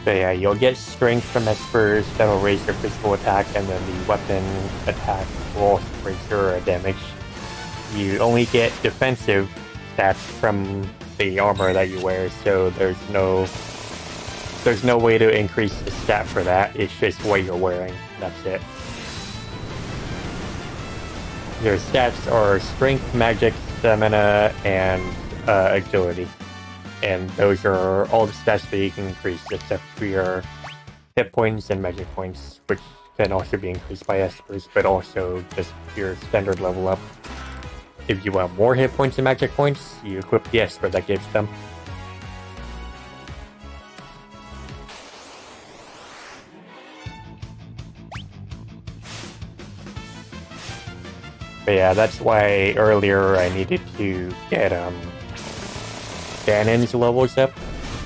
But yeah, you'll get strength from Espers that'll raise your physical attack, and then the weapon attack will also raise your damage. You only get defensive stats from the armor that you wear, so there's no way to increase the stat for that. It's just what you're wearing. That's it. Your stats are strength, magic, stamina, and agility. And those are all the stats that you can increase, except for your hit points and magic points, which can also be increased by Espers, but also just your standard level up. If you want more hit points and magic points, you equip the Esper that gives them. But yeah, that's why earlier I needed to get Ganon's levels up,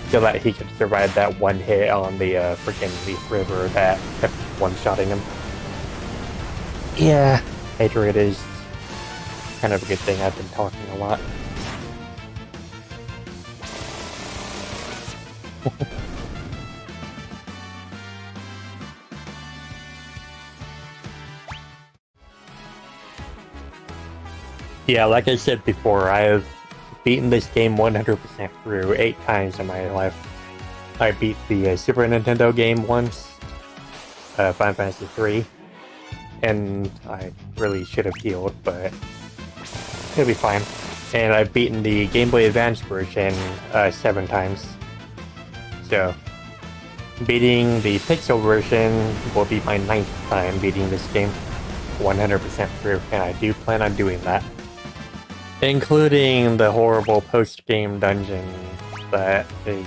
so that he could survive that one hit on the freaking Leaf River that kept one-shotting him. Yeah, hatred is kind of a good thing. I've been talking a lot. Yeah, like I said before, I have beaten this game 100% through 8 times in my life. I beat the Super Nintendo game once, Final Fantasy III, and I really should have healed, but it'll be fine. And I've beaten the Game Boy Advance version 7 times. So, beating the Pixel version will be my 9th time beating this game 100% through, and I do plan on doing that. Including the horrible post-game dungeon that is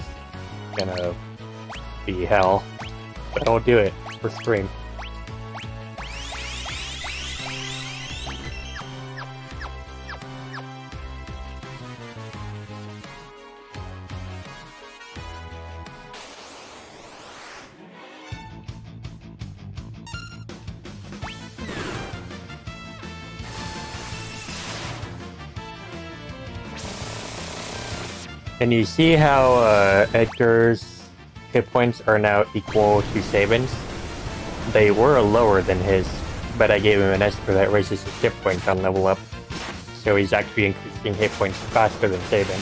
gonna be hell. But I'll do it for stream. And you see how Edgar's hit points are now equal to Sabin's? They were lower than his, but I gave him an Esper that raises his hit points on level up. So he's actually increasing hit points faster than Sabin.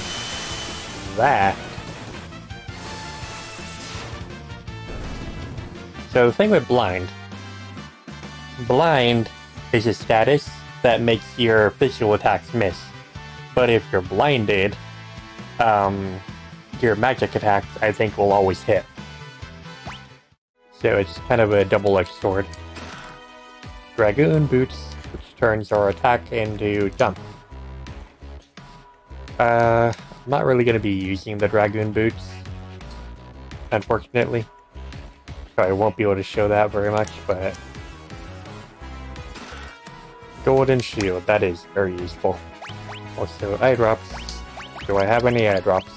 That. So the thing with Blind is a status that makes your physical attacks miss. But if you're blinded, your magic attacks, I think, will always hit. So it's kind of a double-edged sword. Dragoon Boots, which turns our attack into jump. I'm not really going to be using the Dragoon boots, unfortunately. So I won't be able to show that very much, but... Golden Shield, that is very useful. Also, eye drops. Do I have any eye drops?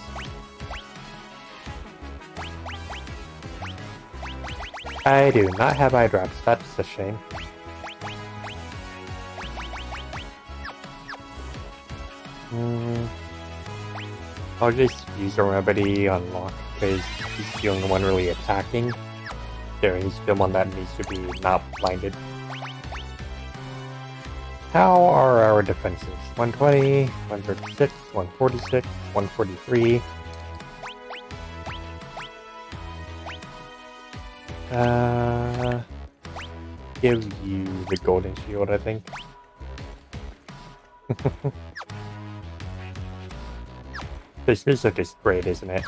I do not have eye drops, that's a shame. I'll just use a remedy on Locke, because he's the only one really attacking. So he's the one that needs to be not blinded. How are our defenses? 120, 136, 146, 143. Give you the golden shield, I think. This music is great, isn't it?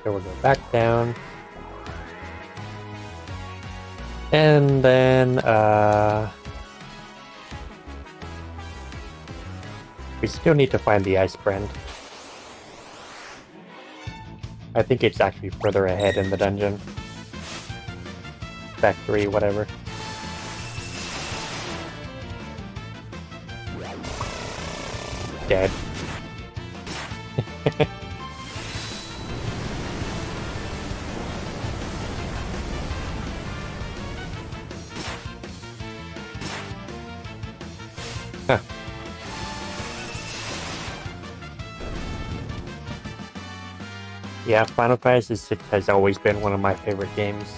So we'll go back down. And then, we still need to find the ice brand. I think it's actually further ahead in the dungeon. Factory, whatever. Dead. Huh. Yeah, Final Fantasy VI has always been one of my favorite games.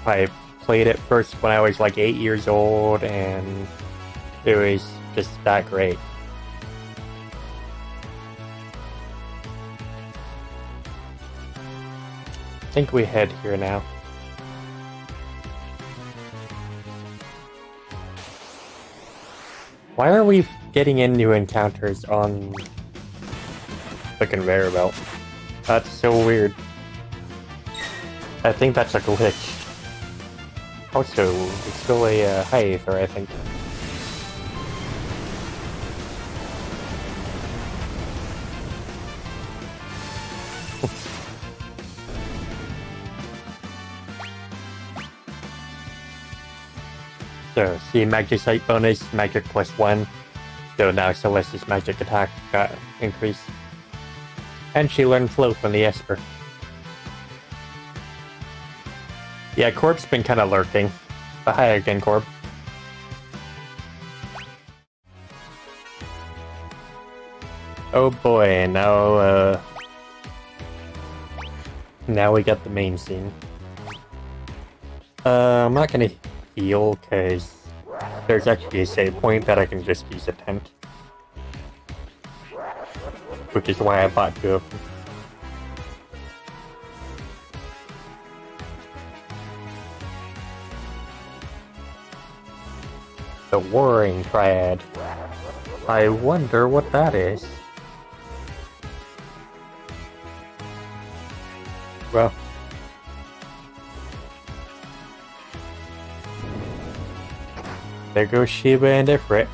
I played it first when I was like 8 years old, and it was just that great. I think we head here now. Why are we getting in new encounters on the conveyor belt? That's so weird. I think that's a glitch. Also, it's still a high aether, I think. So, see magic sight bonus, magic +1. So now Celeste's magic attack got increased. And she learned float from the Esper. Yeah, Corb's been kind of lurking. But hi again, Corb. Oh boy, now we got the main scene. I'm not gonna heal, because there's actually a save point that I can just use a tent. Which is why I bought 2 of them. The Warring Triad. I wonder what that is. Well. There goes Sheba and Ifrit.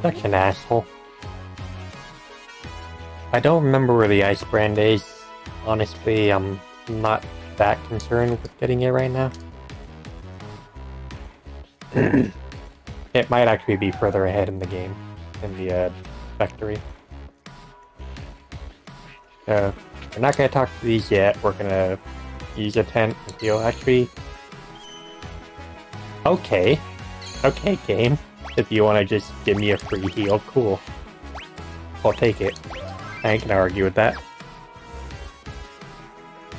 Such an asshole. I don't remember where the ice brand is. Honestly, I'm not that concerned with getting it right now. It might actually be further ahead in the game, in the factory. We're not going to talk to these yet. We're going to use a tent and heal. Actually, okay. Okay, game. If you want to just give me a free heal, cool. I'll take it. I ain't gonna argue with that.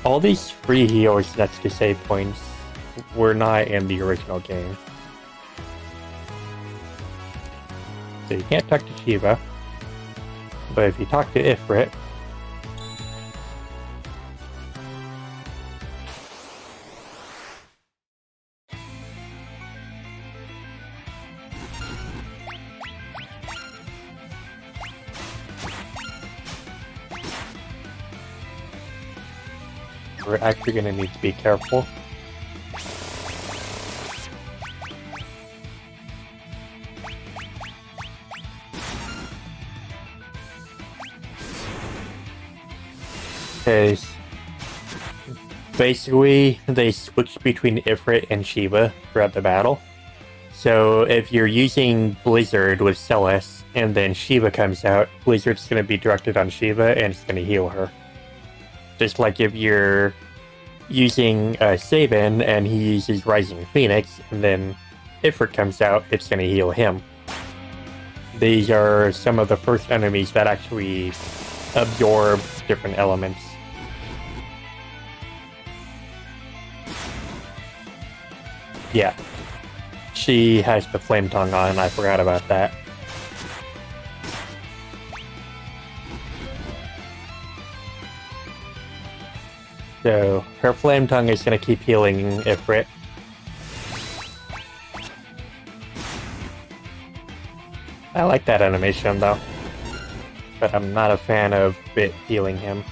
All these free heals next to save points were not in the original game. So you can't talk to Shiva. But if you talk to Ifrit, We're actually gonna need to be careful. Because basically they switch between Ifrit and Shiva throughout the battle. So if you're using Blizzard with Celes and then Shiva comes out, Blizzard's going to be directed on Shiva and it's going to heal her. Just like if you're using Sabin and he uses Rising Phoenix and then Ifrit comes out, it's going to heal him. These are some of the first enemies that actually absorb different elements. Yeah. She has the flame tongue on, I forgot about that. So, her flame tongue is going to keep healing Ifrit. I like that animation though, but I'm not a fan of it healing him.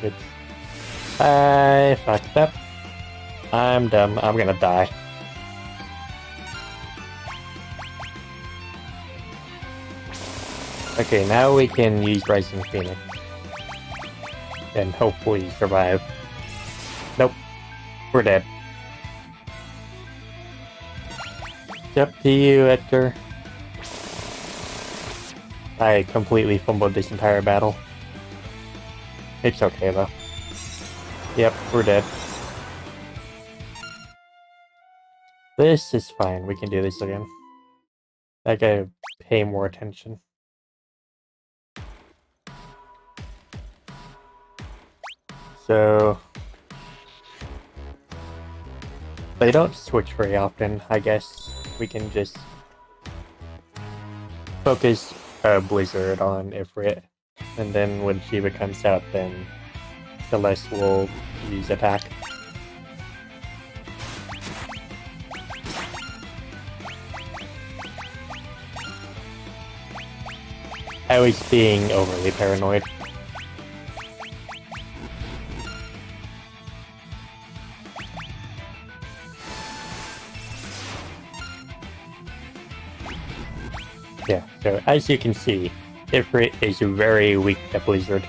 It's... I fucked up. I'm dumb. I'm gonna die. Okay, now we can use Rising Phoenix. And hopefully survive. Nope. We're dead. It's up to you, Edgar. I completely fumbled this entire battle. It's okay, though. Yep, we're dead. This is fine. We can do this again. I gotta pay more attention. So... they don't switch very often, I guess. We can just focus Blizzard on Ifrit, and then when Shiva comes out, then Celeste will use attack. I was being overly paranoid. Yeah, so as you can see, Ifrit is very weak to Blizzard.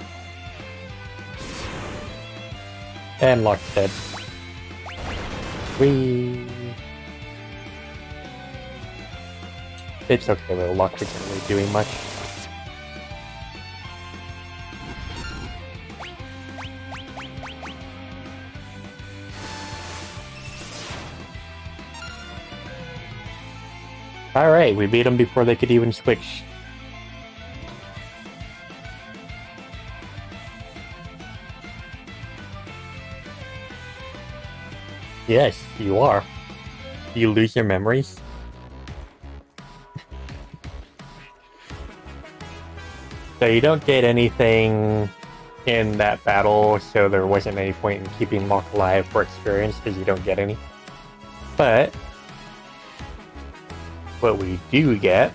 And Locke's dead. Whee! It's okay though, Locke isn't really doing much. Alright, we beat them before they could even switch. Yes, you are. You lose your memories? So you don't get anything in that battle, so there wasn't any point in keeping Locke alive for experience, because you don't get any. But what we do get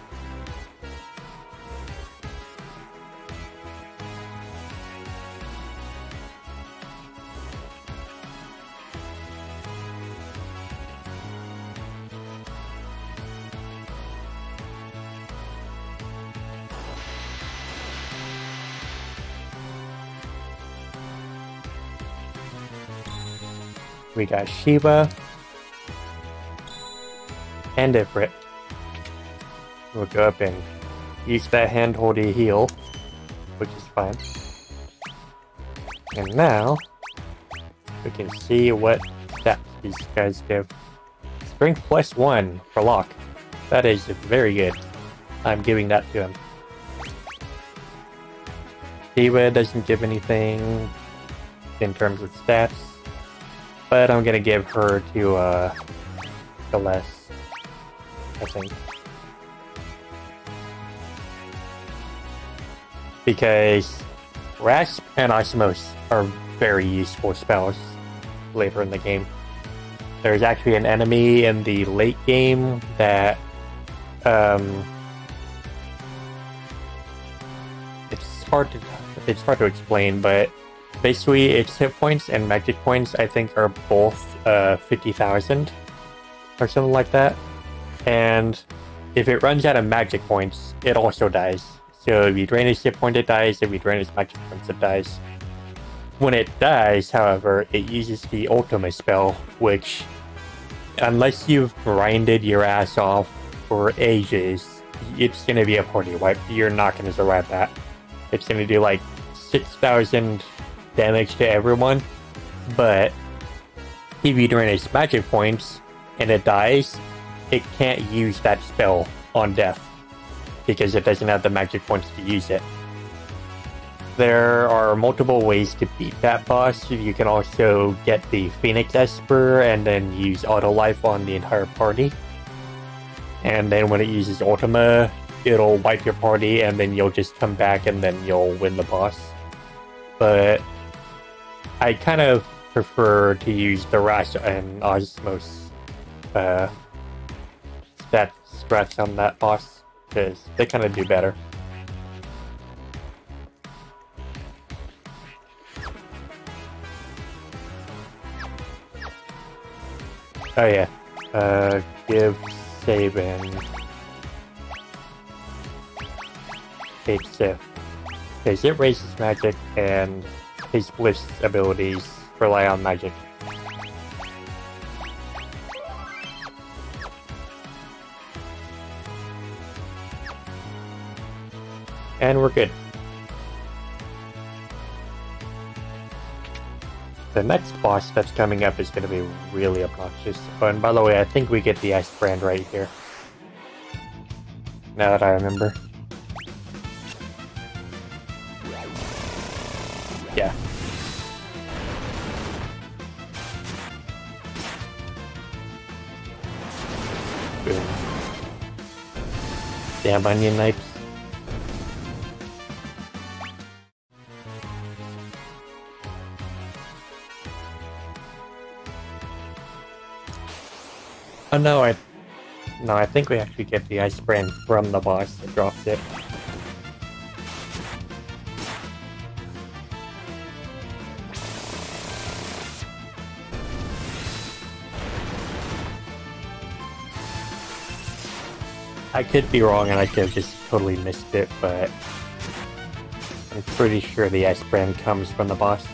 we got Shiva and Ifrit. We'll go up and use that handhold to heal, which is fine. And now, we can see what stats these guys give. Strength +1 for Locke. That is very good. I'm giving that to him. Shiva doesn't give anything in terms of stats, but I'm gonna give her to Celeste, I think. Because Rasp and Osmos are very useful spells later in the game. There's actually an enemy in the late game that it's hard to explain, but basically its hit points and magic points I think are both 50,000 or something like that. And if it runs out of magic points, it also dies. So if you drain its hit point, it dies. If you drain its magic points, it dies. When it dies, however, it uses the ultimate spell, which, unless you've grinded your ass off for ages, it's going to be a party wipe. You're not going to survive that. It's going to do like 6,000 damage to everyone, but if you drain its magic points and it dies, it can't use that spell on death because it doesn't have the magic points to use it. There are multiple ways to beat that boss. You can also get the Phoenix Esper and then use Auto Life on the entire party. And then when it uses Ultima, it'll wipe your party and then you'll just come back and then you'll win the boss. But I kind of prefer to use the Rash and Osmos strats on that boss, because they kind of do better. Oh yeah, give Sabin Cape Sith, because it raises magic and his Bliss abilities rely on magic. And we're good. The next boss that's coming up is going to be really obnoxious. Oh, and by the way, I think we get the Ice Brand right here. Now that I remember. Yeah. Boom. Damn onion knives. Oh no, I think we actually get the Ice Brand from the boss that drops it. I could be wrong and I could have just totally missed it, but I'm pretty sure the Ice Brand comes from the boss.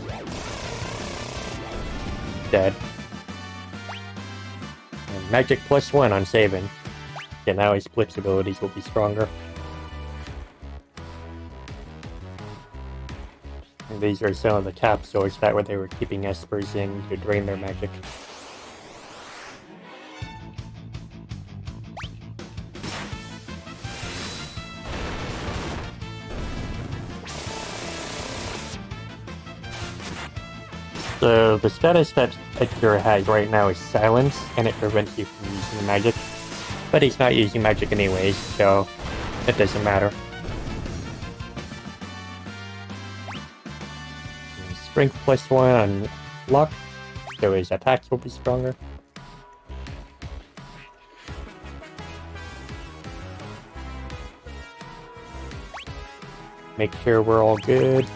Dead. And magic +1 on Sabin. Yeah, now his Blitz abilities will be stronger. And these are some of the capsules that were they were keeping Espers in to drain their magic. So the status that Edgar has right now is Silence, and it prevents you from using the magic. But he's not using magic anyways, so it doesn't matter. Strength +1 on luck, so his attacks will be stronger. Make sure we're all good.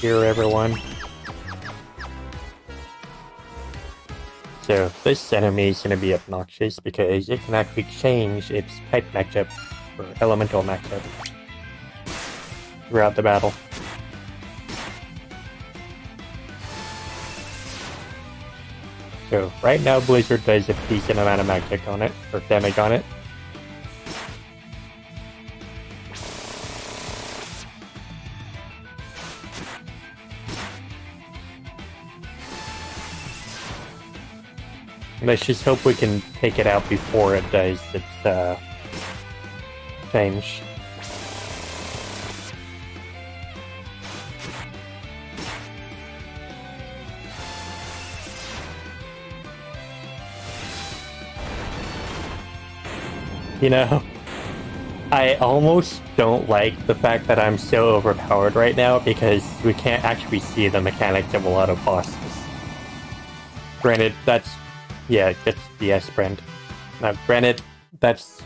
Hear everyone. So this enemy is going to be obnoxious because it can actually change its type matchup or elemental matchup throughout the battle. So right now Blizzard does a decent amount of magic on it, or damage on it. Let's just hope we can take it out before it does its change. You know, I almost don't like the fact that I'm so overpowered right now because we can't actually see the mechanics of a lot of bosses. Granted, that's... yeah, it's the S brand. Now, granted, that's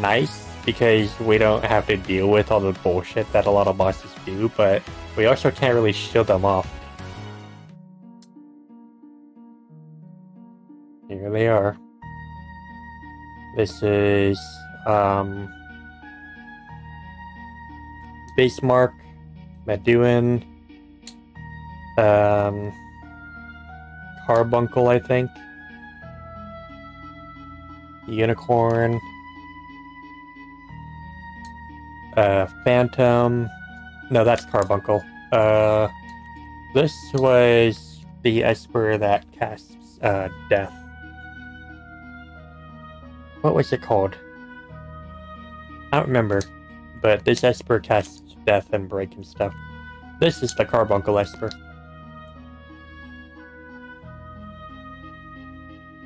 nice because we don't have to deal with all the bullshit that a lot of bosses do, but we also can't really shield them off. Here they are. This is Bismarck, Meduin, Carbuncle, I think, Unicorn, Phantom. No, that's Carbuncle. This was the Esper that casts Death. What was it called? I don't remember, but this Esper casts Death and Break and stuff. This is the Carbuncle Esper.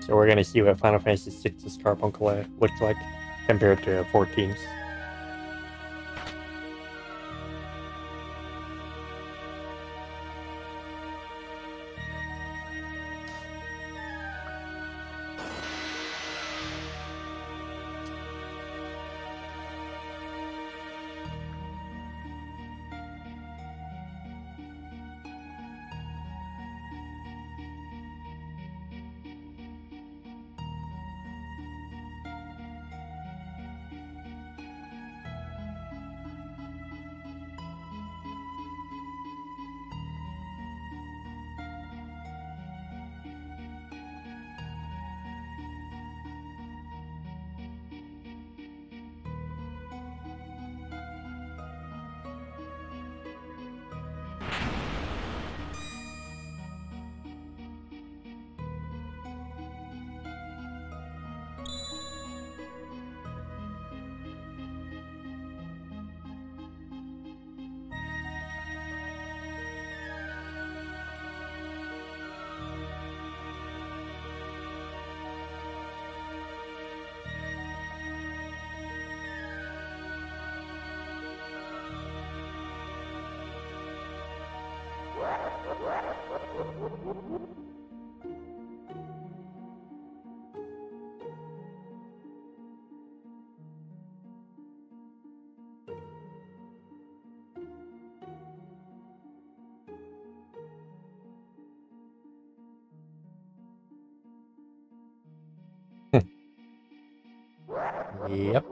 So we're gonna see what Final Fantasy VI's Carbuncle looks like compared to 14's. Yep.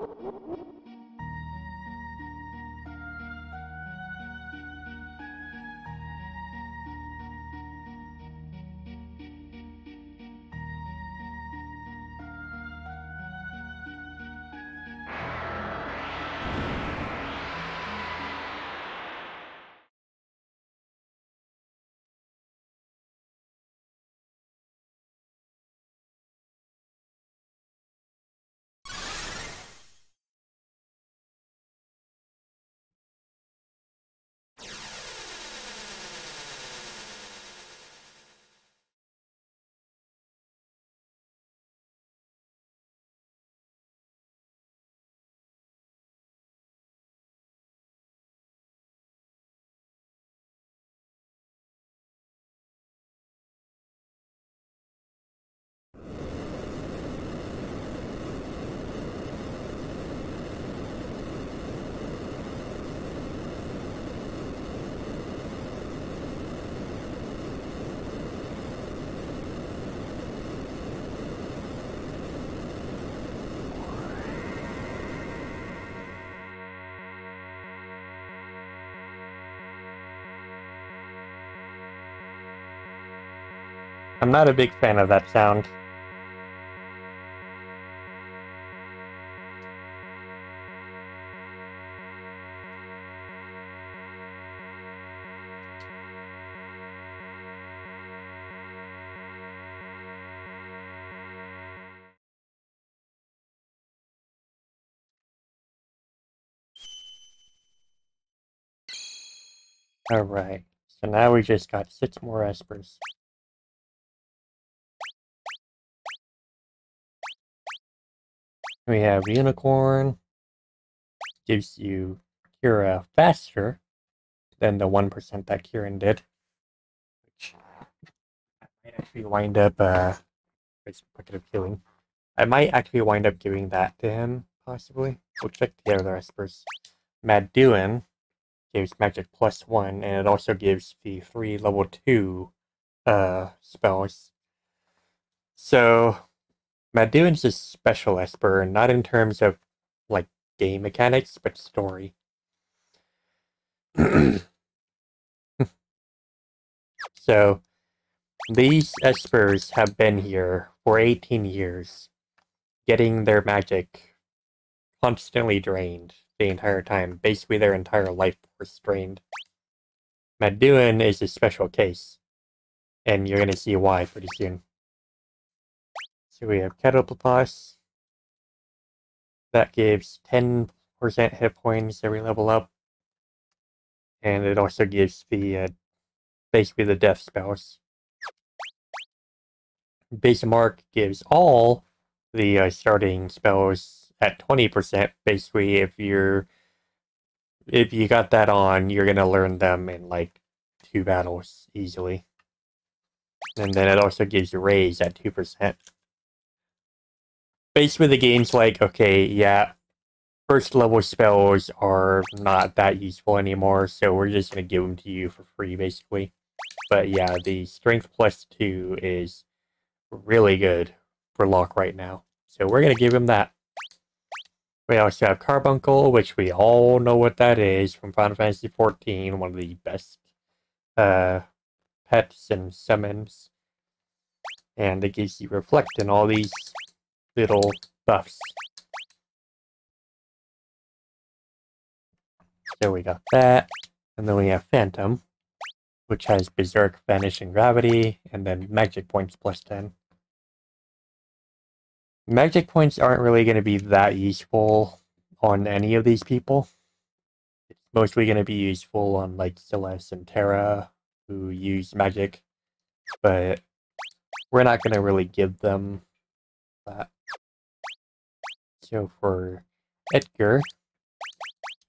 I'm not a big fan of that sound. Alright, so now we just got 6 more Espers. We have Unicorn, gives you Kira faster than the 1% that Kieran did. Which might actually wind up, it's bucket of healing. I might actually wind up giving that to him possibly. We'll check the other espers. Maduin gives magic +1, and it also gives the 3 level 2 spells. So Maduin's a special esper, not in terms of like game mechanics, but story. So these espers have been here for 18 years, getting their magic constantly drained the entire time, basically their entire life force drained. Maduin is a special case, and you're gonna see why pretty soon. So we have Kettlebell that gives 10% hit points every level up, and it also gives the basically the death spells. Bismarck gives all the starting spells at 20%. Basically, if you got that on, you're gonna learn them in like 2 battles easily. And then it also gives you raise at 2%. Basically, the game's like, okay, yeah, first level spells are not that useful anymore, so we're just gonna give them to you for free, basically. But yeah, the strength +2 is really good for Locke right now. So we're gonna give him that. We also have Carbuncle, which we all know what that is from Final Fantasy XIV, one of the best pets and summons. And it gives you Reflect and all these little buffs. So we got that. And then we have Phantom, which has Berserk, Vanish, and Gravity, and then Magic Points +10. Magic Points aren't really going to be that useful on any of these people. It's mostly going to be useful on like Celeste and Terra, who use magic, but we're not going to really give them that. So for Edgar,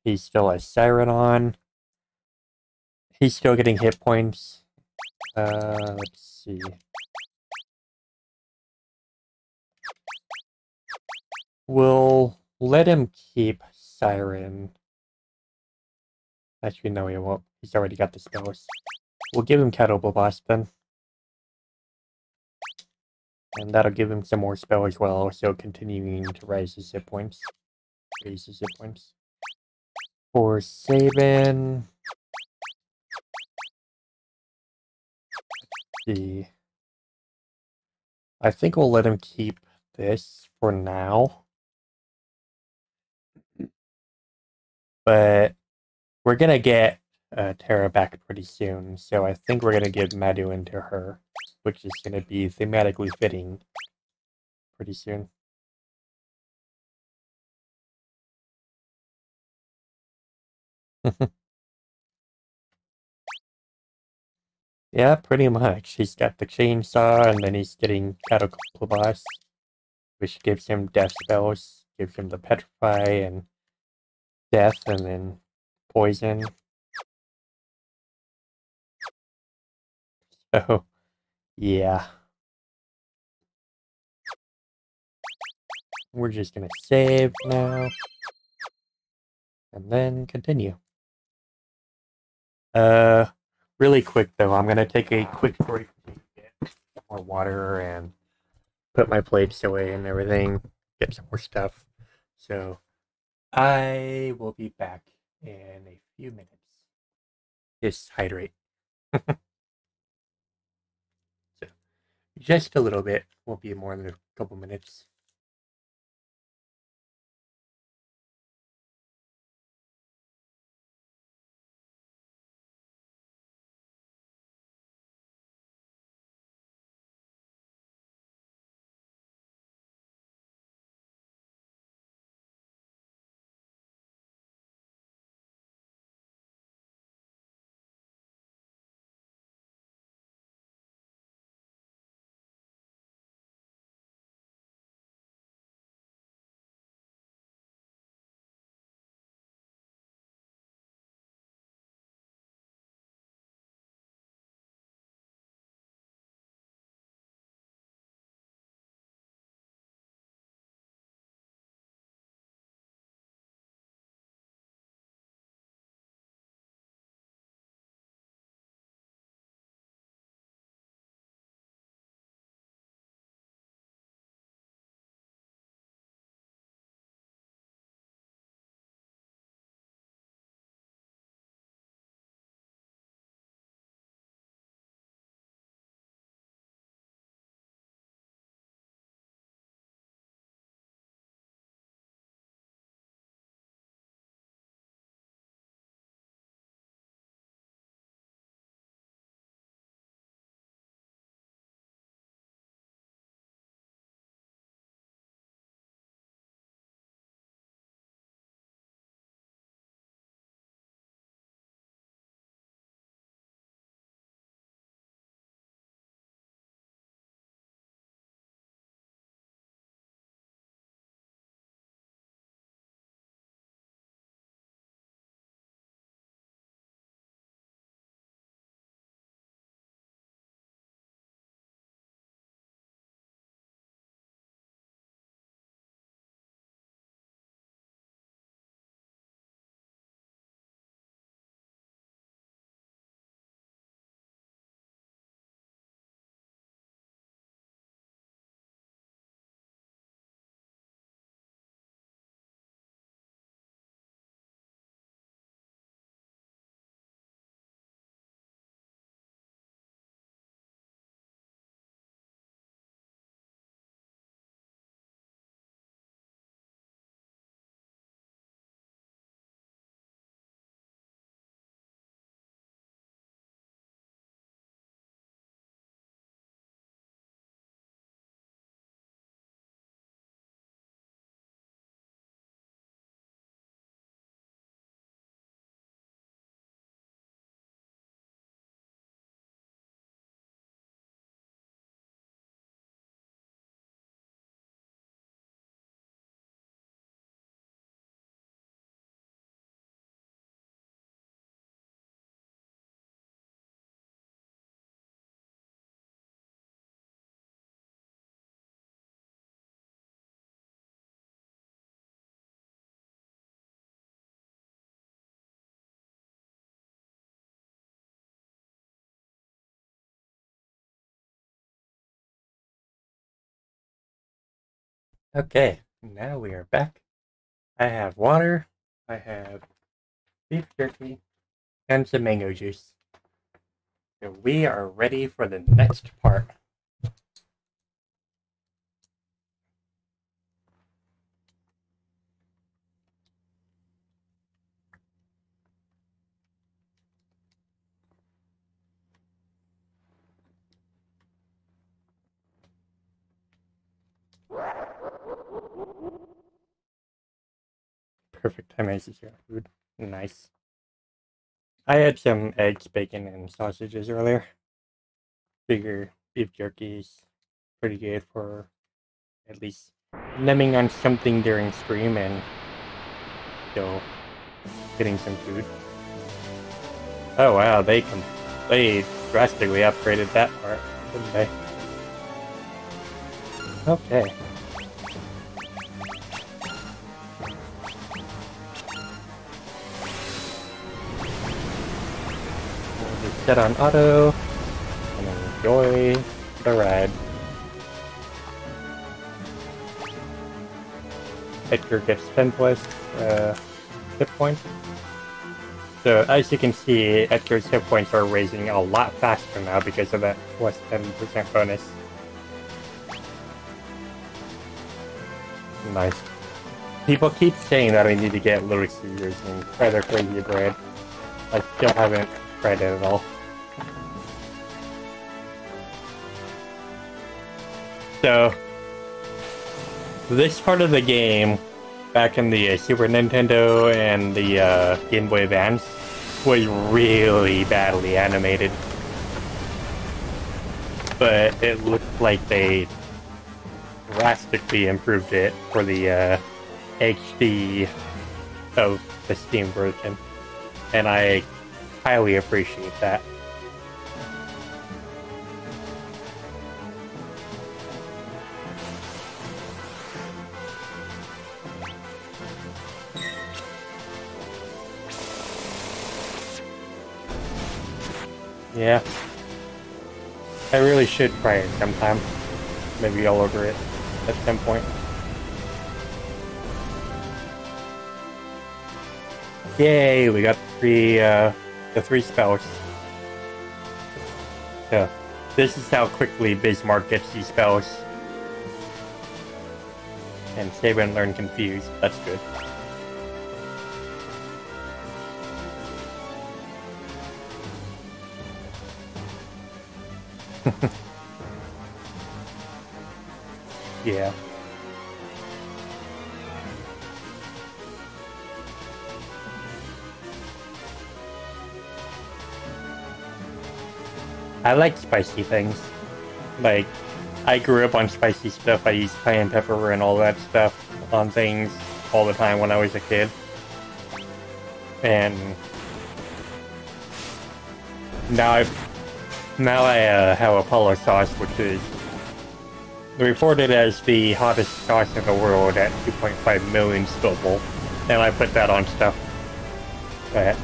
he's still a Siren on. He's still getting hit points. Let's see. We'll let him keep Siren. Actually, no, he won't. He's already got the spells. We'll give him Kettlebell Blast then. And that'll give him some more spell as well, so continuing to raise his hit points. Raise his hit points. For Sabin... Let's see. I think we'll let him keep this for now. But we're gonna get Terra back pretty soon, so I think we're gonna give Maduin to her, which is gonna be thematically fitting pretty soon. Yeah, pretty much. He's got the chainsaw, and then he's getting Cataclysm, which gives him death spells, gives him the petrify and death, and then poison. So, yeah. We're just gonna save now. And then continue. Really quick though, I'm gonna take a quick break to get some more water and put my plates away and everything, get some more stuff. So, I will be back in a few minutes. Just hydrate. So, just a little bit, won't be more than a couple minutes. Okay, now we are back. I have water, I have beef jerky, and some mango juice. So we are ready for the next part. Perfect time as your food. Nice. I had some eggs, bacon, and sausages earlier. Figure beef jerky's pretty good for at least numbing on something during stream and still getting some food. Oh wow, they drastically upgraded that part, didn't they? Okay. We'll just set on auto and enjoy the ride. Edgar gets 10 plus hit points. So as you can see, Edgar's hit points are raising a lot faster now because of that plus 10% bonus. Nice. People keep saying that I need to get Little Caesars and try their crazy bread. I still haven't tried it at all. So, this part of the game, back in the Super Nintendo and the Game Boy Advance, was really badly animated. But it looked like they drastically improved it for the HD of the Steam version. And I highly appreciate that. Yeah. I really should try it sometime. Maybe all over it at some point. Yay, we got the three spells. So, this is how quickly Bismarck gets these spells. And save and learn confused. That's good. Yeah. I like spicy things. Like, I grew up on spicy stuff. I used cayenne pepper and all that stuff on things all the time when I was a kid. And now I have Apollo sauce, which is reported as the hottest sauce in the world at 2.5 million Scoville, and I put that on stuff. But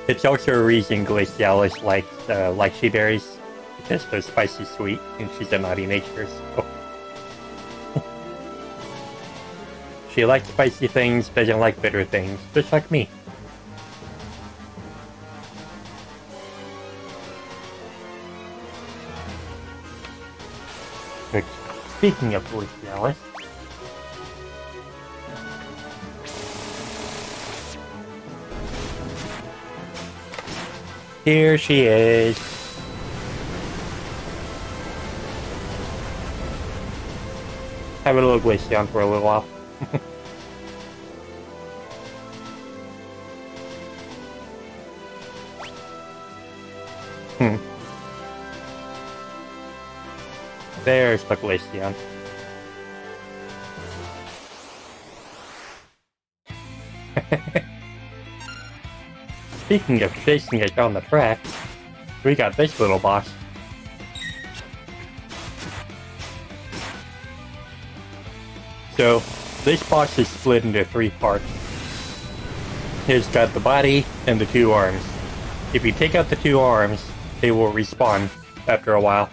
it's also a reason Glacialis likes lychee berries, because they're spicy sweet, and she's a naughty nature, so. She likes spicy things, doesn't like bitter things, just like me. Which, speaking of Glacialis, here she is. Have a little Glaceon for a little while. There's the Glaceon. Speaking of chasing it down the track, we got this little boss. So, this boss is split into 3 parts. He's got the body and the 2 arms. If you take out the 2 arms, they will respawn after a while.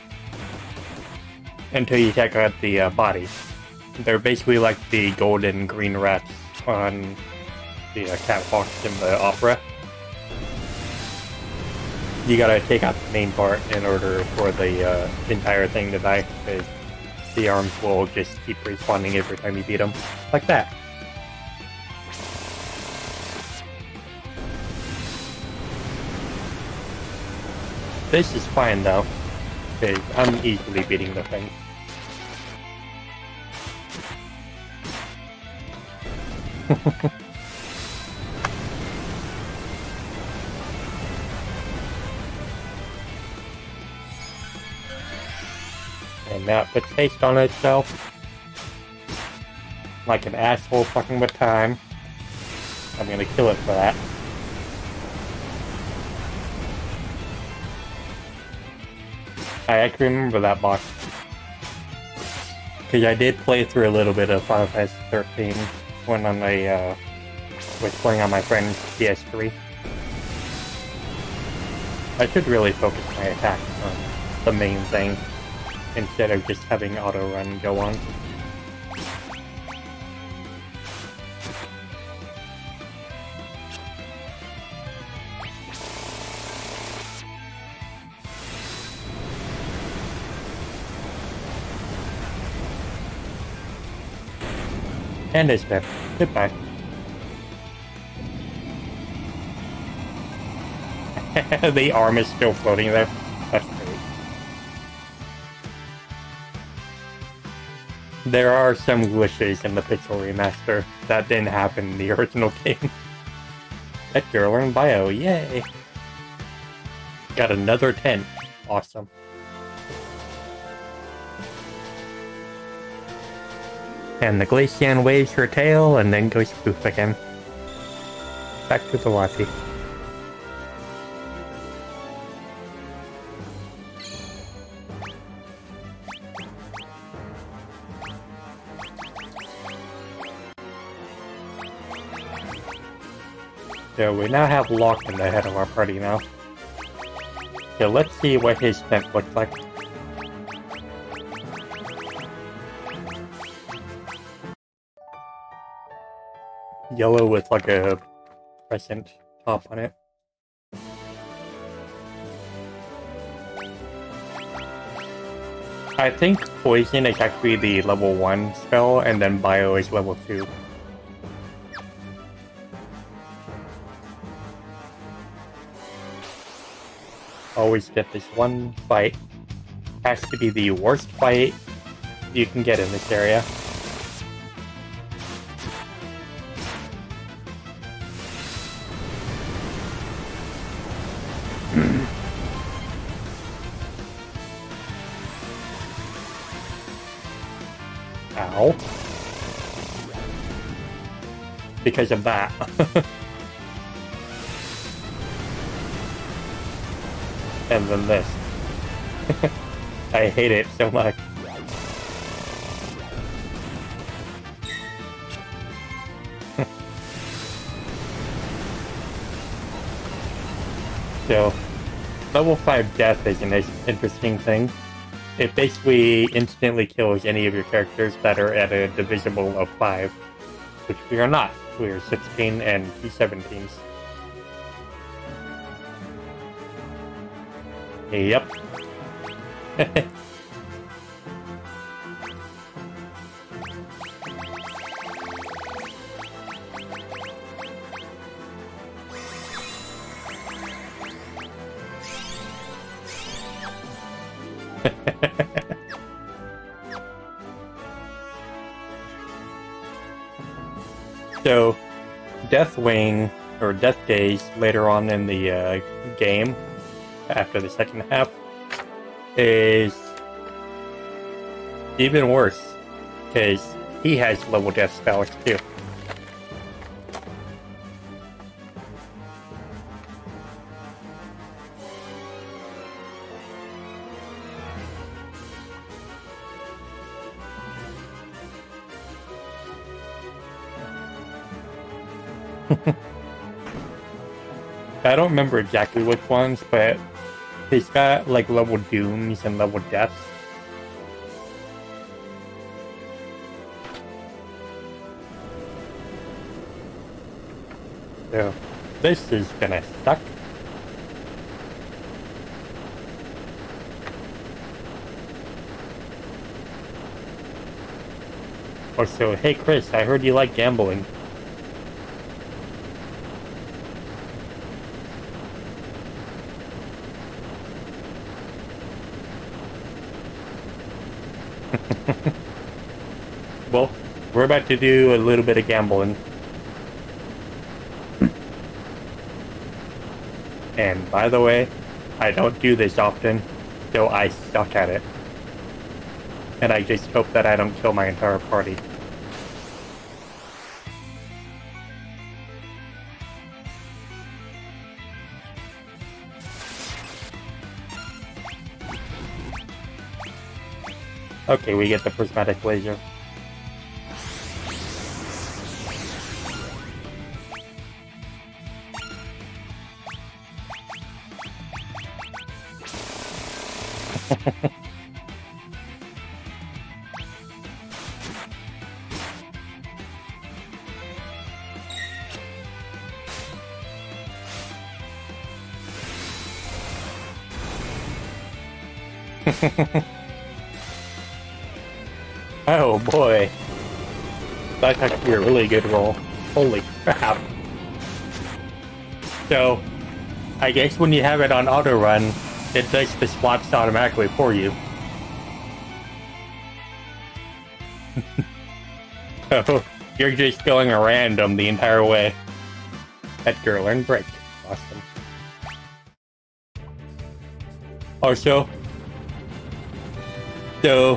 until you check out the bodies. They're basically like the golden green rats on the catwalks in the opera. You gotta take out the main part in order for the entire thing to die, because the arms will just keep respawning every time you beat them. Like that. This is fine though, because I'm easily beating the thing. And now it puts haste on itself. Like an asshole fucking with time. I'm gonna kill it for that. I actually remember that box. Because I did play through a little bit of Final Fantasy 13 when I was playing on my friend's PS3. I should really focus my attacks on the main thing, instead of just having auto run go on. And it's dead. Goodbye. The arm is still floating there. That's great. There are some glitches in the Pixel Remaster that didn't happen in the original game. That girl learned bio, yay! Got another 10. Awesome. And the Glacian waves her tail and then goes poof again. Back to the Wati. So we now have Locke in the head of our party now. So let's see what his scent looks like. Yellow with like a crescent top on it. I think Poison is actually the level 1 spell, and then Bio is level 2. Always get this one fight. Has to be the worst fight you can get in this area. Ow. Because of that. And then this. I hate it so much. So, level 5 death is an interesting thing. It basically instantly kills any of your characters that are at a divisible of 5, which we are not. We are 16 and P17s. Yep. So, Deathwing, or Death Days, later on in the game, after the second half, is even worse, because he has level death spells too. I don't remember exactly which ones, but he's got like level dooms and level deaths. So, this is gonna suck. Also, hey Chris, I heard you like gambling. Well, we're about to do a little bit of gambling. And by the way, I don't do this often, so I suck at it. And I just hope that I don't kill my entire party. Okay, we get the prismatic laser. Oh boy. That's actually a really good roll. Holy crap. So, I guess when you have it on auto run, it does the swaps automatically for you. So, you're just going a random the entire way. Edgar, learn break. Awesome. Also, so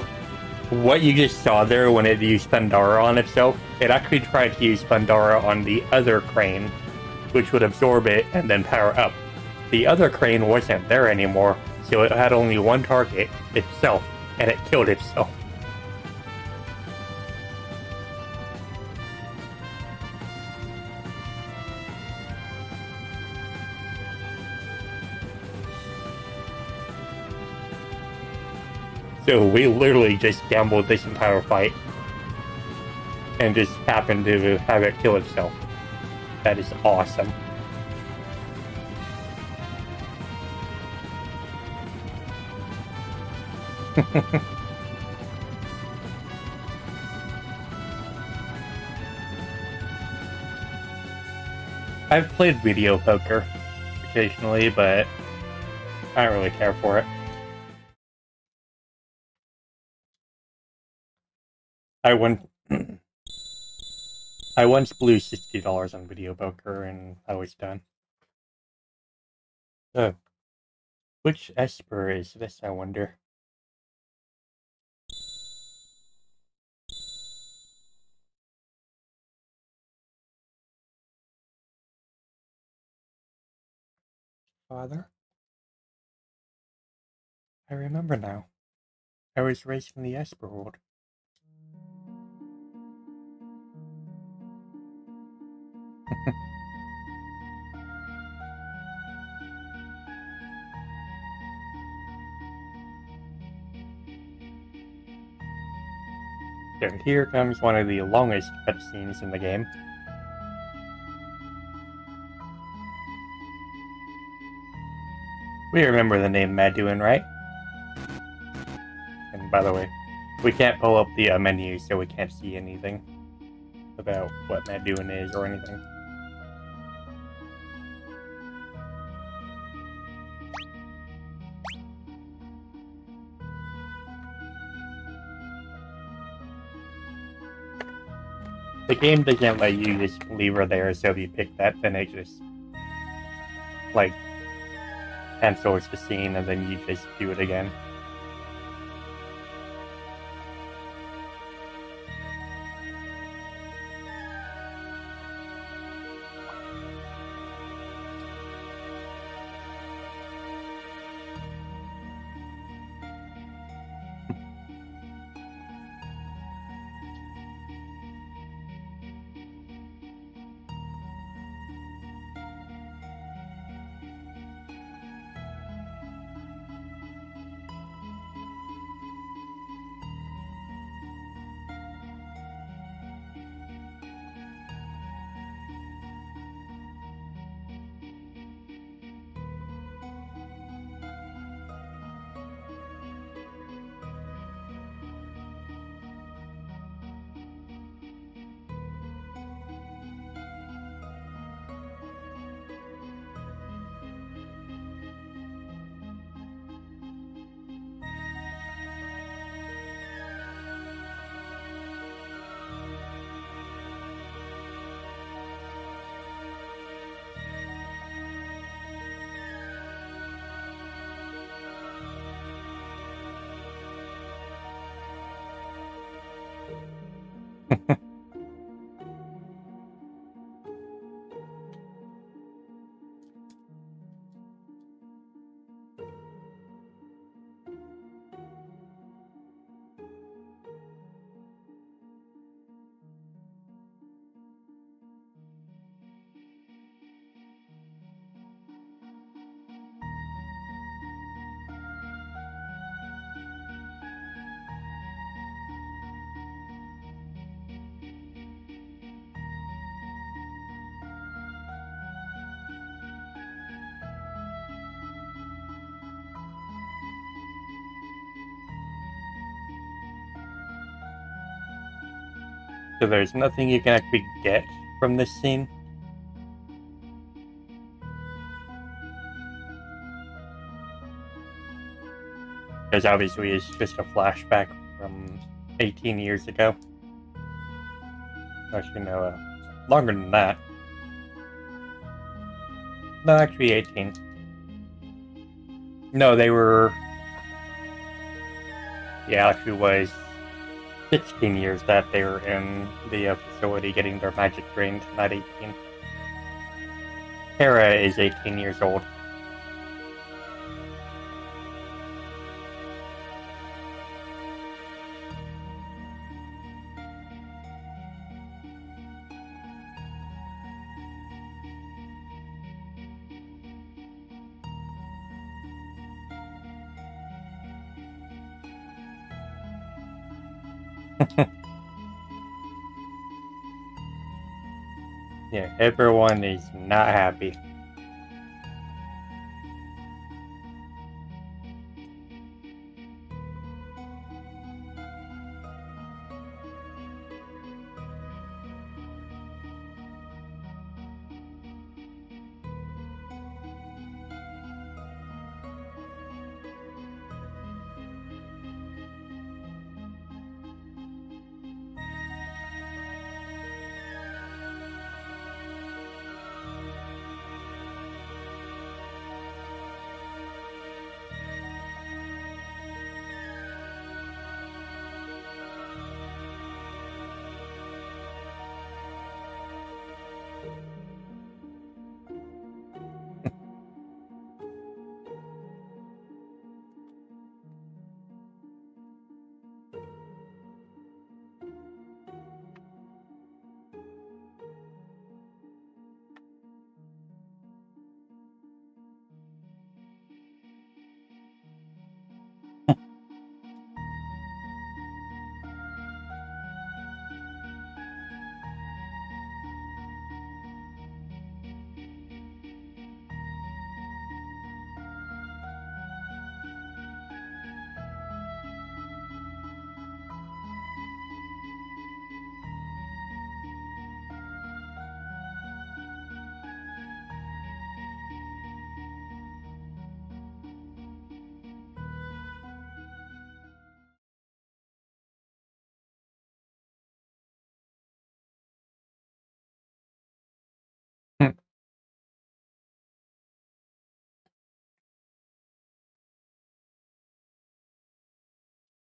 what you just saw there when it used Thundara on itself, it actually tried to use Thundara on the other crane, which would absorb it and then power up. The other crane wasn't there anymore, so it had only one target, itself, and it killed itself. So we literally just gambled this entire fight and just happened to have it kill itself. That is awesome. I've played video poker occasionally, but I don't really care for it. I won. I once blew $60 on video poker, and I was done. Oh, which Esper is this? I wonder. Father, I remember now. I was raised in the Esper world. So here comes one of the longest cutscenes in the game. We remember the name Maduin, right? And by the way, we can't pull up the menu, so we can't see anything about what Maduin is or anything. The game doesn't let you just leave her there, so if you pick that, then it just, like, cancels the scene, and then you just do it again. So there's nothing you can actually get from this scene. Because obviously it's just a flashback from 18 years ago. Actually, no, longer than that. No, actually 18. No, they were... Yeah, actually was 16 years that they were in the facility getting their magic drained, not 18. Hera is 18 years old. Yeah, everyone is not happy.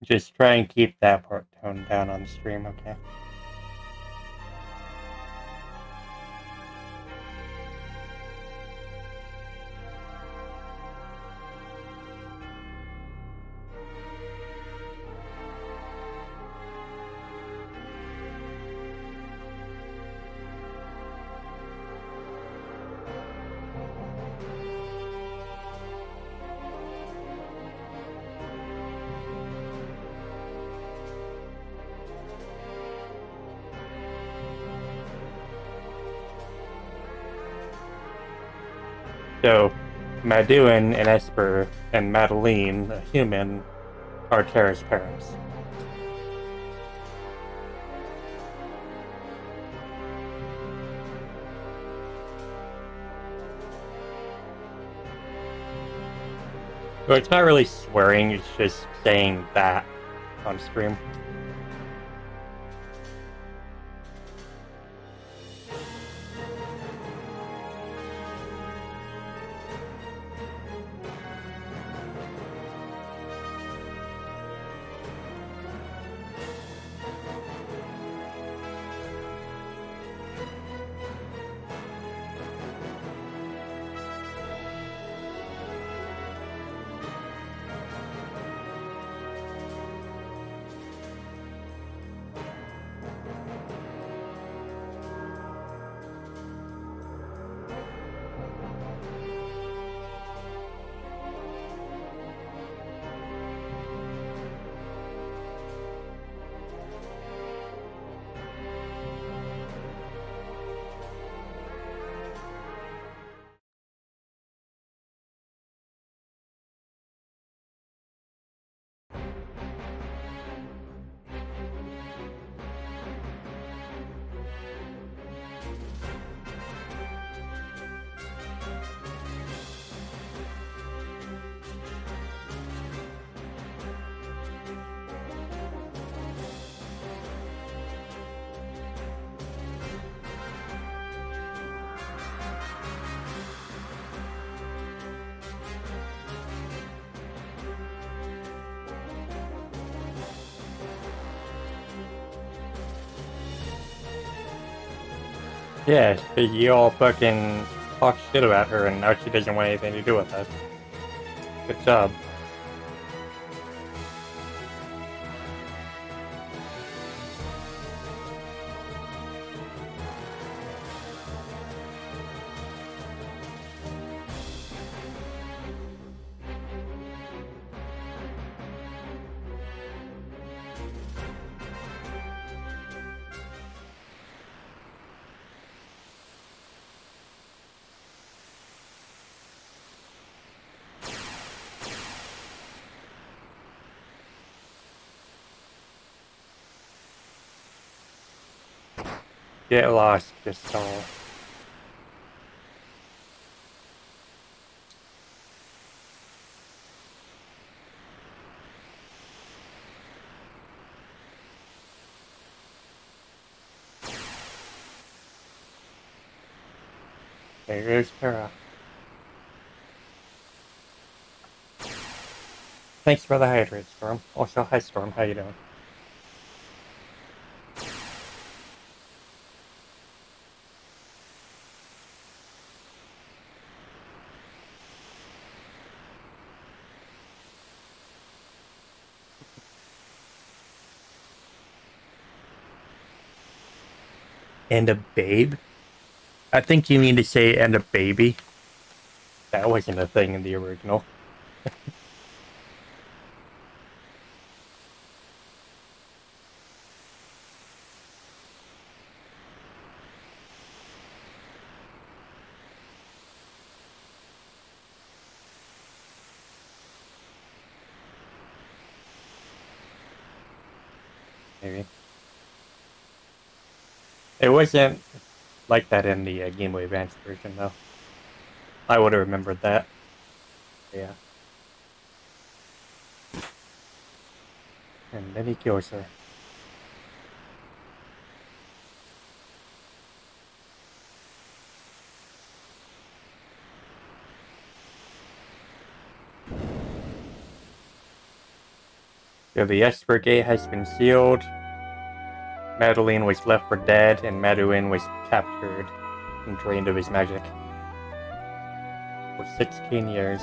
Just try and keep that part toned down on the stream, okay? So, Maduin and Esper and Madeline, a human, are Tara's parents. So it's not really swearing, it's just saying that on stream. Yeah, you all fucking talk shit about her and now she doesn't want anything to do with us. Good job. Get lost, just all. There goes Kara. Thanks for the hydrate, Storm. Also, hi Storm, how you doing? And a babe? I think you mean to say and a baby. That wasn't a thing in the original. Maybe. It wasn't like that in the Game Boy Advance version, though. I would have remembered that. Yeah. And then he kills her. So the Esper Gate has been sealed. Madeline was left for dead, and Madeline was captured and drained of his magic. For 16 years.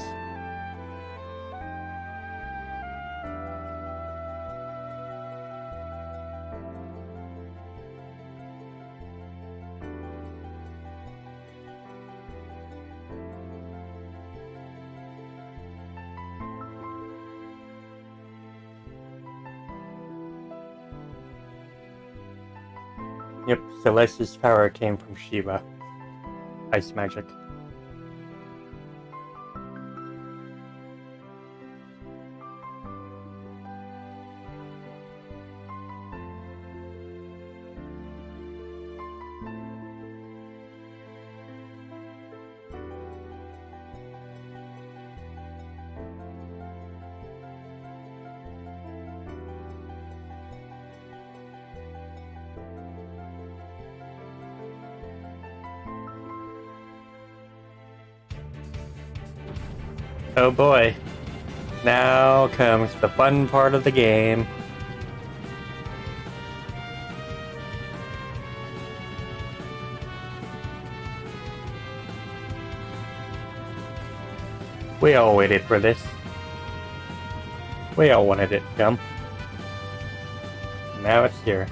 Yep, Celeste's power came from Shiva. Ice magic. Oh boy. Now comes the fun part of the game. We all waited for this. We all wanted it to come. Now it's here.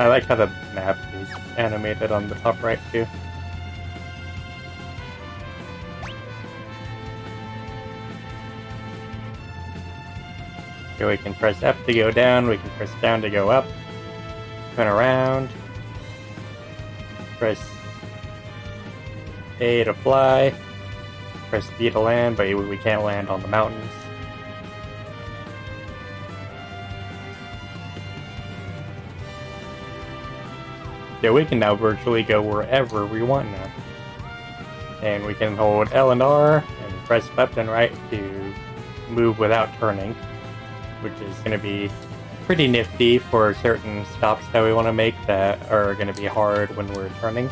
I like how the map is animated on the top right too. So we can press F to go down, we can press down to go up, turn around, press A to fly, press B to land, but we can't land on the mountains. So we can now virtually go wherever we want now. And we can hold L and R and press left and right to move without turning, which is going to be pretty nifty for certain stops that we want to make that are going to be hard when we're turning.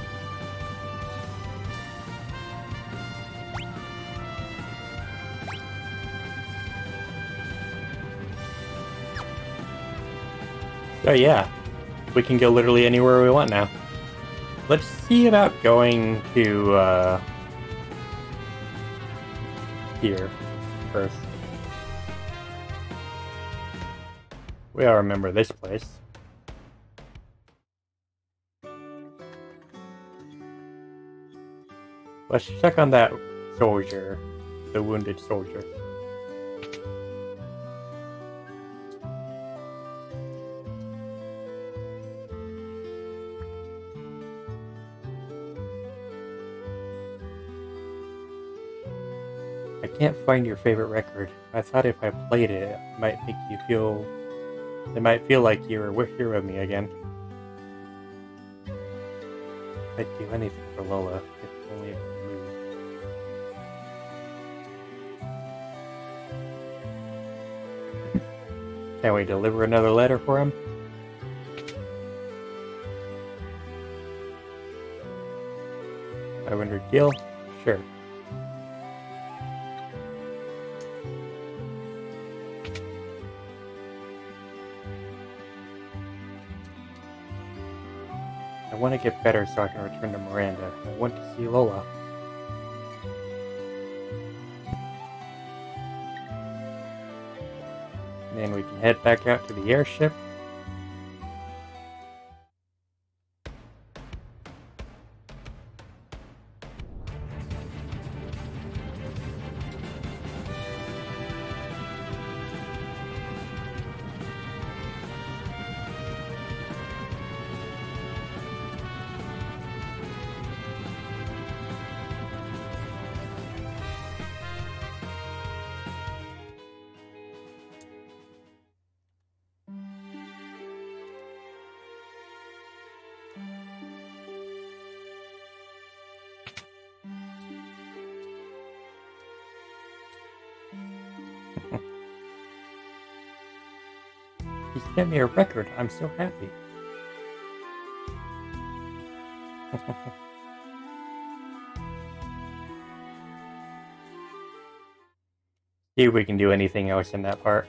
So yeah, we can go literally anywhere we want now. Let's see about going to here first. We all remember this place. Let's check on that soldier, the wounded soldier. I can't find your favorite record. I thought if I played it, it might make you feel... It might feel like you were here with me again. I'd do anything for Lola, if only it would move. Can we deliver another letter for him? $500 gil? Sure. I want to get better so I can return to Miranda. I want to see Lola. And then we can head back out to the airship. He sent me a record. I'm so happy. See if we can do anything else in that part.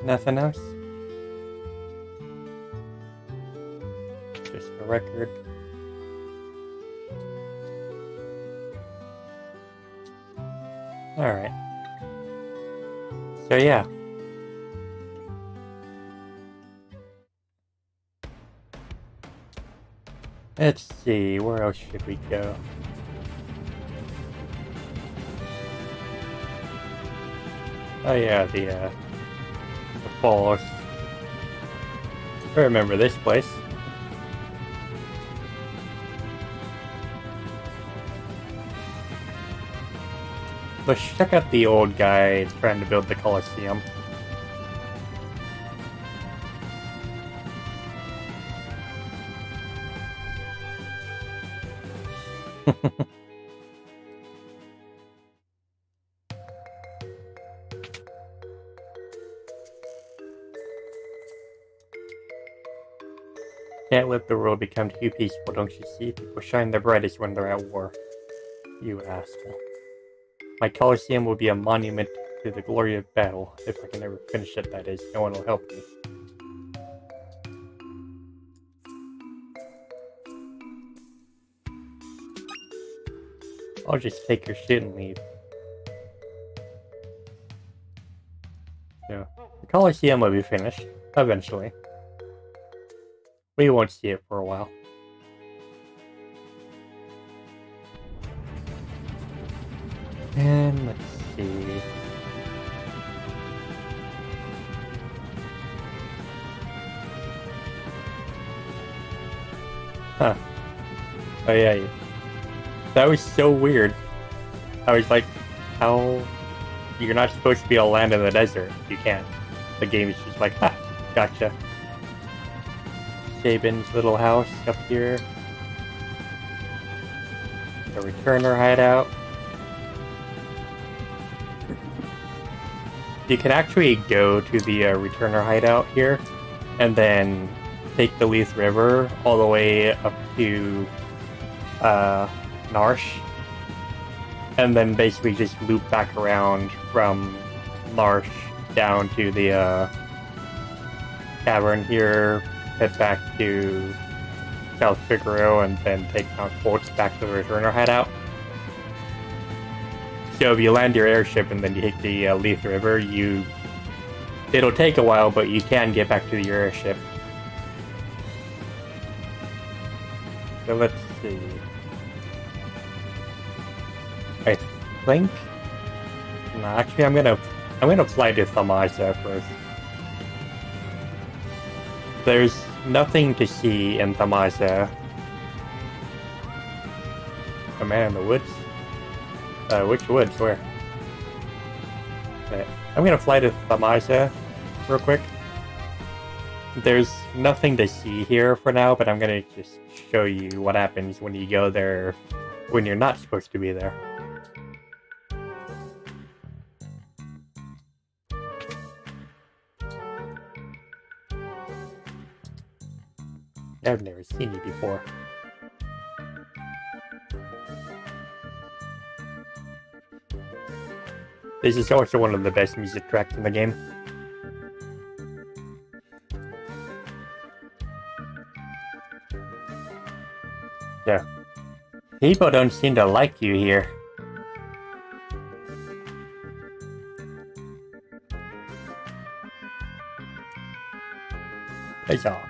Nothing else? Just a record. Alright. So yeah. Let's see, where else should we go? Oh yeah, the falls. I remember this place. Let's check out the old guy trying to build the Colosseum. Can't let the world become too peaceful, don't you see? People shine their brightest when they're at war. You asshole. My Colosseum will be a monument to the glory of battle. If I can ever finish it, that is. No one will help me. I'll just take your shit and leave. So, the Colosseum will be finished, eventually. We won't see it for a while. And let's see. Huh. Oh yeah. That was so weird. I was like, how... You're not supposed to be able to land in the desert. You can't. The game is just like, ha, gotcha. Sabin's little house up here. The returner hideout. You can actually go to the returner hideout here, and then take the Leith River all the way up to Narsh, and then basically just loop back around from Narsh down to the cavern here, head back to South Figaro, and then take Mount Colts back to the returner hideout. So if you land your airship and then you hit the Leith River, it'll take a while, but you can get back to your airship. So let's see. I think. No, actually, I'm gonna fly to Thamasa first. There's nothing to see in Thamasa. A man in the woods. Which woods? Where? Okay. I'm gonna fly to Thamasa real quick. There's nothing to see here for now, but I'm gonna just show you what happens when you go there when you're not supposed to be there. I've never seen you before. This is also one of the best music tracks in the game. Yeah. People don't seem to like you here. That's all.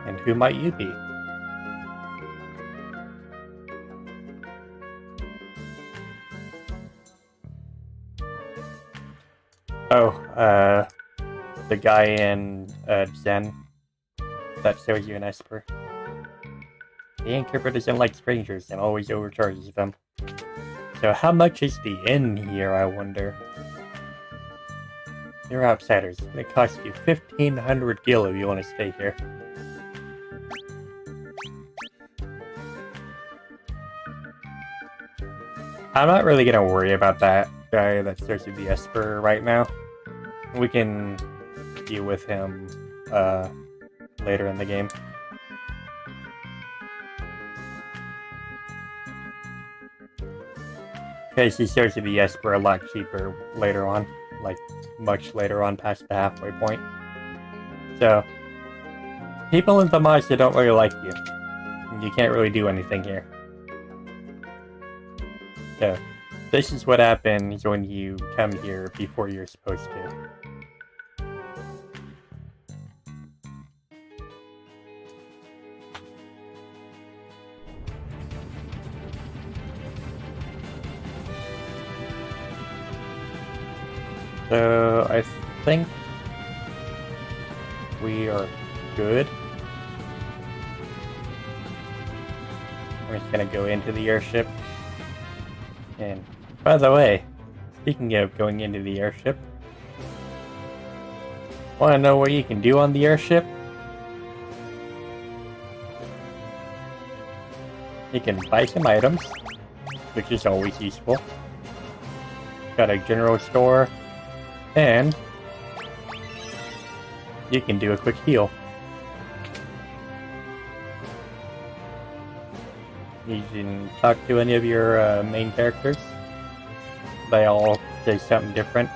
And who might you be? Oh, the guy in Zen that shows you an Esper. The innkeeper doesn't like strangers and always overcharges them. So how much is the inn here, I wonder? You're outsiders. It's gonna cost you 1,500 gil if you want to stay here. I'm not really gonna worry about that guy that starts with the Esper right now. We can deal with him later in the game. Because he starts with the Esper a lot cheaper later on. Like, much later on past the halfway point. So, people in Thamasa don't really like you. You can't really do anything here. So, this is what happens when you come here before you're supposed to. So, I think we are good. I'm just gonna go into the airship. And, by the way, speaking of going into the airship, wanna know what you can do on the airship? You can buy some items, which is always useful. Got a general store. And you can do a quick heal. You can talk to any of your main characters. They all say something different.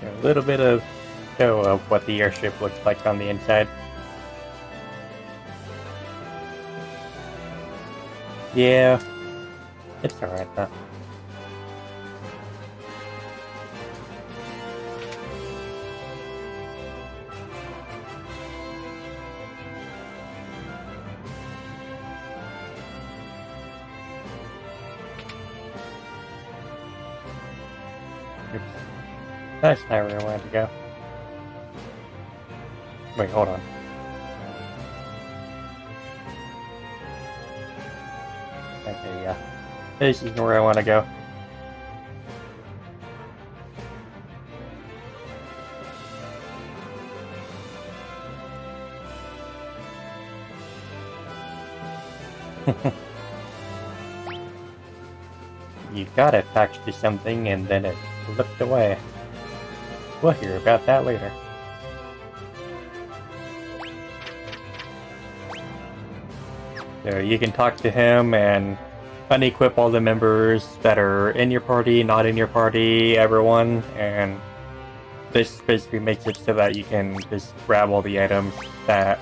A little bit of show of what the airship looks like on the inside. Yeah, it's alright though. Oops. That's not where I wanted to go. Wait, hold on. Okay, yeah. This is where I want to go. You got attached to something and then it slipped away. We'll hear about that later. So you can talk to him and unequip all the members that are in your party, not in your party, everyone, and this basically makes it so that you can just grab all the items that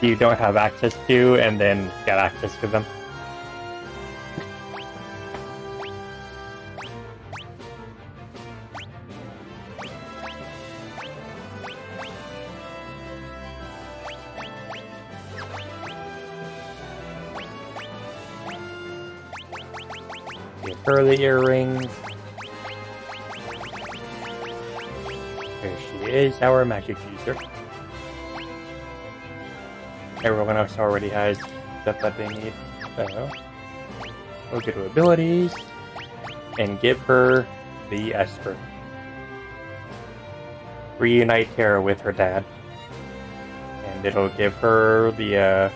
you don't have access to and then get access to them. Give her the earrings. There she is, our magic user. Everyone else already has stuff that they need, so we'll go to abilities and give her the Esper. Reunite Terra with her dad. And it'll give her the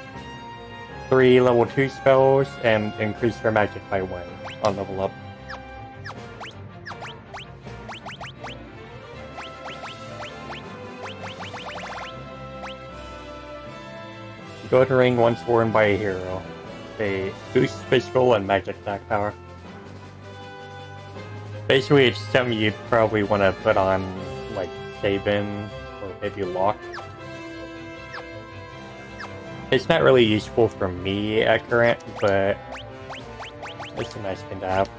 3 level 2 spells and increase her magic by 1 on level up. Golden Ring once worn by a hero. They boost physical and magic attack power. Basically, it's something you'd probably want to put on, like, Sabin or maybe Locke. It's not really useful for me at current, but it's a nice thing to have.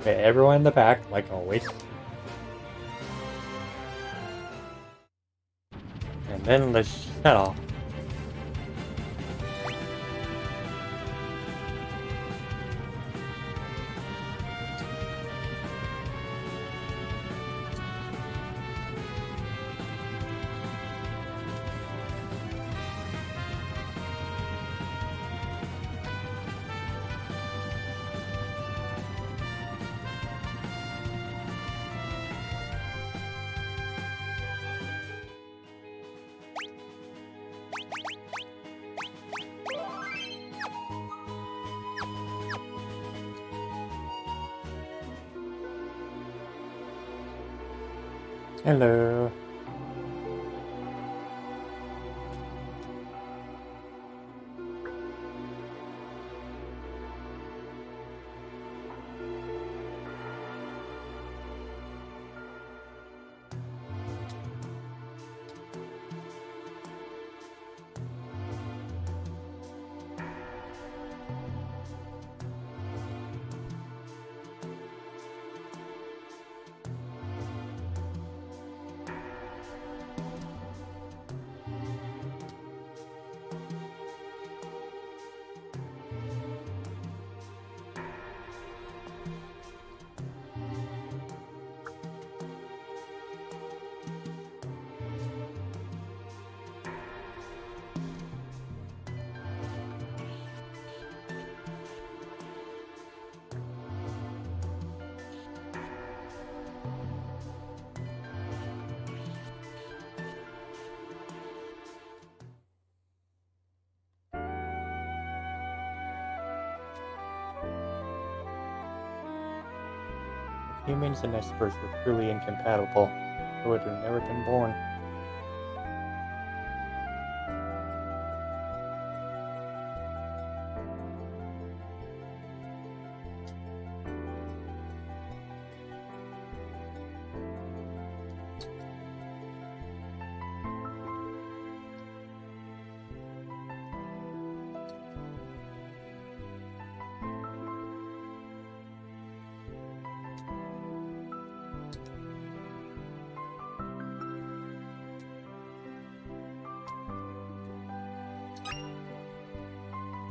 Okay, everyone in the back, like always. And then let's head off. Hello. Humans and Espers were truly incompatible, who would have never been born.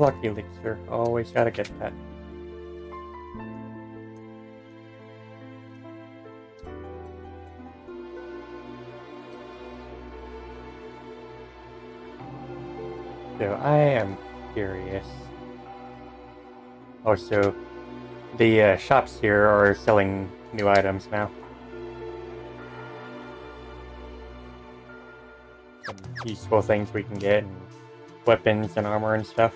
luck elixir. Always gotta get that. So I am curious. Also, the shops here are selling new items now. Some useful things we can get, and weapons and armor and stuff.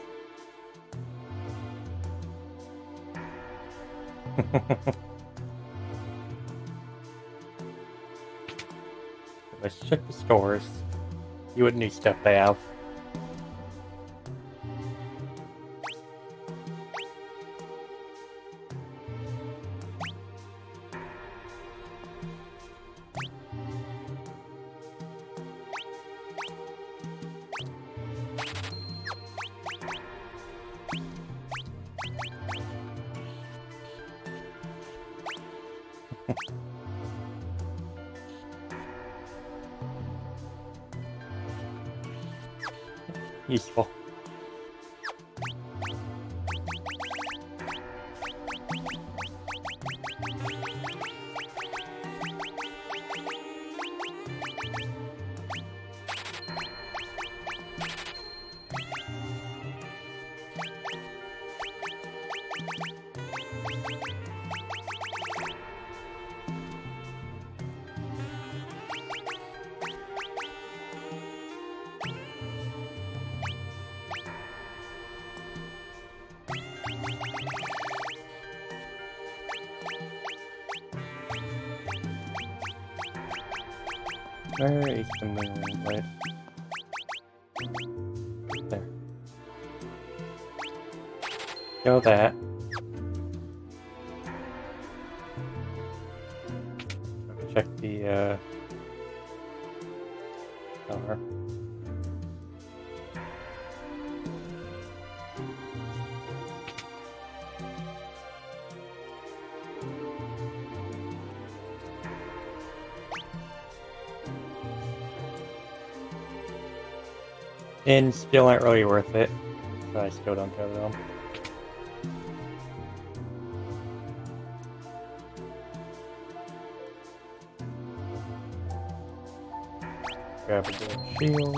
Let's check the stores. See what new stuff they have. Useful. Where is the moon blade? There. Kill that. Check the tower. And still aren't really worth it, so I still don't go to them. Grab a good shield.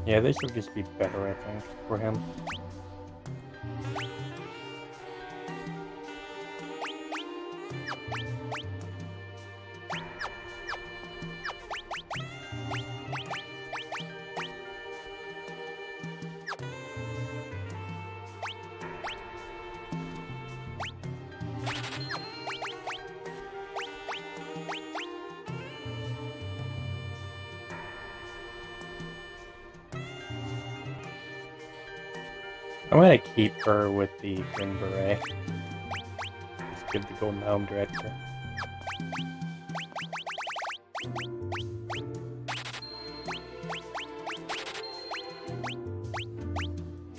Yeah, this would just be better, I think, for him. I'm gonna keep her with the green beret. Let's give the golden helm director.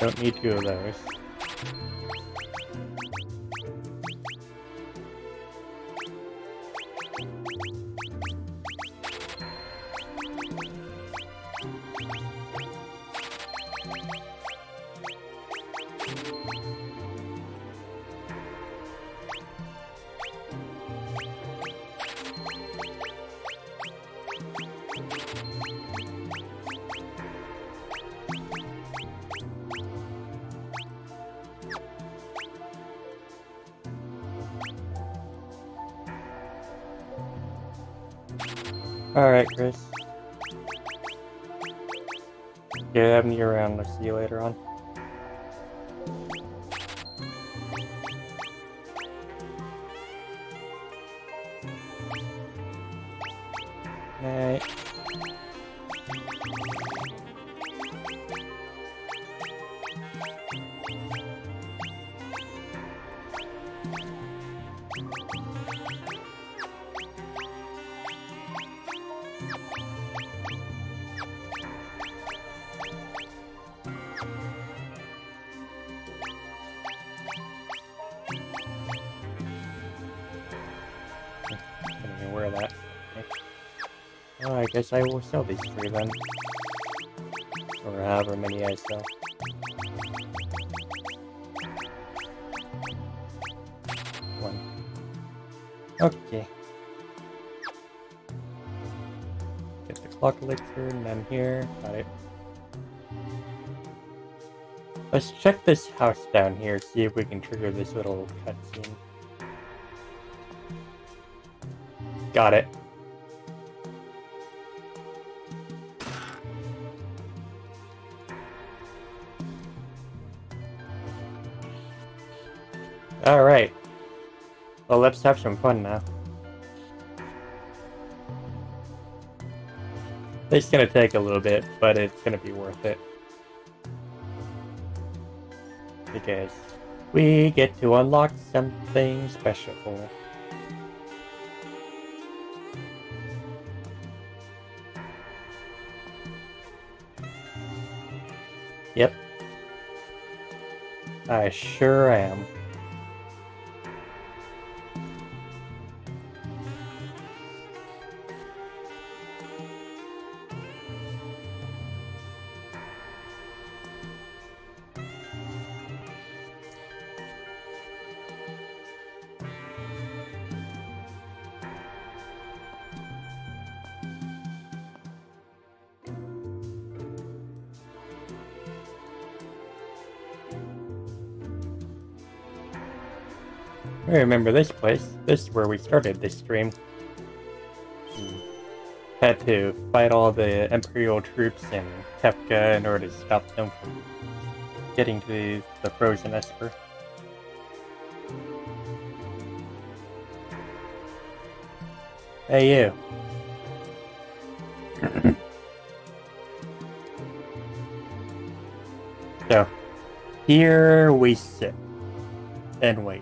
Don't need two of those. Alright, Chris. Yeah, have me around. I'll see you later on. Night. Wear that. Okay. Oh, I guess I will sell these three then. Or however many I sell. One. Okay. Get the clock elixir and then here. Got it. Let's check this house down here, see if we can trigger this little cutscene. Got it. Alright. Well, let's have some fun now. It's gonna take a little bit, but it's gonna be worth it. Because we get to unlock something special. Yep. I sure am. I remember this place. This is where we started this stream. Had to fight all the Imperial troops in Tefka in order to stop them from getting to the Frozen Esper. Hey, you. So, here we sit and wait.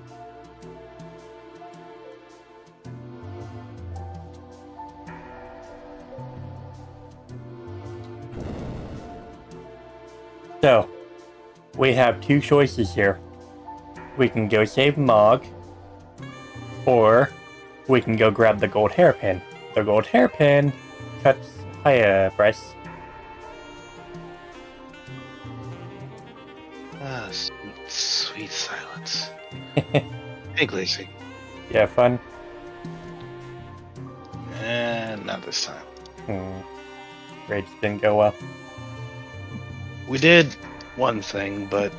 So, we have two choices here. We can go save Mog, or we can go grab the gold hairpin. The gold hairpin cuts higher price. Ah, sweet, sweet silence. Hey, Glacy. You have fun? Not this time. Raids didn't go well. We did one thing, but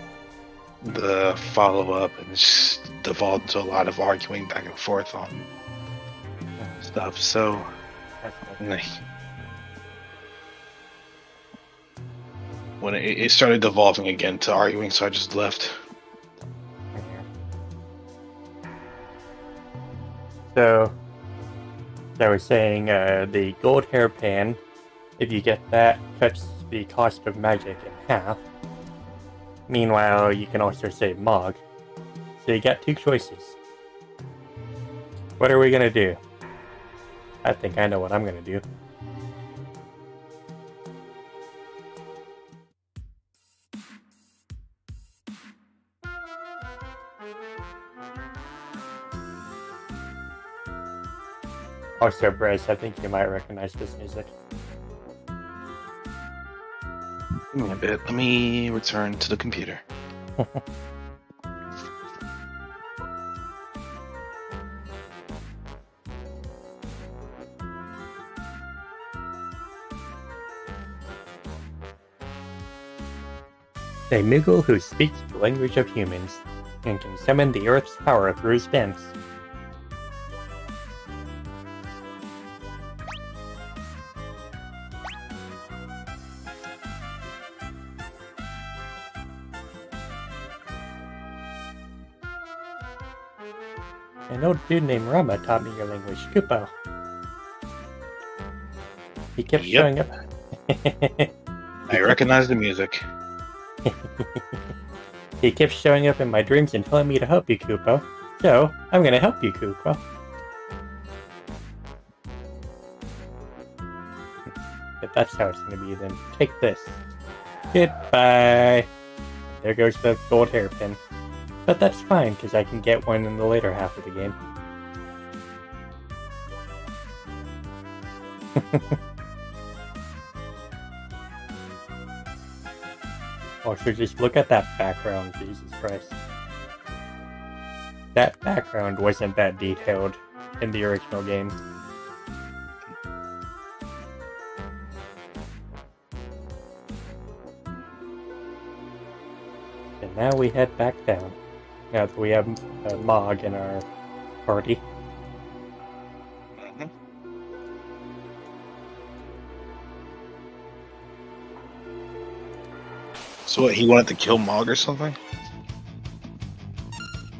the follow-up and just devolved into a lot of arguing back and forth on stuff, so... When it started devolving again to arguing, so I just left. So, as I was saying, the gold hairpin, if you get that, cuts the cost of magic in half. Meanwhile, you can also save Mog. So you got two choices. What are we gonna do? I think I know what I'm gonna do. Also, Bryce, I think you might recognize this music. Give me a bit. Let me return to the computer. A Moogle who speaks the language of humans and can summon the Earth's power through his dance. An old dude named Rama taught me your language, Kupo. He kept Yep. showing up. I recognize the music. He kept showing up in my dreams and telling me to help you, Kupo. So, I'm gonna help you, Kupo. If that's how it's gonna be, then take this. Goodbye. There goes the gold hairpin. But that's fine, because I can get one in the later half of the game. Also, just look at that background, Jesus Christ. That background wasn't that detailed in the original game. And now we head back down. Now that we have Mog in our party. Mhm. So what, he wanted to kill Mog or something?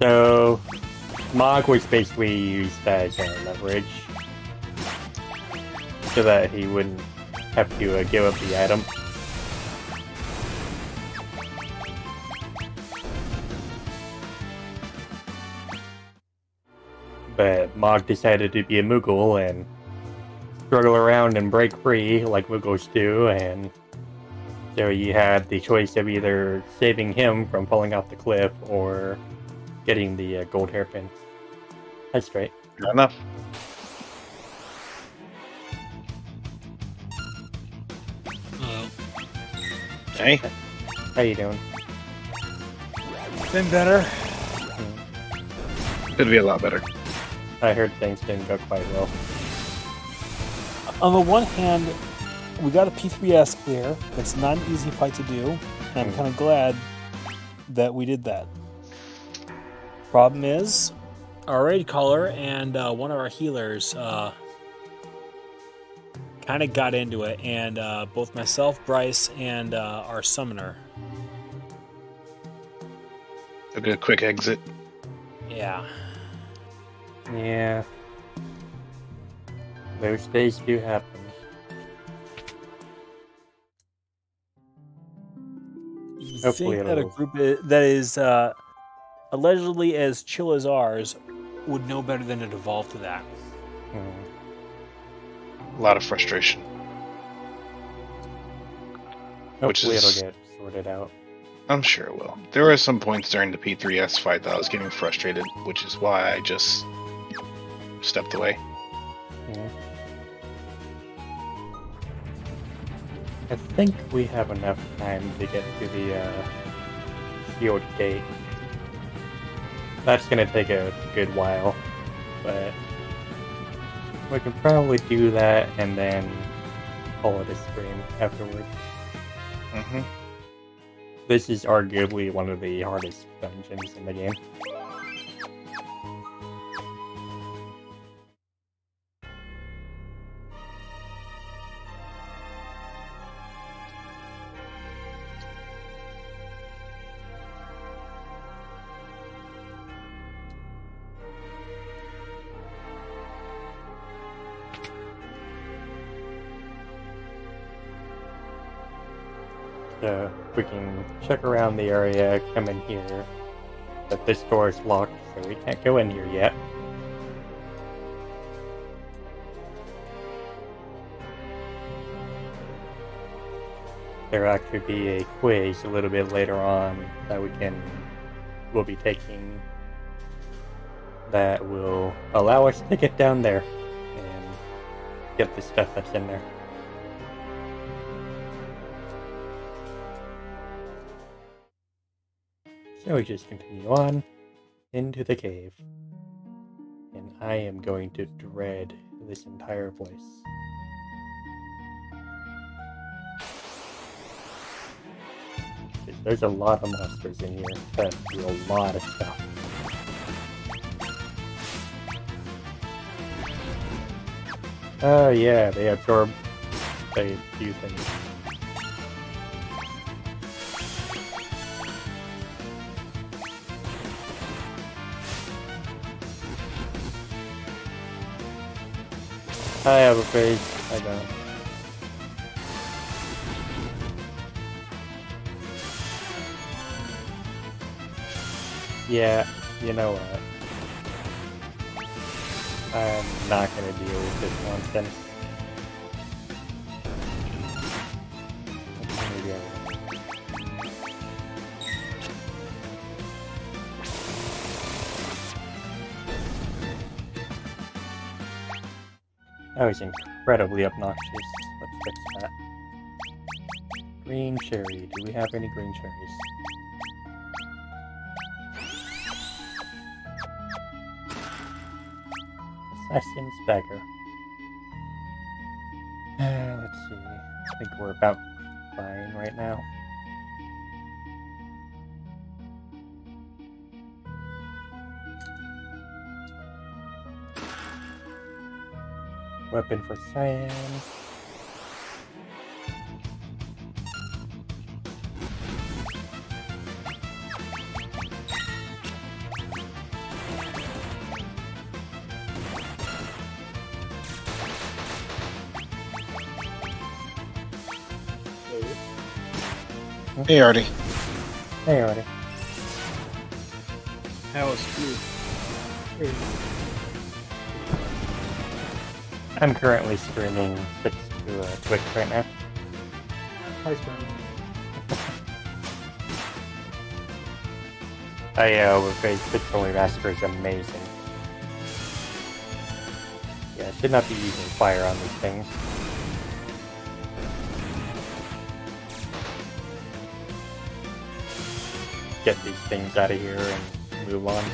So, Mog was basically used as leverage. So that he wouldn't have to give up the item. But Mog decided to be a Moogle and struggle around and break free like Moogles do, and so you had the choice of either saving him from falling off the cliff or getting the gold hairpin. That's straight. Fair enough. Hey, How you doing? Been better. could be a lot better. I heard things didn't go quite well. On the one hand, we got a P3S clear. It's not an easy fight to do, and I'm kind of glad that we did that. Problem is, our raid caller and one of our healers kind of got into it, and both myself, Bryce, and our summoner. Took a quick exit. Yeah. Yeah. Those days do happen. You Hopefully think that a it'll- group that is allegedly as chill as ours would know better than to devolve to that. Hmm. A lot of frustration. Which Hopefully is- it'll get sorted out. I'm sure it will. There were some points during the P3S fight that I was getting frustrated, which is why I just stepped away. Yeah. I think we have enough time to get to the shield gate. That's gonna take a good while, but we can probably do that and then call it a stream afterwards. Mm-hmm. This is arguably one of the hardest dungeons in the game. So we can check around the area, come in here. But this door is locked, so we can't go in here yet. There'll actually be a quiz a little bit later on that we'll be taking that will allow us to get down there and get the stuff that's in there. So we just continue on into the cave. And I am going to dread this entire place. There's a lot of monsters in here that do a lot of stuff. Oh yeah, they absorb a few things. I have a face. I don't. Yeah, you know what? I'm not gonna deal with this nonsense. Maybe I will. That was incredibly obnoxious. Let's fix that. Green cherry. Do we have any green cherries? Assassin's Beggar. Let's see. I think we're about fine right now. Weapon for Cyan. Hey, Artie. Hey, Artie. That was smooth. I'm currently streaming 6 to Twitch right now. Hi, Spring. Pixel Remaster is amazing. Yeah, I should not be using fire on these things. Get these things out of here and move on.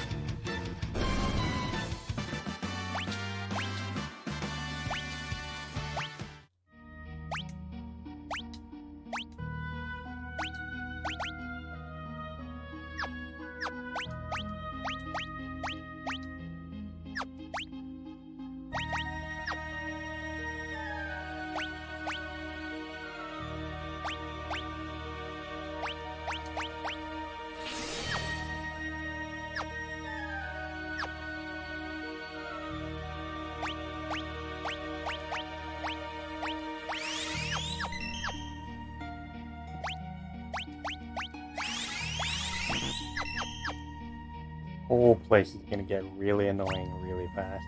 Whole place is gonna get really annoying really fast.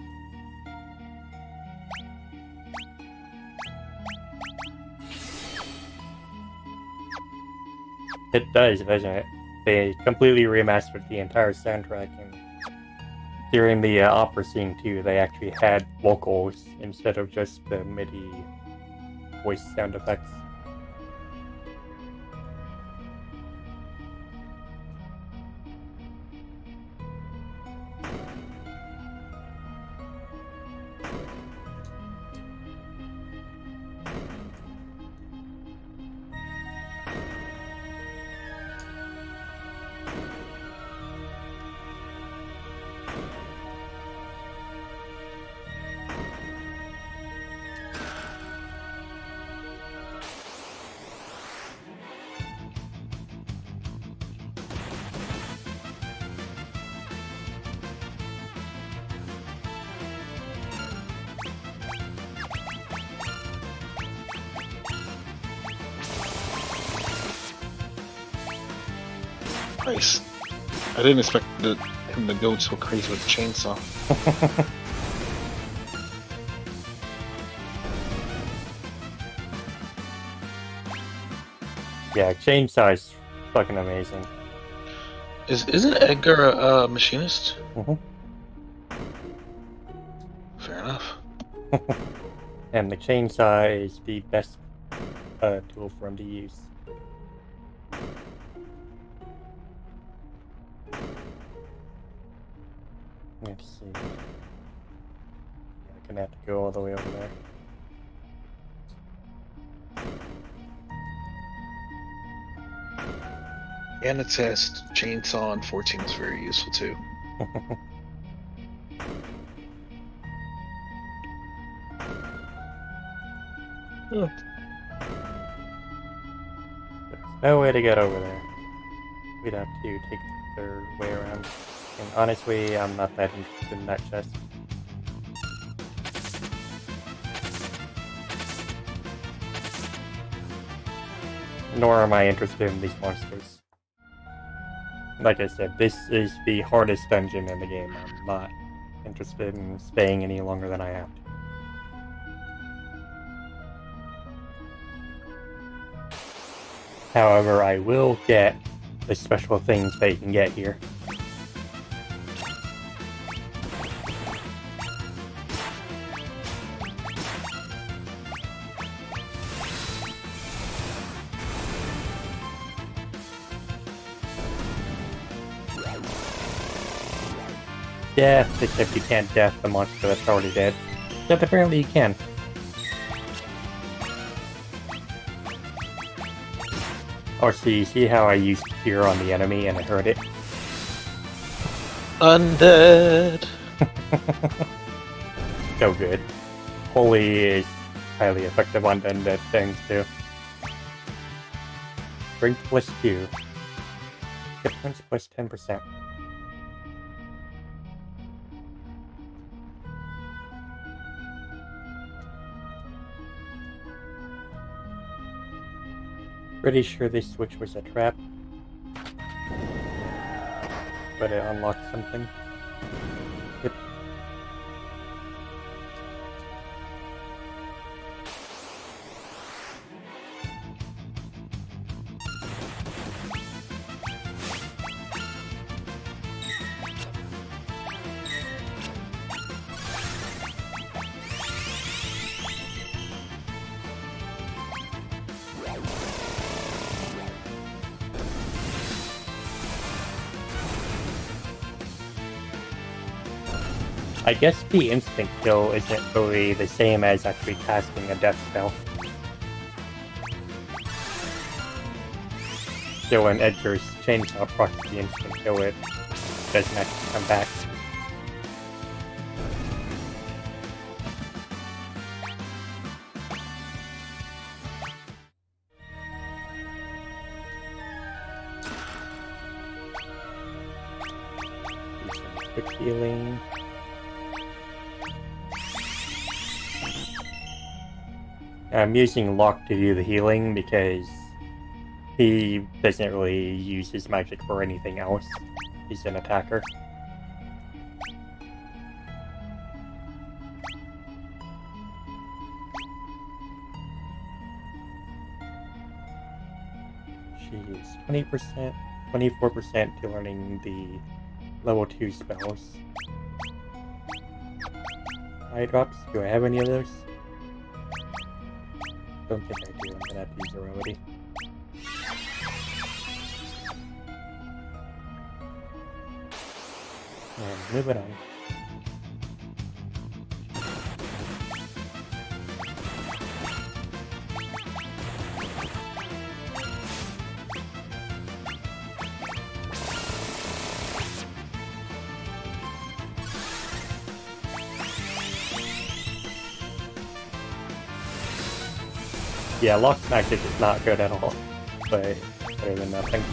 It does, doesn't it? They completely remastered the entire soundtrack, and during the opera scene too, they actually had vocals instead of just the MIDI voice sound effects. Nice. I didn't expect him to go so crazy with the chainsaw. Yeah, chainsaw is fucking amazing. Isn't Edgar a machinist? Mm-hmm. And the chainsaw is the best tool for him to use. Let's see. Yeah, I'm gonna have to go all the way over there. Amethyst, chainsaw, and 14 is very useful too. There's no way to get over there. We'd have to take the third way around. And honestly, I'm not that interested in that chest. Nor am I interested in these monsters. Like I said, this is the hardest dungeon in the game. I'm not interested in staying any longer than I have to. However, I will get the special things that you can get here. Death, except you can't death the monster that's already dead. Except apparently you can. Or see how I used Cure on the enemy and I hurt it? Undead! So good. Holy is highly effective on undead things too. Strength plus 2. Hit points plus 10%. Pretty sure this switch was a trap. But it unlocked something. Yep. I guess the instant kill isn't really the same as actually casting a death spell. So when Edgar's chainsaw procs the instant kill, it doesn't actually come back. Do some quick healing. I'm using Locke to do the healing because he doesn't really use his magic for anything else. He's an attacker. She is 20%, 24% to learning the level 2 spells. Eye drops, do I have any of those? Don't think I do, I'm gonna have to use Heroity. And moving on. Yeah, Locke's magic is not good at all, but better than nothing.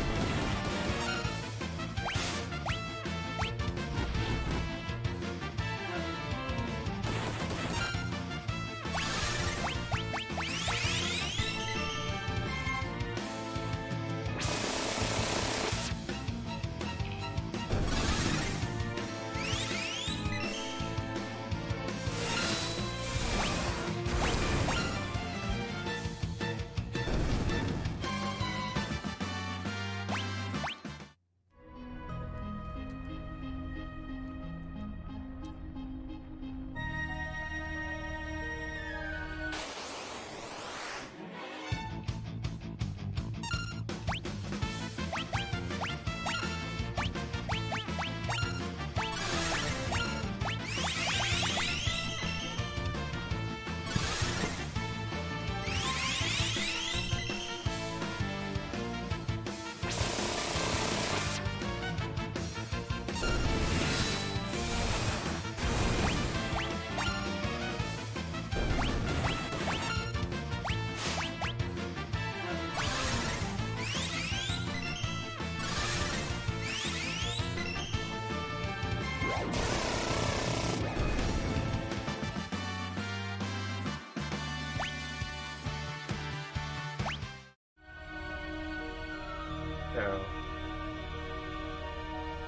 So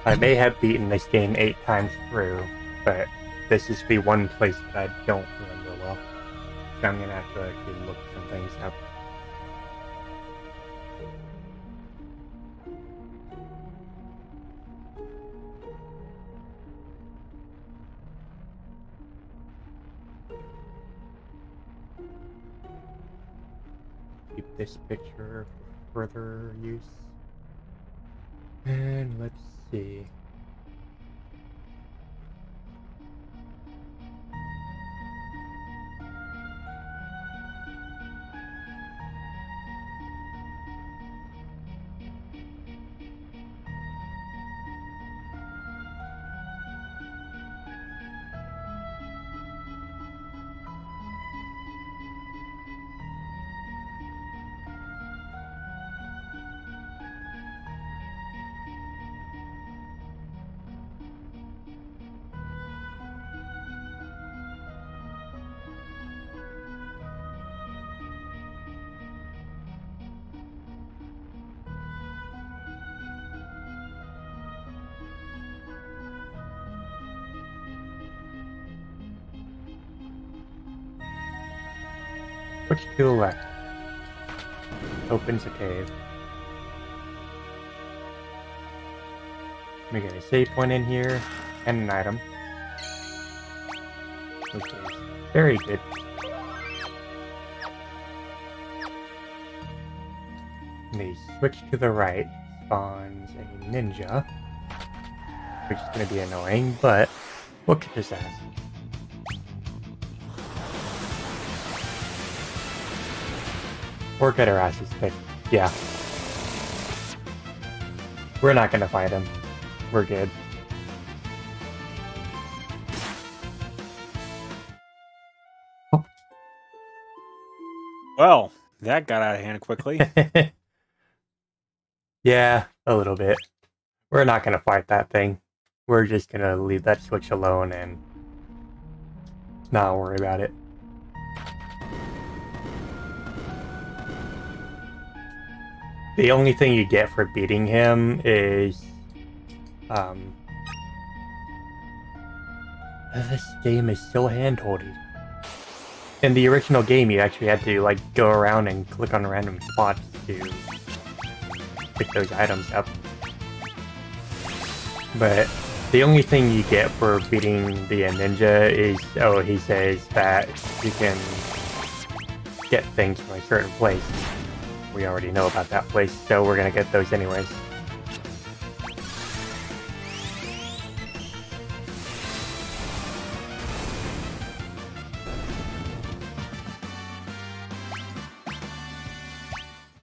I may have beaten this game 8 times through, but this is the one place that I don't remember well. So I'm gonna have to actually look some things up. Keep this picture for further use. And let's see. Switch to the left. Opens a cave. We get a save point in here and an item. Okay, very good. And the switch to the right spawns a ninja, which is going to be annoying, but we'll kick his ass. Or get our asses kicked. Yeah. We're not gonna fight him. We're good. Oh. Well, that got out of hand quickly. Yeah, a little bit. We're not gonna fight that thing. We're just gonna leave that switch alone and not worry about it. The only thing you get for beating him is, this game is so hand-holdy. In the original game, you actually had to, like, go around and click on random spots to pick those items up. But the only thing you get for beating the ninja is, oh, he says that you can get things from a certain place. We already know about that place, so we're gonna get those anyways.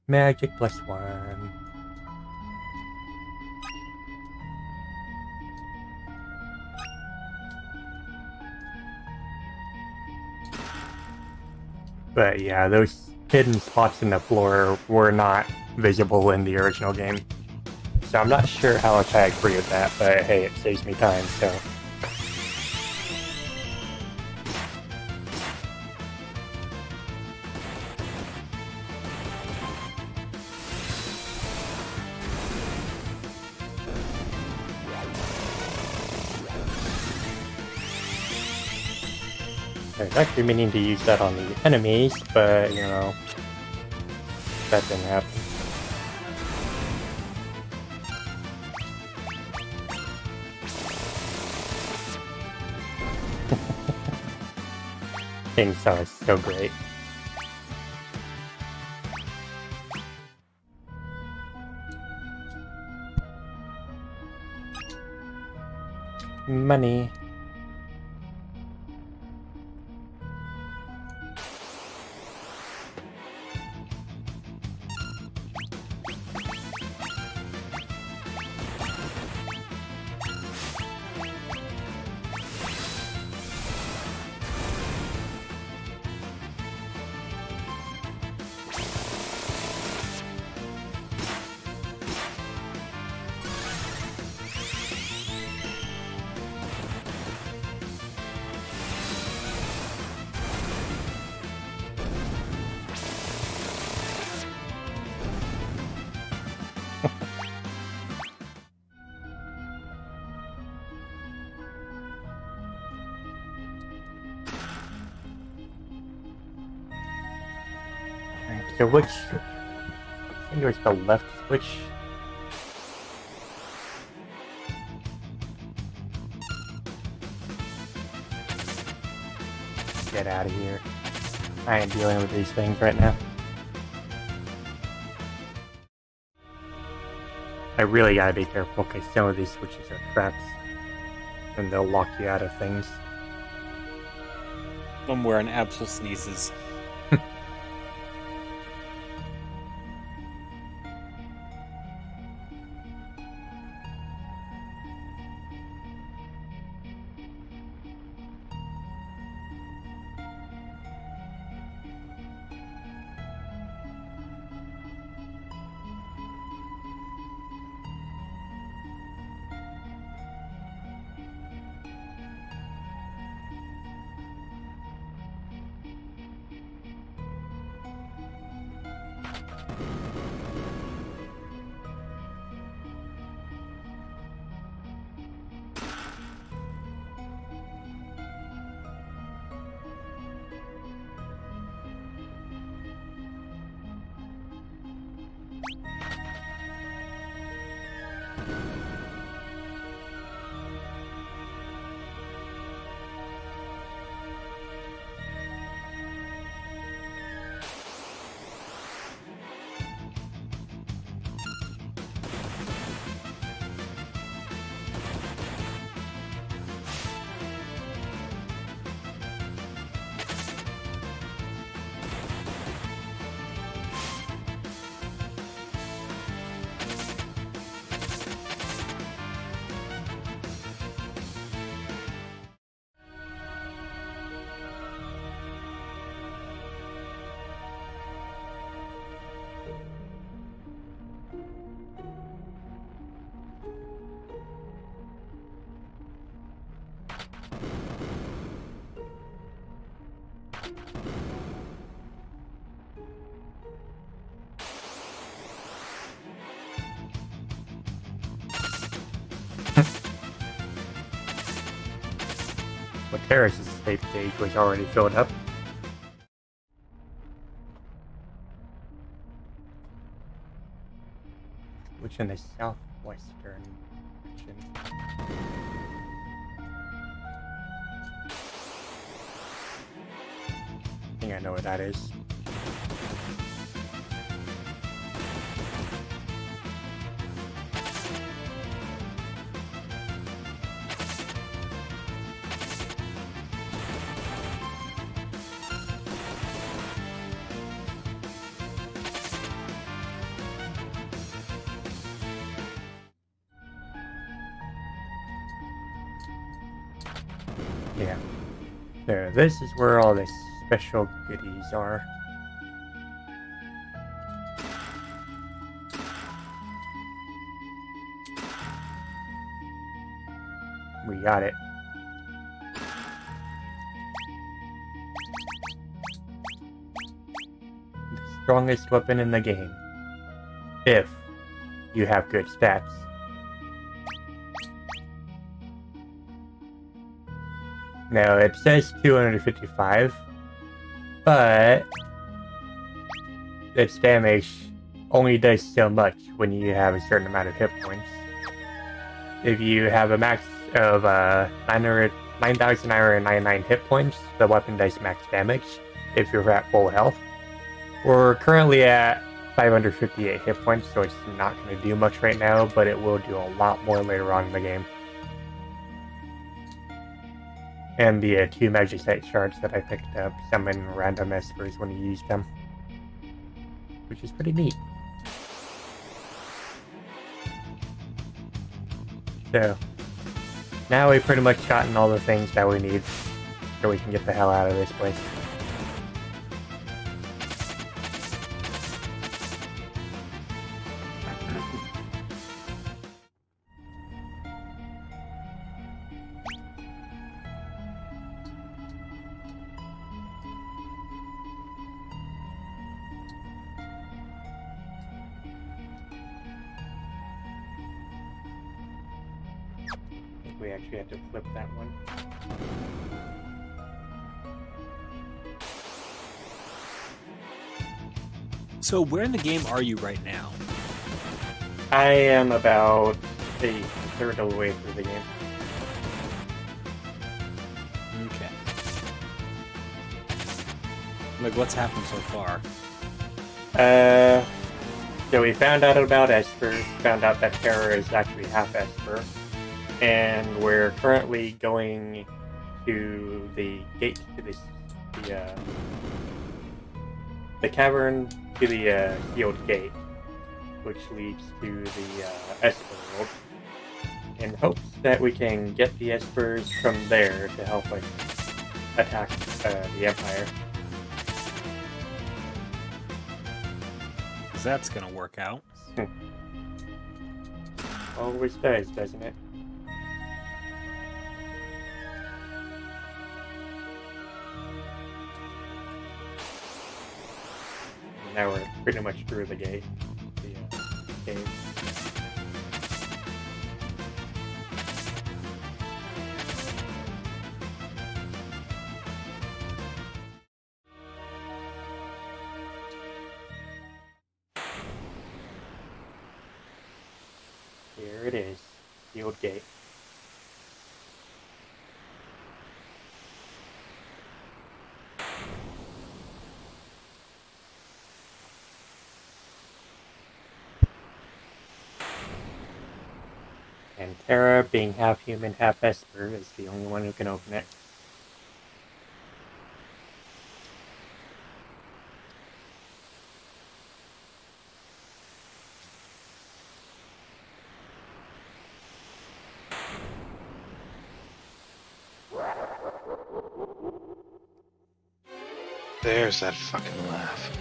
Magic +1. But yeah, those hidden spots in the floor were not visible in the original game. So I'm not sure how much I agree with that, but hey, it saves me time, so. I was actually meaning to use that on the enemies, but, you know, that didn't happen. Chainsaw is so great. Money. So which... I think it was the left switch. Get out of here. I ain't dealing with these things right now. I really gotta be careful because some of these switches are traps. And they'll lock you out of things. Somewhere an Absol sneezes. Terrace's save stage was already filled up. Which in the southwestern region. I think I know what that is. Yeah. So this is where all the special goodies are. We got it. The strongest weapon in the game. If you have good stats. Now, it says 255, but its damage only does so much when you have a certain amount of hit points. If you have a max of 9,999 hit points, the weapon does max damage if you're at full health. We're currently at 558 hit points, so it's not going to do much right now, but it will do a lot more later on in the game. And the 2 Magicite shards that I picked up summon random espers when you use them. Which is pretty neat. So, now we've pretty much gotten all the things that we need, so we can get the hell out of this place. We actually have to flip that one. So where in the game are you right now? I am about a third of the way through the game. Okay. Like, what's happened so far? So we found out about Esper, found out that Terra is actually half Esper, and we're currently going to the gate to the cavern to the sealed gate, which leads to the Esper world, in hopes that we can get the Espers from there to help us attack the Empire. Because that's gonna work out. Always does, doesn't it? Now we're pretty much through the gate. The cave. Here it is, the old gate. And Terra, being half human, half Esper, is the only one who can open it. There's that fucking laugh.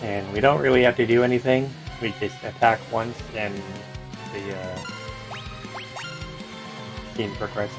And we don't really have to do anything. We just attack once and the scene progresses.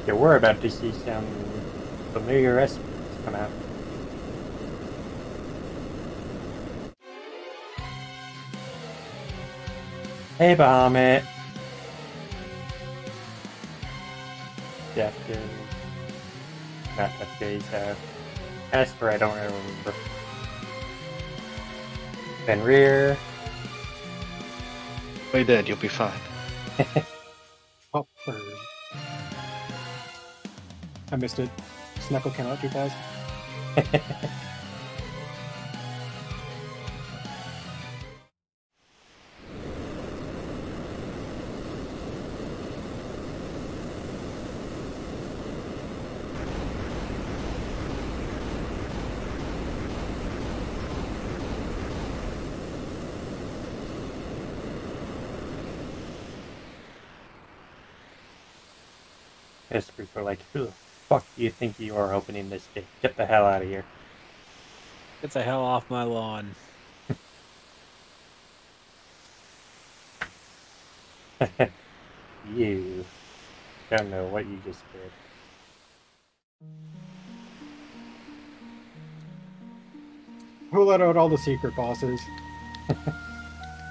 Yeah, we're about to see some familiar Espers come out. Hey, Bahamut! Defton. Not Defton, Esper, I don't really remember. Fenrir. Play dead, you'll be fine. Oh, bird. I missed it. Snuckle came out too fast. Espers were like, who the fuck do you think you are opening this gate? Get the hell out of here. Get the hell off my lawn. You don't know what you just did. Who let out all the secret bosses?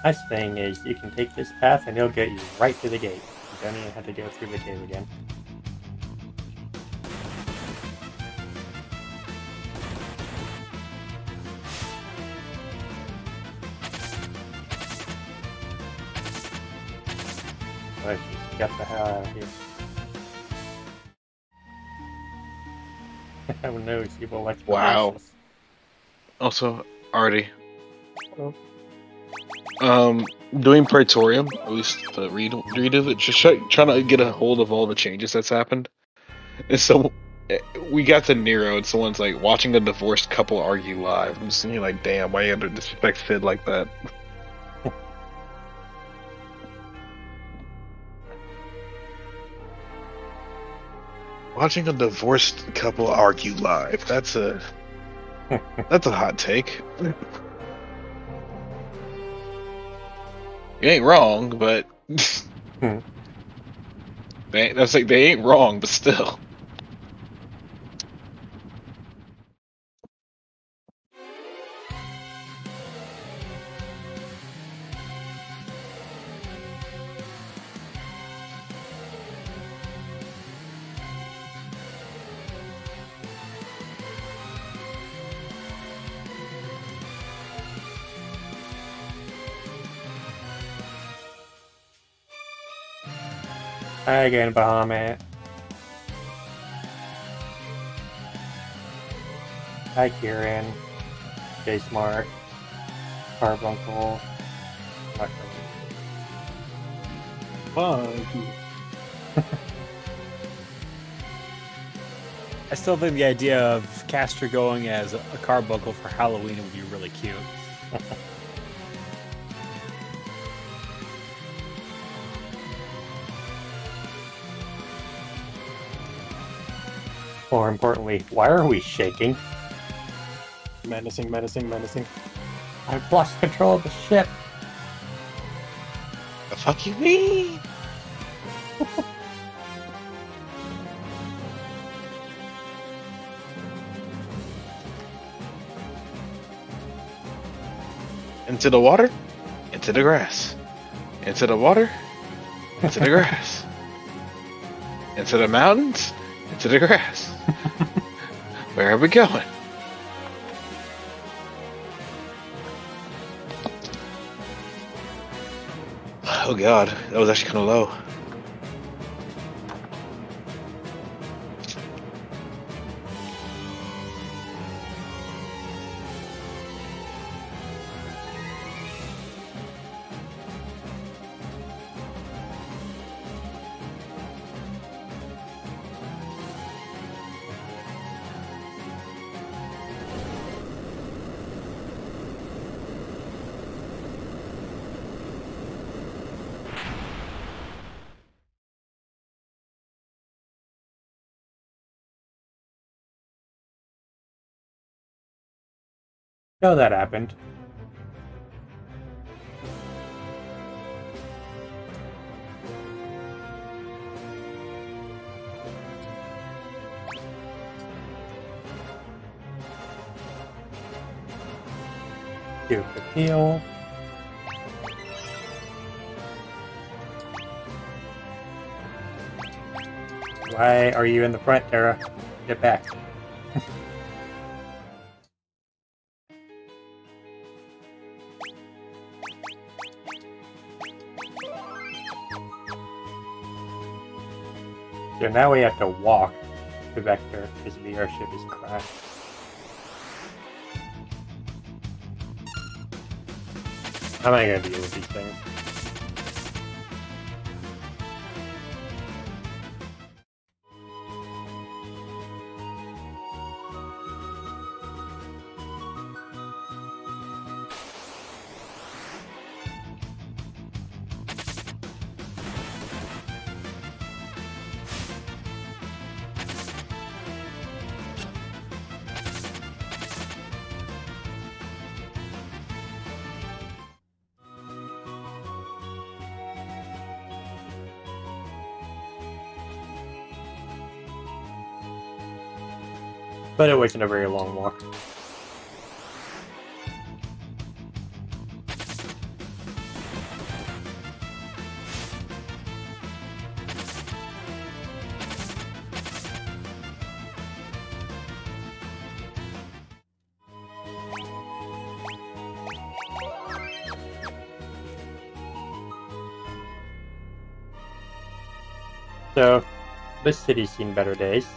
Nice thing is, you can take this path and it'll get you right to the gate. You don't even have to go through the cave again. Let's just get the hell out of here. Oh no, Sibo, what's Wow. Also, Artie. Doing Praetorium, at least the read of it, just trying to get a hold of all the changes that's happened. And so we got to Nero, and someone's like watching a divorced couple argue live. I'm just thinking like, damn, why you under disrespect Sid like that? Watching a divorced couple argue live. That's a hot take. You ain't wrong, but they ain't wrong, but still. Hi again, Bahamut. Hi, Kieran. J Smart. Carbuncle. I still think the idea of Castor going as a carbuncle for Halloween would be really cute. More importantly, why are we shaking? Menacing, menacing, menacing. I've lost control of the ship. The fuck you mean? Into the water, into the grass. Into the water, into the grass. Into the mountains, into the grass. Where are we going? Oh god, that was actually kind of low. No, that happened. Do a quick heal. Why are you in the front, Tara? Get back. So now we have to walk to Vector because the airship is crashed. How am I going to deal with these things? But it wasn't a very long walk. So, this city's seen better days.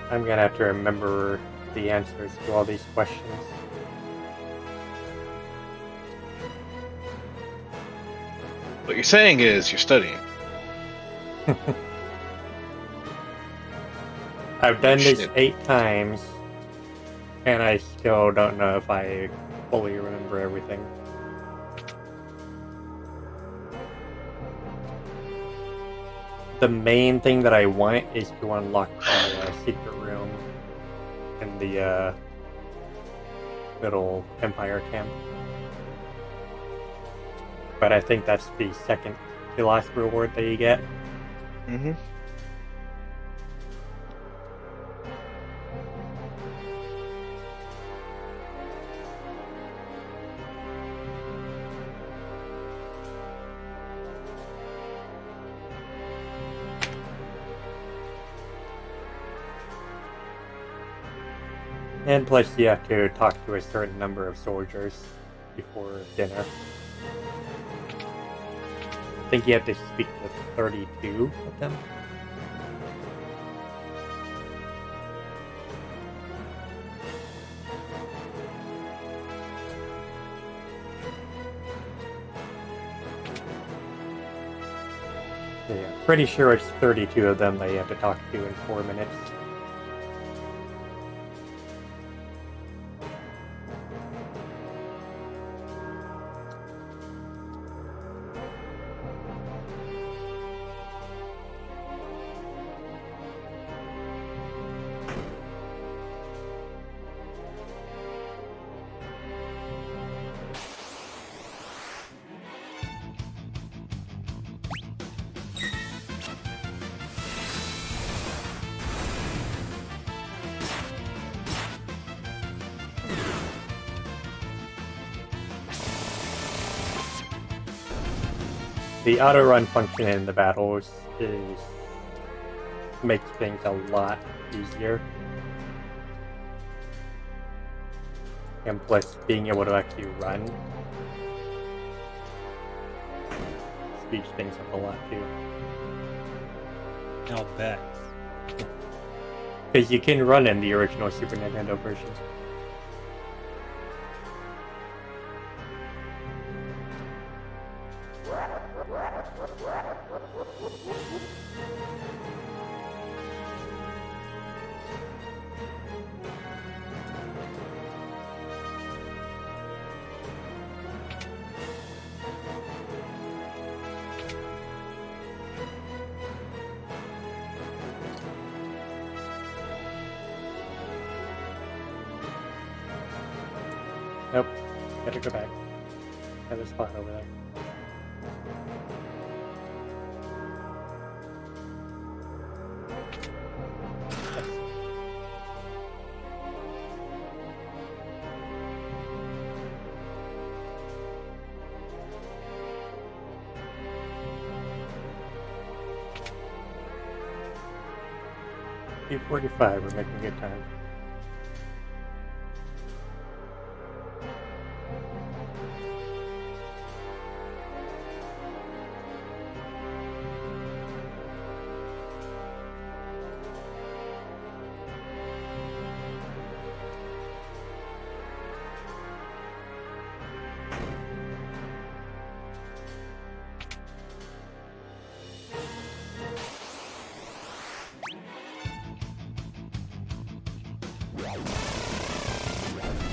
I'm gonna have to remember the answers to all these questions. What you're saying is you're studying. I've done this Shit. 8 times, and I still don't know if I fully remember everything. The main thing that I want is to unlock the secret room in the little Empire camp. But I think that's the second to last reward that you get. Mm-hmm. And plus you have to talk to a certain number of soldiers before dinner. I think you have to speak to 32 of them. Yeah, pretty sure it's 32 of them that you have to talk to in 4 minutes. The auto run function in the battles makes things a lot easier. And plus being able to actually run speeds things up a lot too. I'll bet. Because you can run in the original Super Nintendo version. Nope. Gotta go back. Have a spot over there. .45, we're making good time.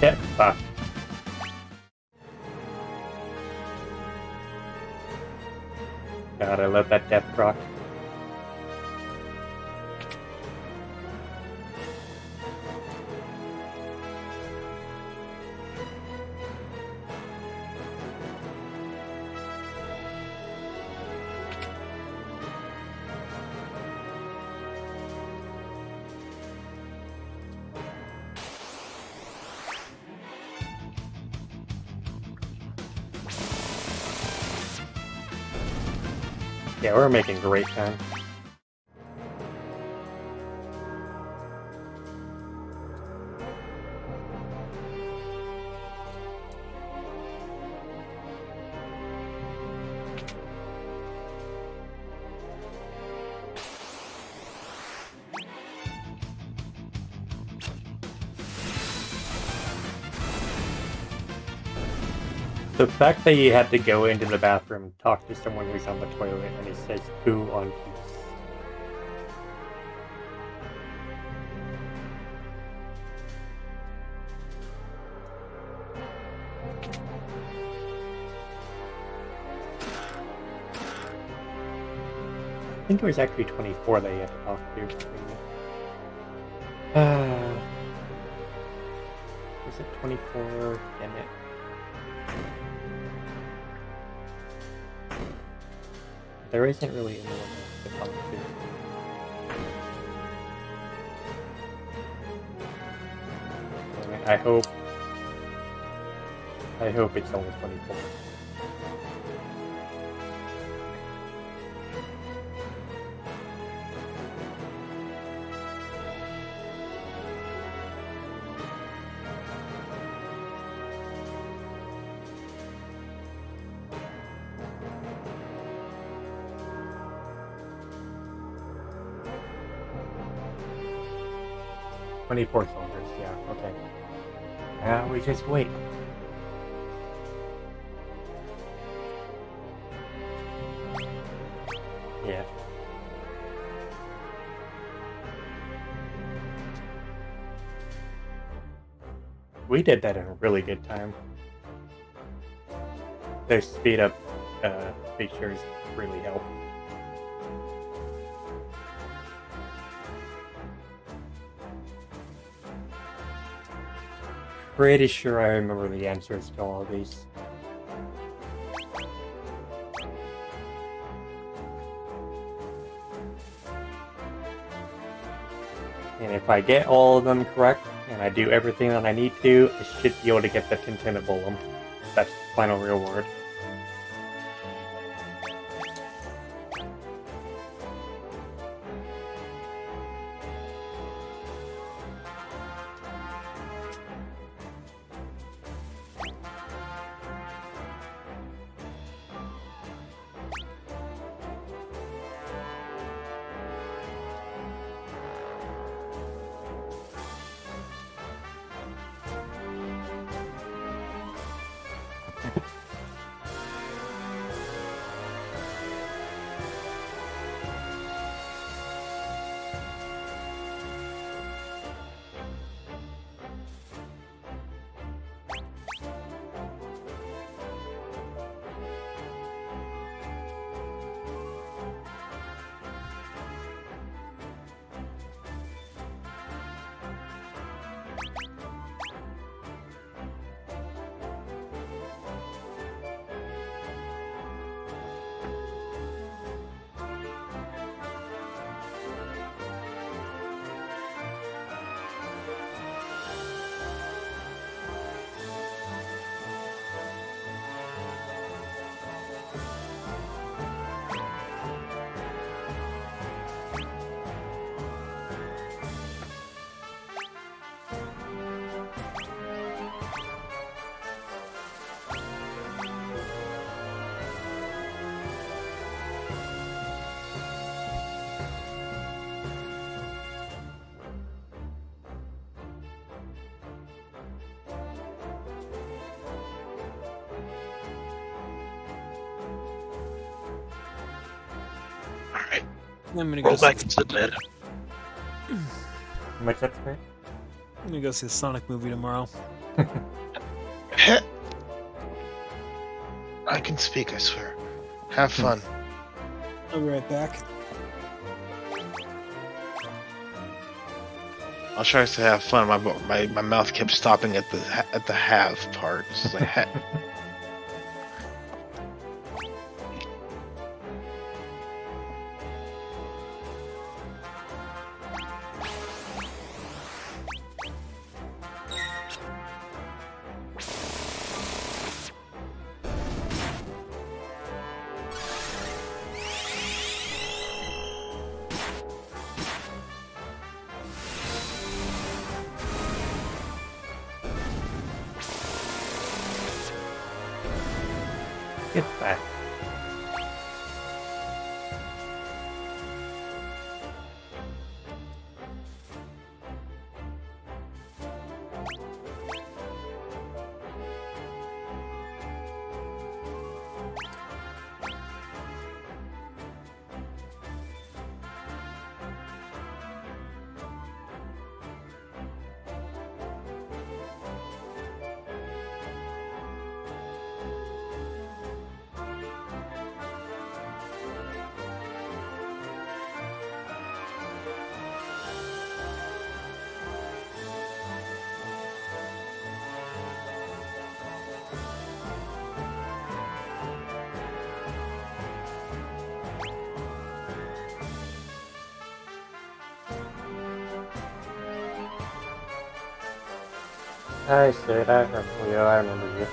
Get fucked. God, I love that death proc. Yeah, we're making great time. The fact that you had to go into the bathroom, talk to someone who's on the toilet, and he says poo on peace. I think it was actually 24 that you had to talk to. Was it 24? Damn it. There isn't really anyone else to talk to. I hope it's only 24. Twenty-four soldiers, yeah, okay. Now we just wait. Yeah. We did that in a really good time. Those speed up features really help. Pretty sure I remember the answers to all of these. And if I get all of them correct, and I do everything that I need to, I should be able to get the Tintinna Golem. That's the final reward. I'm gonna Roll go back see, into bed. How much that's fair? I'm gonna go see the Sonic movie tomorrow. I can speak, I swear. Have fun. I'll be right back. I'll try to have fun. My mouth kept stopping at the have part. It's like Get back. Hi, Sid. I remember you. I remember you.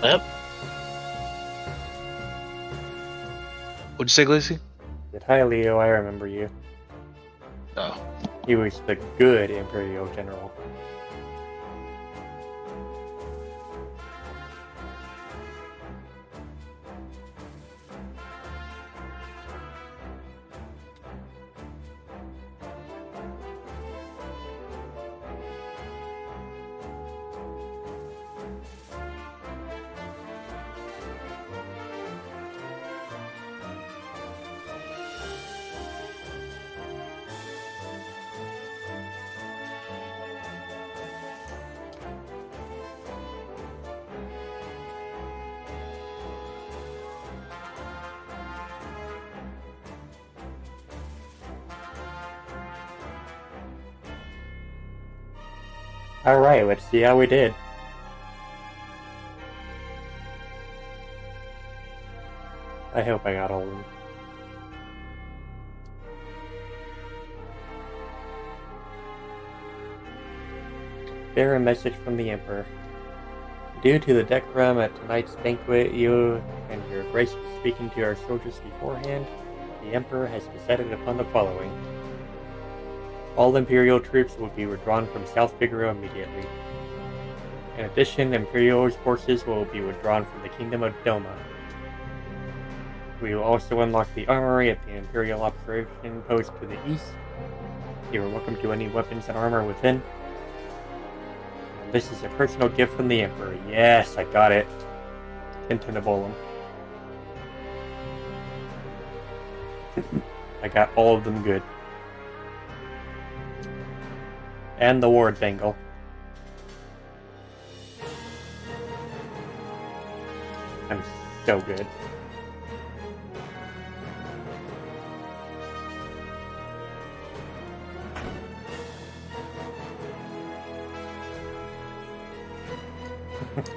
Yep. What'd you say, Glacy? Said, hi, Leo. I remember you. Oh. He was the good Imperial General. Alright, let's see how we did. I hope I got all of them. Bear a message from the Emperor. Due to the decorum at tonight's banquet, you and your grace were speaking to our soldiers beforehand, the Emperor has decided upon the following. All Imperial troops will be withdrawn from South Figaro immediately. In addition, Imperial forces will be withdrawn from the Kingdom of Doma. We will also unlock the armory at the Imperial Observation Post to the east. You are welcome to any weapons and armor within. And this is a personal gift from the Emperor. Yes, I got it. Tentabolum. I got all of them good. And the ward bangle. I'm so good.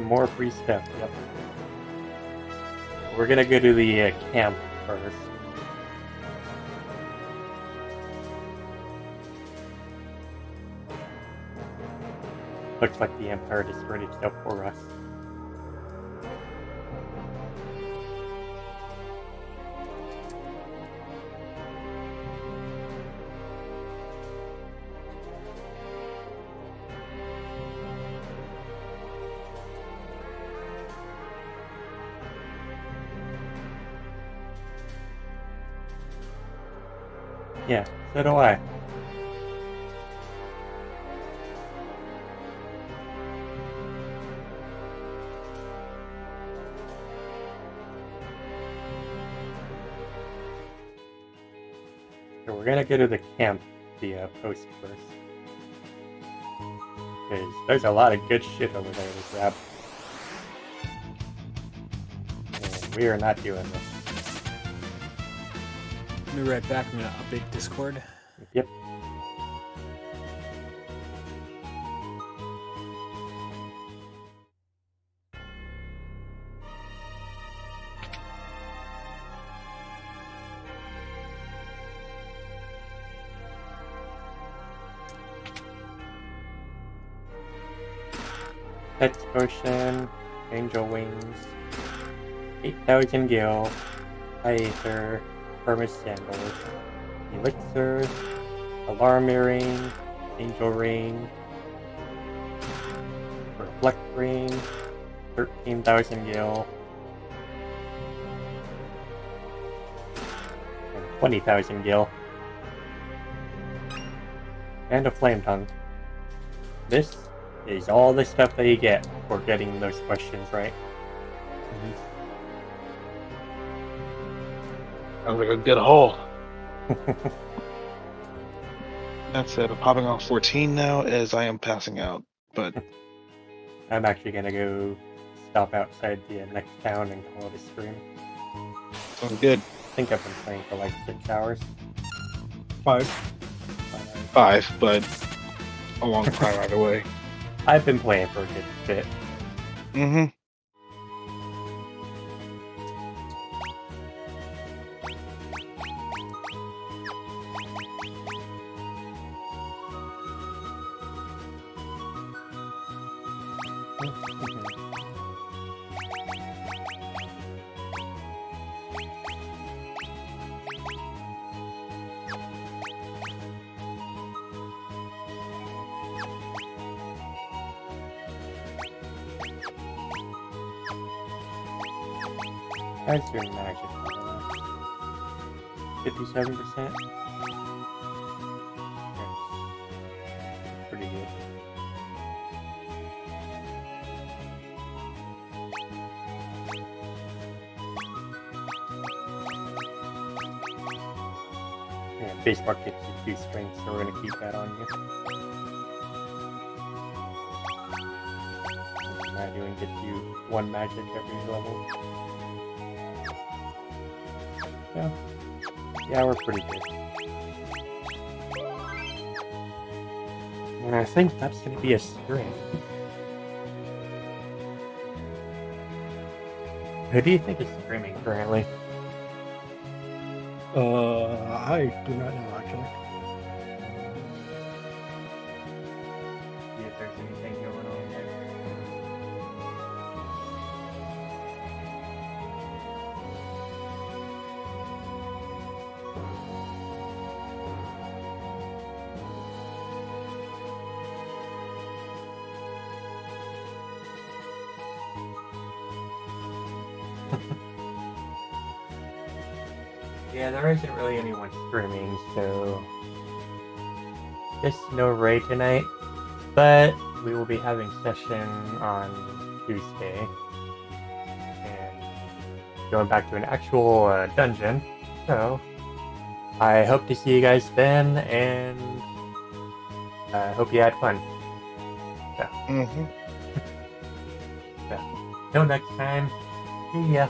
More free stuff, yep. We're gonna go to the camp first. Looks like the Empire destroyed itself for us. Yeah, so do I. So we're gonna go to the camp, the post first. Because there's a lot of good shit over there to grab. And we are not doing this. I'll be right back. I'm gonna update Discord. Yep. Pet Potion, Angel Wings, 8,000 Gil, Aether, Hermit Sandals, Elixir, Alarm Earring, Angel Ring, Reflect Ring, 13,000 Gil, and 20,000 Gil, and a Flame Tongue. This is all the stuff that you get for getting those questions right. Sounds like a good haul. That's it. I'm popping off 14 now as I am passing out. But I'm actually gonna go stop outside the next town and call it a stream. sounds good. I think I've been playing for like 6 hours. 5. 5, but a long time either way. I've been playing for a good bit. Mm-hmm. How's your magic? 57%? That's pretty good. Yeah, base mark gets you 2 strength, so we're gonna keep that on you. And doing gets you 1 magic every level. Yeah, we're pretty good. And I think that's gonna be a string. Who do you think is streaming currently? I do not know actually. See if there's anything going on there. Yeah, there isn't really anyone streaming, so just no raid tonight. But we will be having session on Tuesday and going back to an actual dungeon. So I hope to see you guys then, and I hope you had fun. So, Mm-hmm. till next time, see ya.